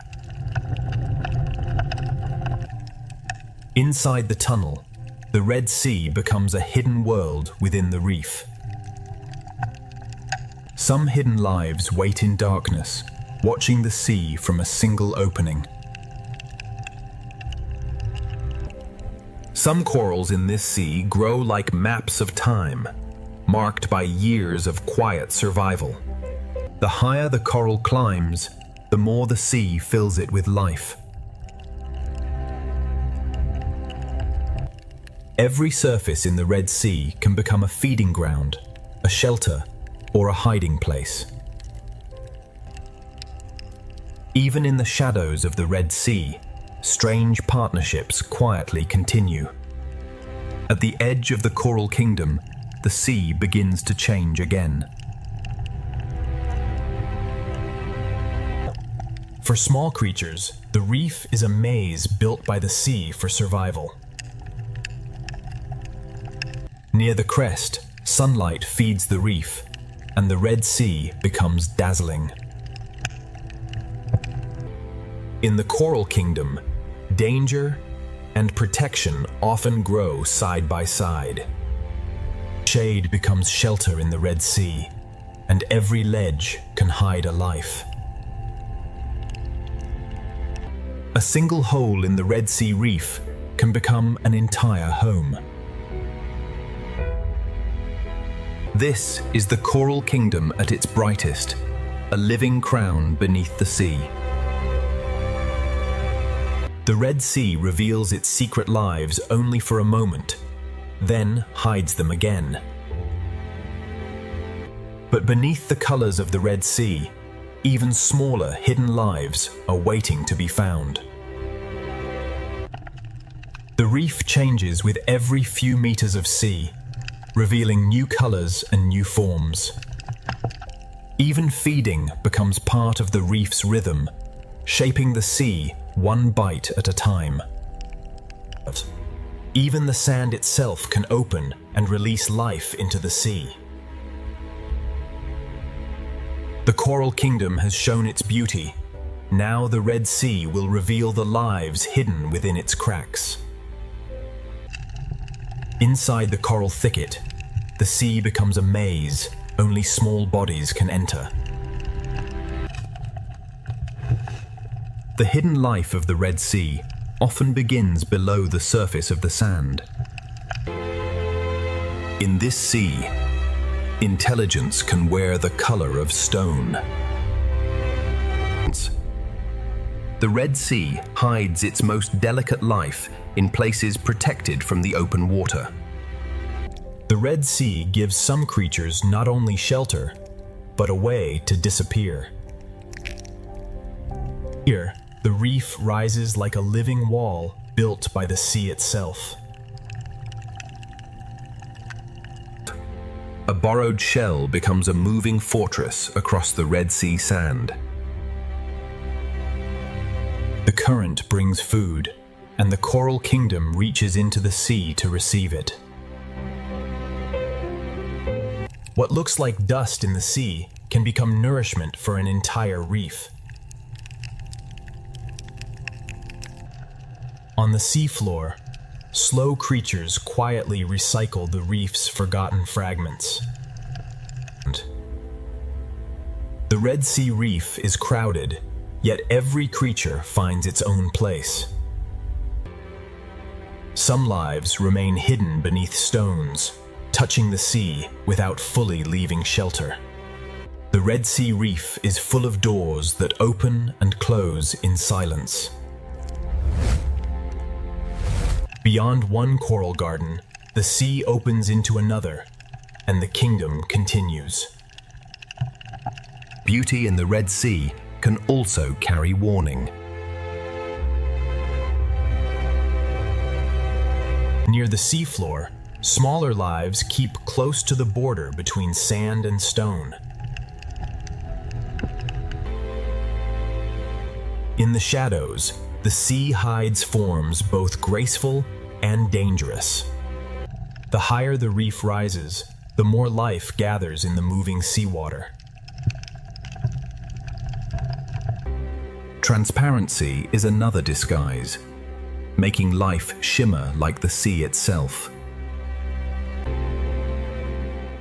Inside the tunnel, the Red Sea becomes a hidden world within the reef. Some hidden lives wait in darkness, watching the sea from a single opening. Some corals in this sea grow like maps of time, marked by years of quiet survival. The higher the coral climbs, the more the sea fills it with life. Every surface in the Red Sea can become a feeding ground, a shelter, or a hiding place. Even in the shadows of the Red Sea, strange partnerships quietly continue. At the edge of the coral kingdom, the sea begins to change again. For small creatures, the reef is a maze built by the sea for survival. Near the crest, sunlight feeds the reef, and the Red Sea becomes dazzling. In the coral kingdom, danger and protection often grow side by side. Shade becomes shelter in the Red Sea, and every ledge can hide a life. A single hole in the Red Sea reef can become an entire home. This is the coral kingdom at its brightest, a living crown beneath the sea. The Red Sea reveals its secret lives only for a moment, then hides them again. But beneath the colors of the Red Sea, even smaller hidden lives are waiting to be found. The reef changes with every few meters of sea, revealing new colors and new forms. Even feeding becomes part of the reef's rhythm, shaping the sea one bite at a time. Even the sand itself can open and release life into the sea. The coral kingdom has shown its beauty. Now the Red Sea will reveal the lives hidden within its cracks. Inside the coral thicket, the sea becomes a maze only small bodies can enter. The hidden life of the Red Sea often begins below the surface of the sand. In this sea, intelligence can wear the color of stone. The Red Sea hides its most delicate life in places protected from the open water. The Red Sea gives some creatures not only shelter, but a way to disappear. Here, the reef rises like a living wall built by the sea itself. A borrowed shell becomes a moving fortress across the Red Sea sand. The current brings food, and the coral kingdom reaches into the sea to receive it. What looks like dust in the sea can become nourishment for an entire reef. On the seafloor, slow creatures quietly recycle the reef's forgotten fragments. The Red Sea reef is crowded, yet every creature finds its own place. Some lives remain hidden beneath stones, touching the sea without fully leaving shelter. The Red Sea reef is full of doors that open and close in silence. Beyond one coral garden, the sea opens into another, and the kingdom continues. Beauty in the Red Sea can also carry warning. Near the seafloor, smaller lives keep close to the border between sand and stone. In the shadows, the sea hides forms both graceful and dangerous. The higher the reef rises, the more life gathers in the moving seawater. Transparency is another disguise, making life shimmer like the sea itself.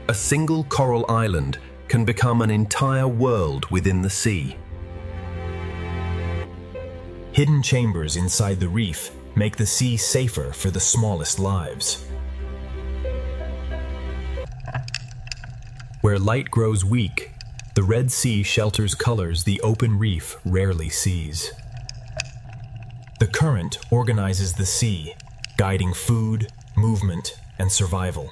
A single coral island can become an entire world within the sea. Hidden chambers inside the reef make the sea safer for the smallest lives. Where light grows weak, the Red Sea shelters colors the open reef rarely sees. The current organizes the sea, guiding food, movement, and survival.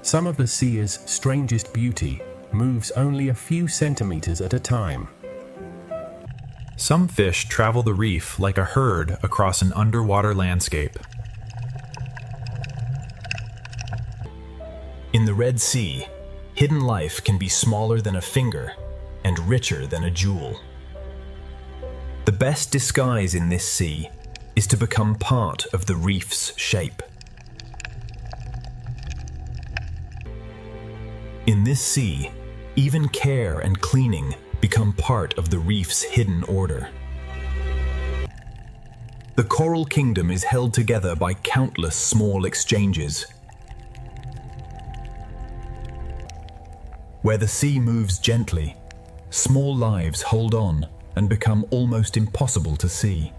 Some of the sea's strangest beauty moves only a few centimeters at a time. Some fish travel the reef like a herd across an underwater landscape. In the Red Sea, hidden life can be smaller than a finger and richer than a jewel. The best disguise in this sea is to become part of the reef's shape. In this sea, even care and cleaning become part of the reef's hidden order. The coral kingdom is held together by countless small exchanges. Where the sea moves gently, small lives hold on and become almost impossible to see.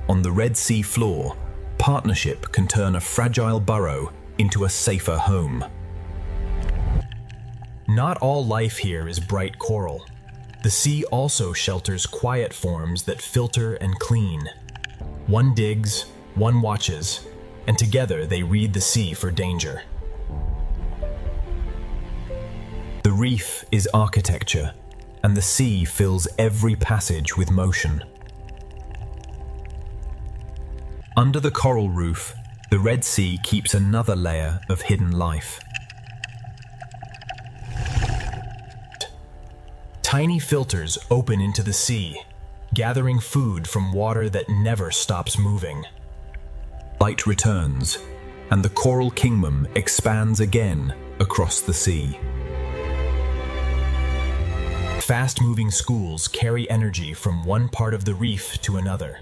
On the Red Sea floor, partnership can turn a fragile burrow into a safer home. Not all life here is bright coral. The sea also shelters quiet forms that filter and clean. One digs, one watches, and together they read the sea for danger. The reef is architecture, and the sea fills every passage with motion. Under the coral roof, the Red Sea keeps another layer of hidden life. Tiny filters open into the sea, gathering food from water that never stops moving. Light returns, and the coral kingdom expands again across the sea. Fast-moving schools carry energy from one part of the reef to another.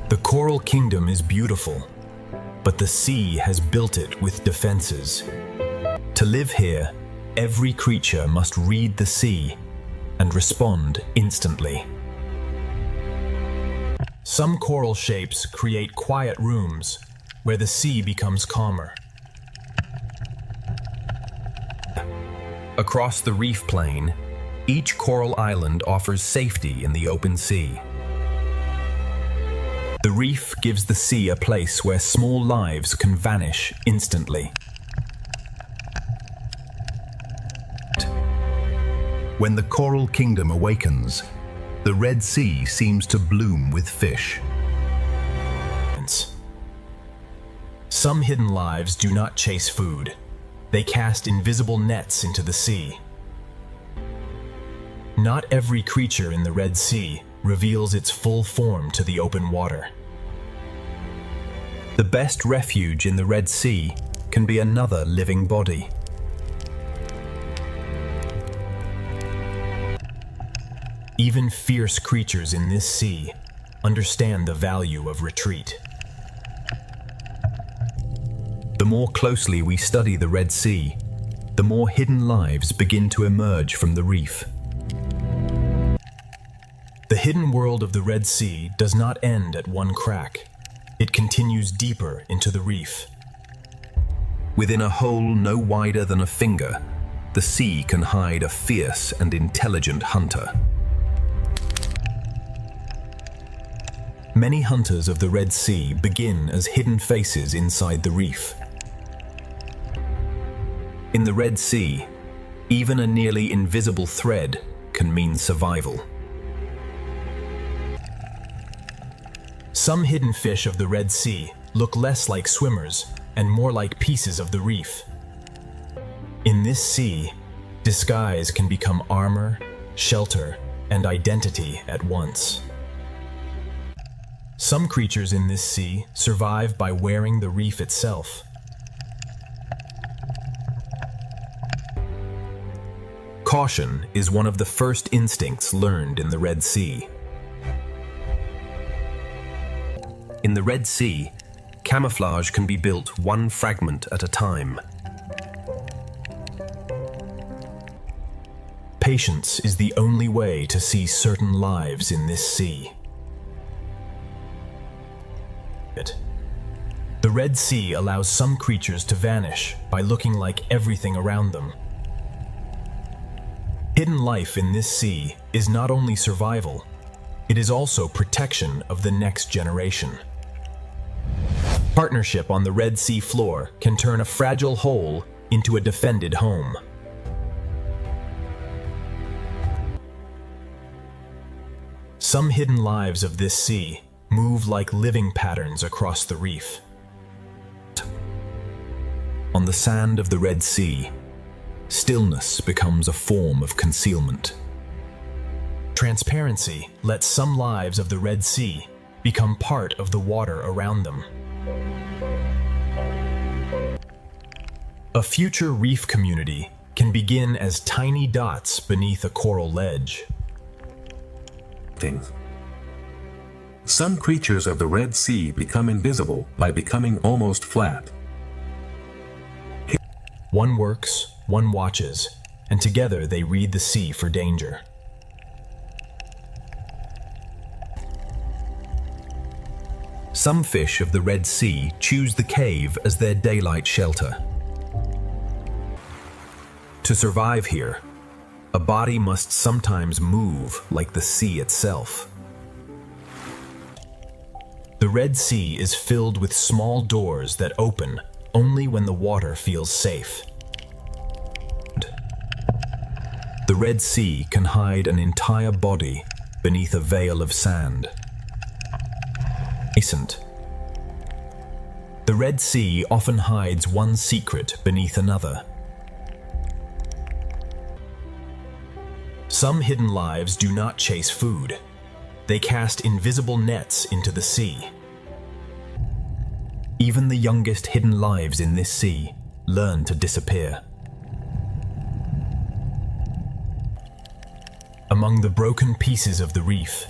The coral kingdom is beautiful, but the sea has built it with defenses. To live here, every creature must read the sea and respond instantly. Some coral shapes create quiet rooms where the sea becomes calmer. Across the reef plain, each coral island offers safety in the open sea. The reef gives the sea a place where small lives can vanish instantly. When the coral kingdom awakens, the Red Sea seems to bloom with fish. Some hidden lives do not chase food. They cast invisible nets into the sea. Not every creature in the Red Sea reveals its full form to the open water. The best refuge in the Red Sea can be another living body. Even fierce creatures in this sea understand the value of retreat. The more closely we study the Red Sea, the more hidden lives begin to emerge from the reef. The hidden world of the Red Sea does not end at one crack. It continues deeper into the reef. Within a hole no wider than a finger, the sea can hide a fierce and intelligent hunter. Many hunters of the Red Sea begin as hidden faces inside the reef. In the Red Sea, Even a nearly invisible thread can mean survival. Some hidden fish of the Red Sea look less like swimmers and more like pieces of the reef. In this sea, disguise can become armor, shelter, and identity at once. Some creatures in this sea survive by wearing the reef itself. Caution is one of the first instincts learned in the Red Sea. In the Red Sea, camouflage can be built one fragment at a time. Patience is the only way to see certain lives in this sea. The Red Sea allows some creatures to vanish by looking like everything around them. Hidden life in this sea is not only survival, it is also protection of the next generation. Partnership on the Red Sea floor can turn a fragile hole into a defended home. Some hidden lives of this sea move like living patterns across the reef. On the sand of the Red Sea, stillness becomes a form of concealment. Transparency lets some lives of the Red Sea become part of the water around them. A future reef community can begin as tiny dots beneath a coral ledge. Some creatures of the Red Sea become invisible by becoming almost flat. One works, one watches, and together they read the sea for danger. Some fish of the Red Sea choose the cave as their daylight shelter. To survive here, a body must sometimes move like the sea itself. The Red Sea is filled with small doors that open only when the water feels safe. The Red Sea can hide an entire body beneath a veil of sand. The Red Sea often hides one secret beneath another. Some hidden lives do not chase food. They cast invisible nets into the sea. Even the youngest hidden lives in this sea learn to disappear. Among the broken pieces of the reef,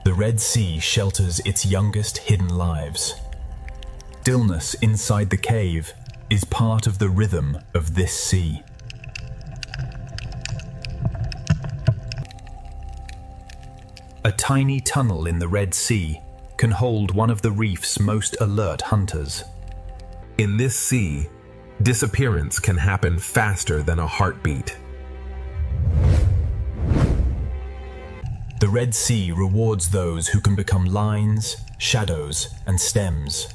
the Red Sea shelters its youngest hidden lives. Stillness inside the cave is part of the rhythm of this sea. A tiny tunnel in the Red Sea can hold one of the reef's most alert hunters. In this sea, disappearance can happen faster than a heartbeat. The Red Sea rewards those who can become lines, shadows, and stems.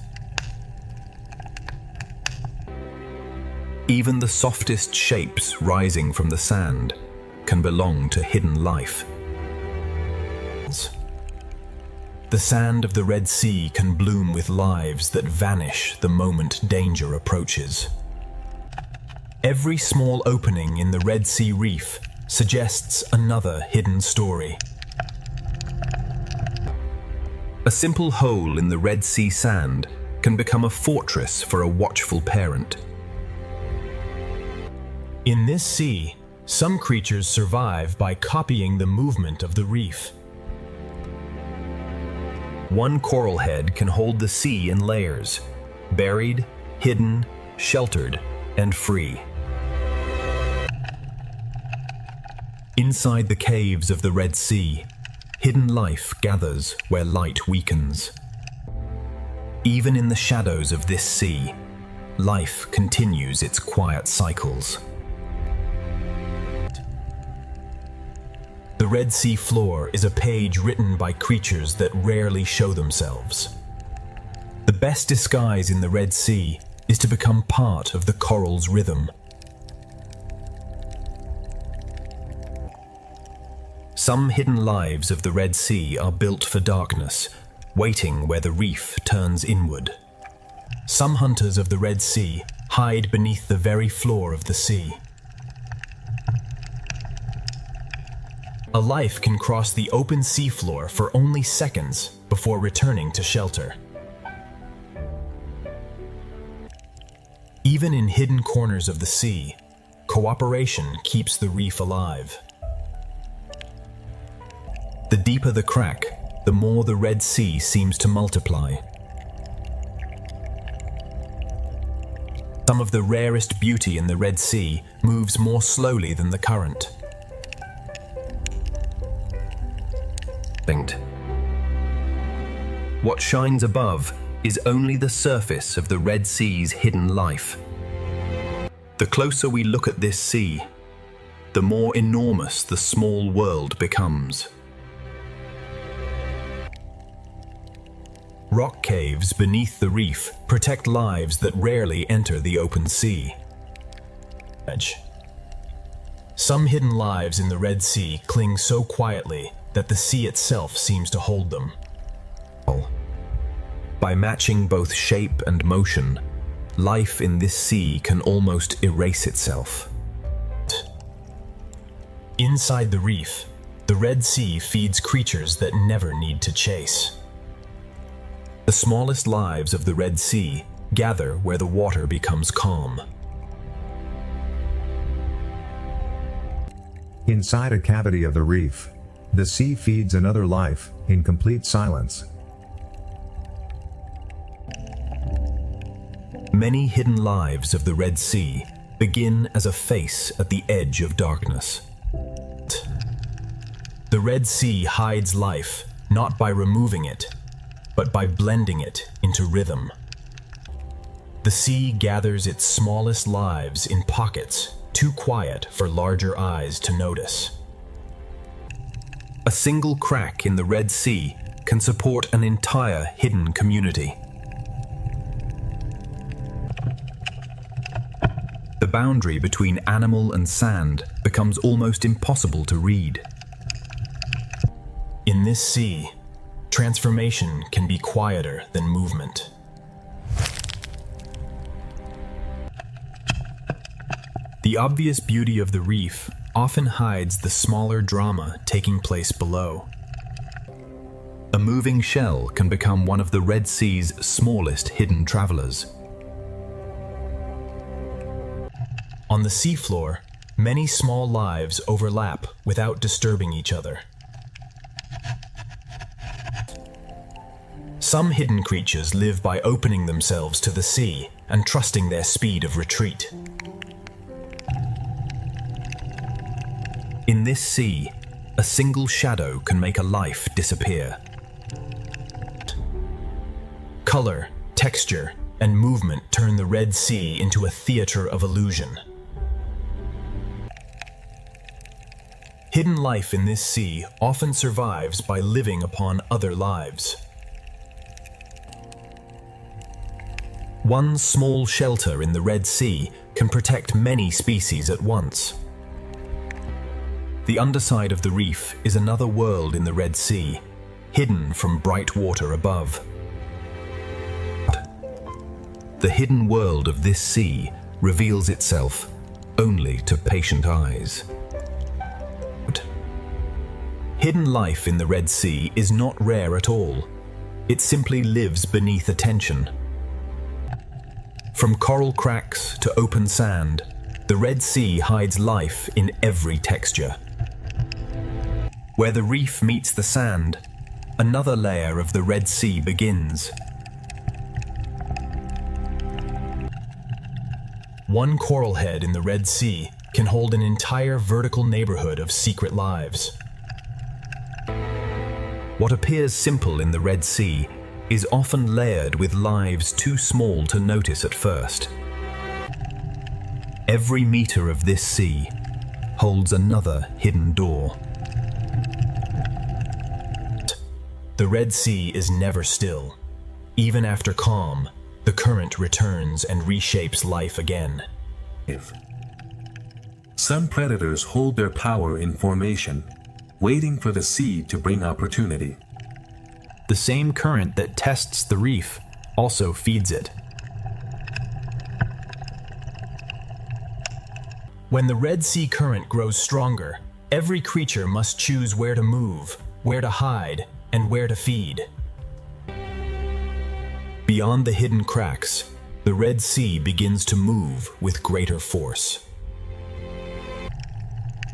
Even the softest shapes rising from the sand can belong to hidden life. The sand of the Red Sea can bloom with lives that vanish the moment danger approaches. Every small opening in the Red Sea reef suggests another hidden story. A simple hole in the Red Sea sand can become a fortress for a watchful parent. In this sea, some creatures survive by copying the movement of the reef. One coral head can hold the sea in layers, buried, hidden, sheltered, and free. Inside the caves of the Red Sea, hidden life gathers where light weakens. Even in the shadows of this sea, life continues its quiet cycles. The Red Sea floor is a page written by creatures that rarely show themselves. The best disguise in the Red Sea is to become part of the coral's rhythm. Some hidden lives of the Red Sea are built for darkness, waiting where the reef turns inward. Some hunters of the Red Sea hide beneath the very floor of the sea. A life can cross the open seafloor for only seconds before returning to shelter. Even in hidden corners of the sea, cooperation keeps the reef alive. The deeper the crack, the more the Red Sea seems to multiply. Some of the rarest beauty in the Red Sea moves more slowly than the current. What shines above is only the surface of the Red Sea's hidden life. The closer we look at this sea, the more enormous the small world becomes. Rock caves beneath the reef protect lives that rarely enter the open sea. Some hidden lives in the Red Sea cling so quietly that the sea itself seems to hold them. By matching both shape and motion, life in this sea can almost erase itself. Inside the reef, the Red Sea feeds creatures that never need to chase. The smallest lives of the Red Sea gather where the water becomes calm. Inside a cavity of the reef, the sea feeds another life, in complete silence. Many hidden lives of the Red Sea begin as a face at the edge of darkness. The Red Sea hides life not by removing it, but by blending it into rhythm. The sea gathers its smallest lives in pockets too quiet for larger eyes to notice. A single crack in the Red Sea can support an entire hidden community. The boundary between animal and sand becomes almost impossible to read. In this sea, transformation can be quieter than movement. The obvious beauty of the reef often hides the smaller drama taking place below. A moving shell can become one of the Red Sea's smallest hidden travelers. On the seafloor, many small lives overlap without disturbing each other. Some hidden creatures live by opening themselves to the sea and trusting their speed of retreat. In this sea, a single shadow can make a life disappear. Color, texture, and movement turn the Red Sea into a theater of illusion. Hidden life in this sea often survives by living upon other lives. One small shelter in the Red Sea can protect many species at once. The underside of the reef is another world in the Red Sea, hidden from bright water above. The hidden world of this sea reveals itself only to patient eyes. Hidden life in the Red Sea is not rare at all. It simply lives beneath attention. From coral cracks to open sand, the Red Sea hides life in every texture. Where the reef meets the sand, another layer of the Red Sea begins. One coral head in the Red Sea can hold an entire vertical neighborhood of secret lives. What appears simple in the Red Sea is often layered with lives too small to notice at first. Every meter of this sea holds another hidden door. The Red Sea is never still. Even after calm, the current returns and reshapes life again. Some predators hold their power in formation, waiting for the sea to bring opportunity. The same current that tests the reef also feeds it. When the Red Sea current grows stronger, every creature must choose where to move, where to hide, and where to feed. Beyond the hidden cracks, the Red Sea begins to move with greater force.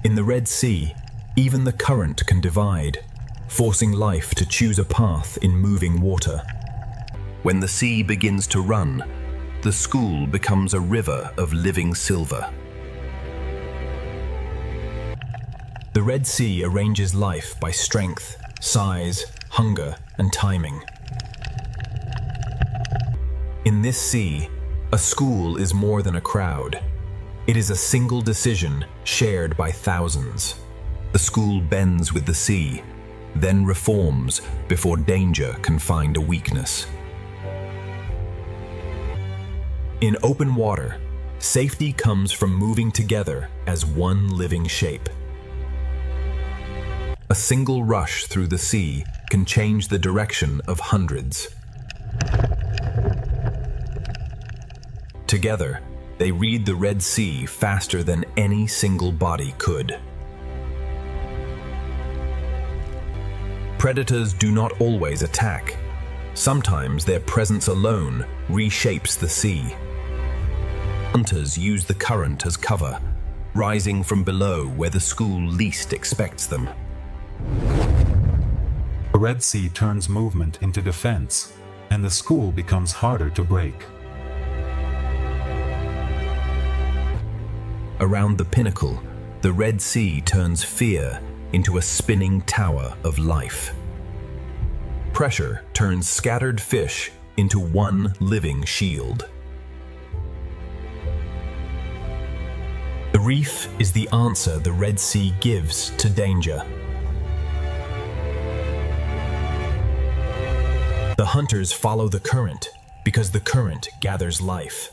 In the Red Sea, even the current can divide, forcing life to choose a path in moving water. When the sea begins to run, the school becomes a river of living silver. The Red Sea arranges life by strength, size, hunger, and timing. In this sea, a school is more than a crowd. It is a single decision shared by thousands. The school bends with the sea, then reforms before danger can find a weakness. In open water, safety comes from moving together as one living shape. A single rush through the sea can change the direction of hundreds. Together, they read the Red Sea faster than any single body could. Predators do not always attack. Sometimes their presence alone reshapes the sea. Hunters use the current as cover, rising from below where the school least expects them. The Red Sea turns movement into defense, and the school becomes harder to break. Around the pinnacle, the Red Sea turns fear into a spinning tower of life. Pressure turns scattered fish into one living shield. The reef is the answer the Red Sea gives to danger. The hunters follow the current because the current gathers life.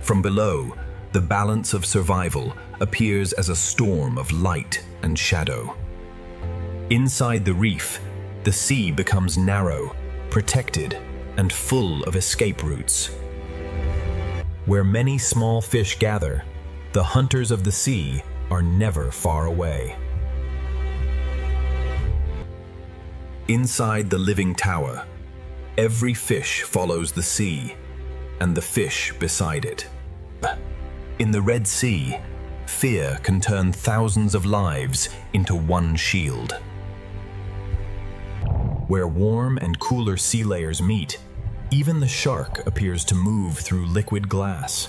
From below, the balance of survival appears as a storm of light and shadow. Inside the reef, the sea becomes narrow, protected, and full of escape routes. Where many small fish gather, the hunters of the sea are never far away. Inside the living tower, every fish follows the sea, and the fish beside it. In the Red Sea, fear can turn thousands of lives into one shield. Where warm and cooler sea layers meet, even the shark appears to move through liquid glass.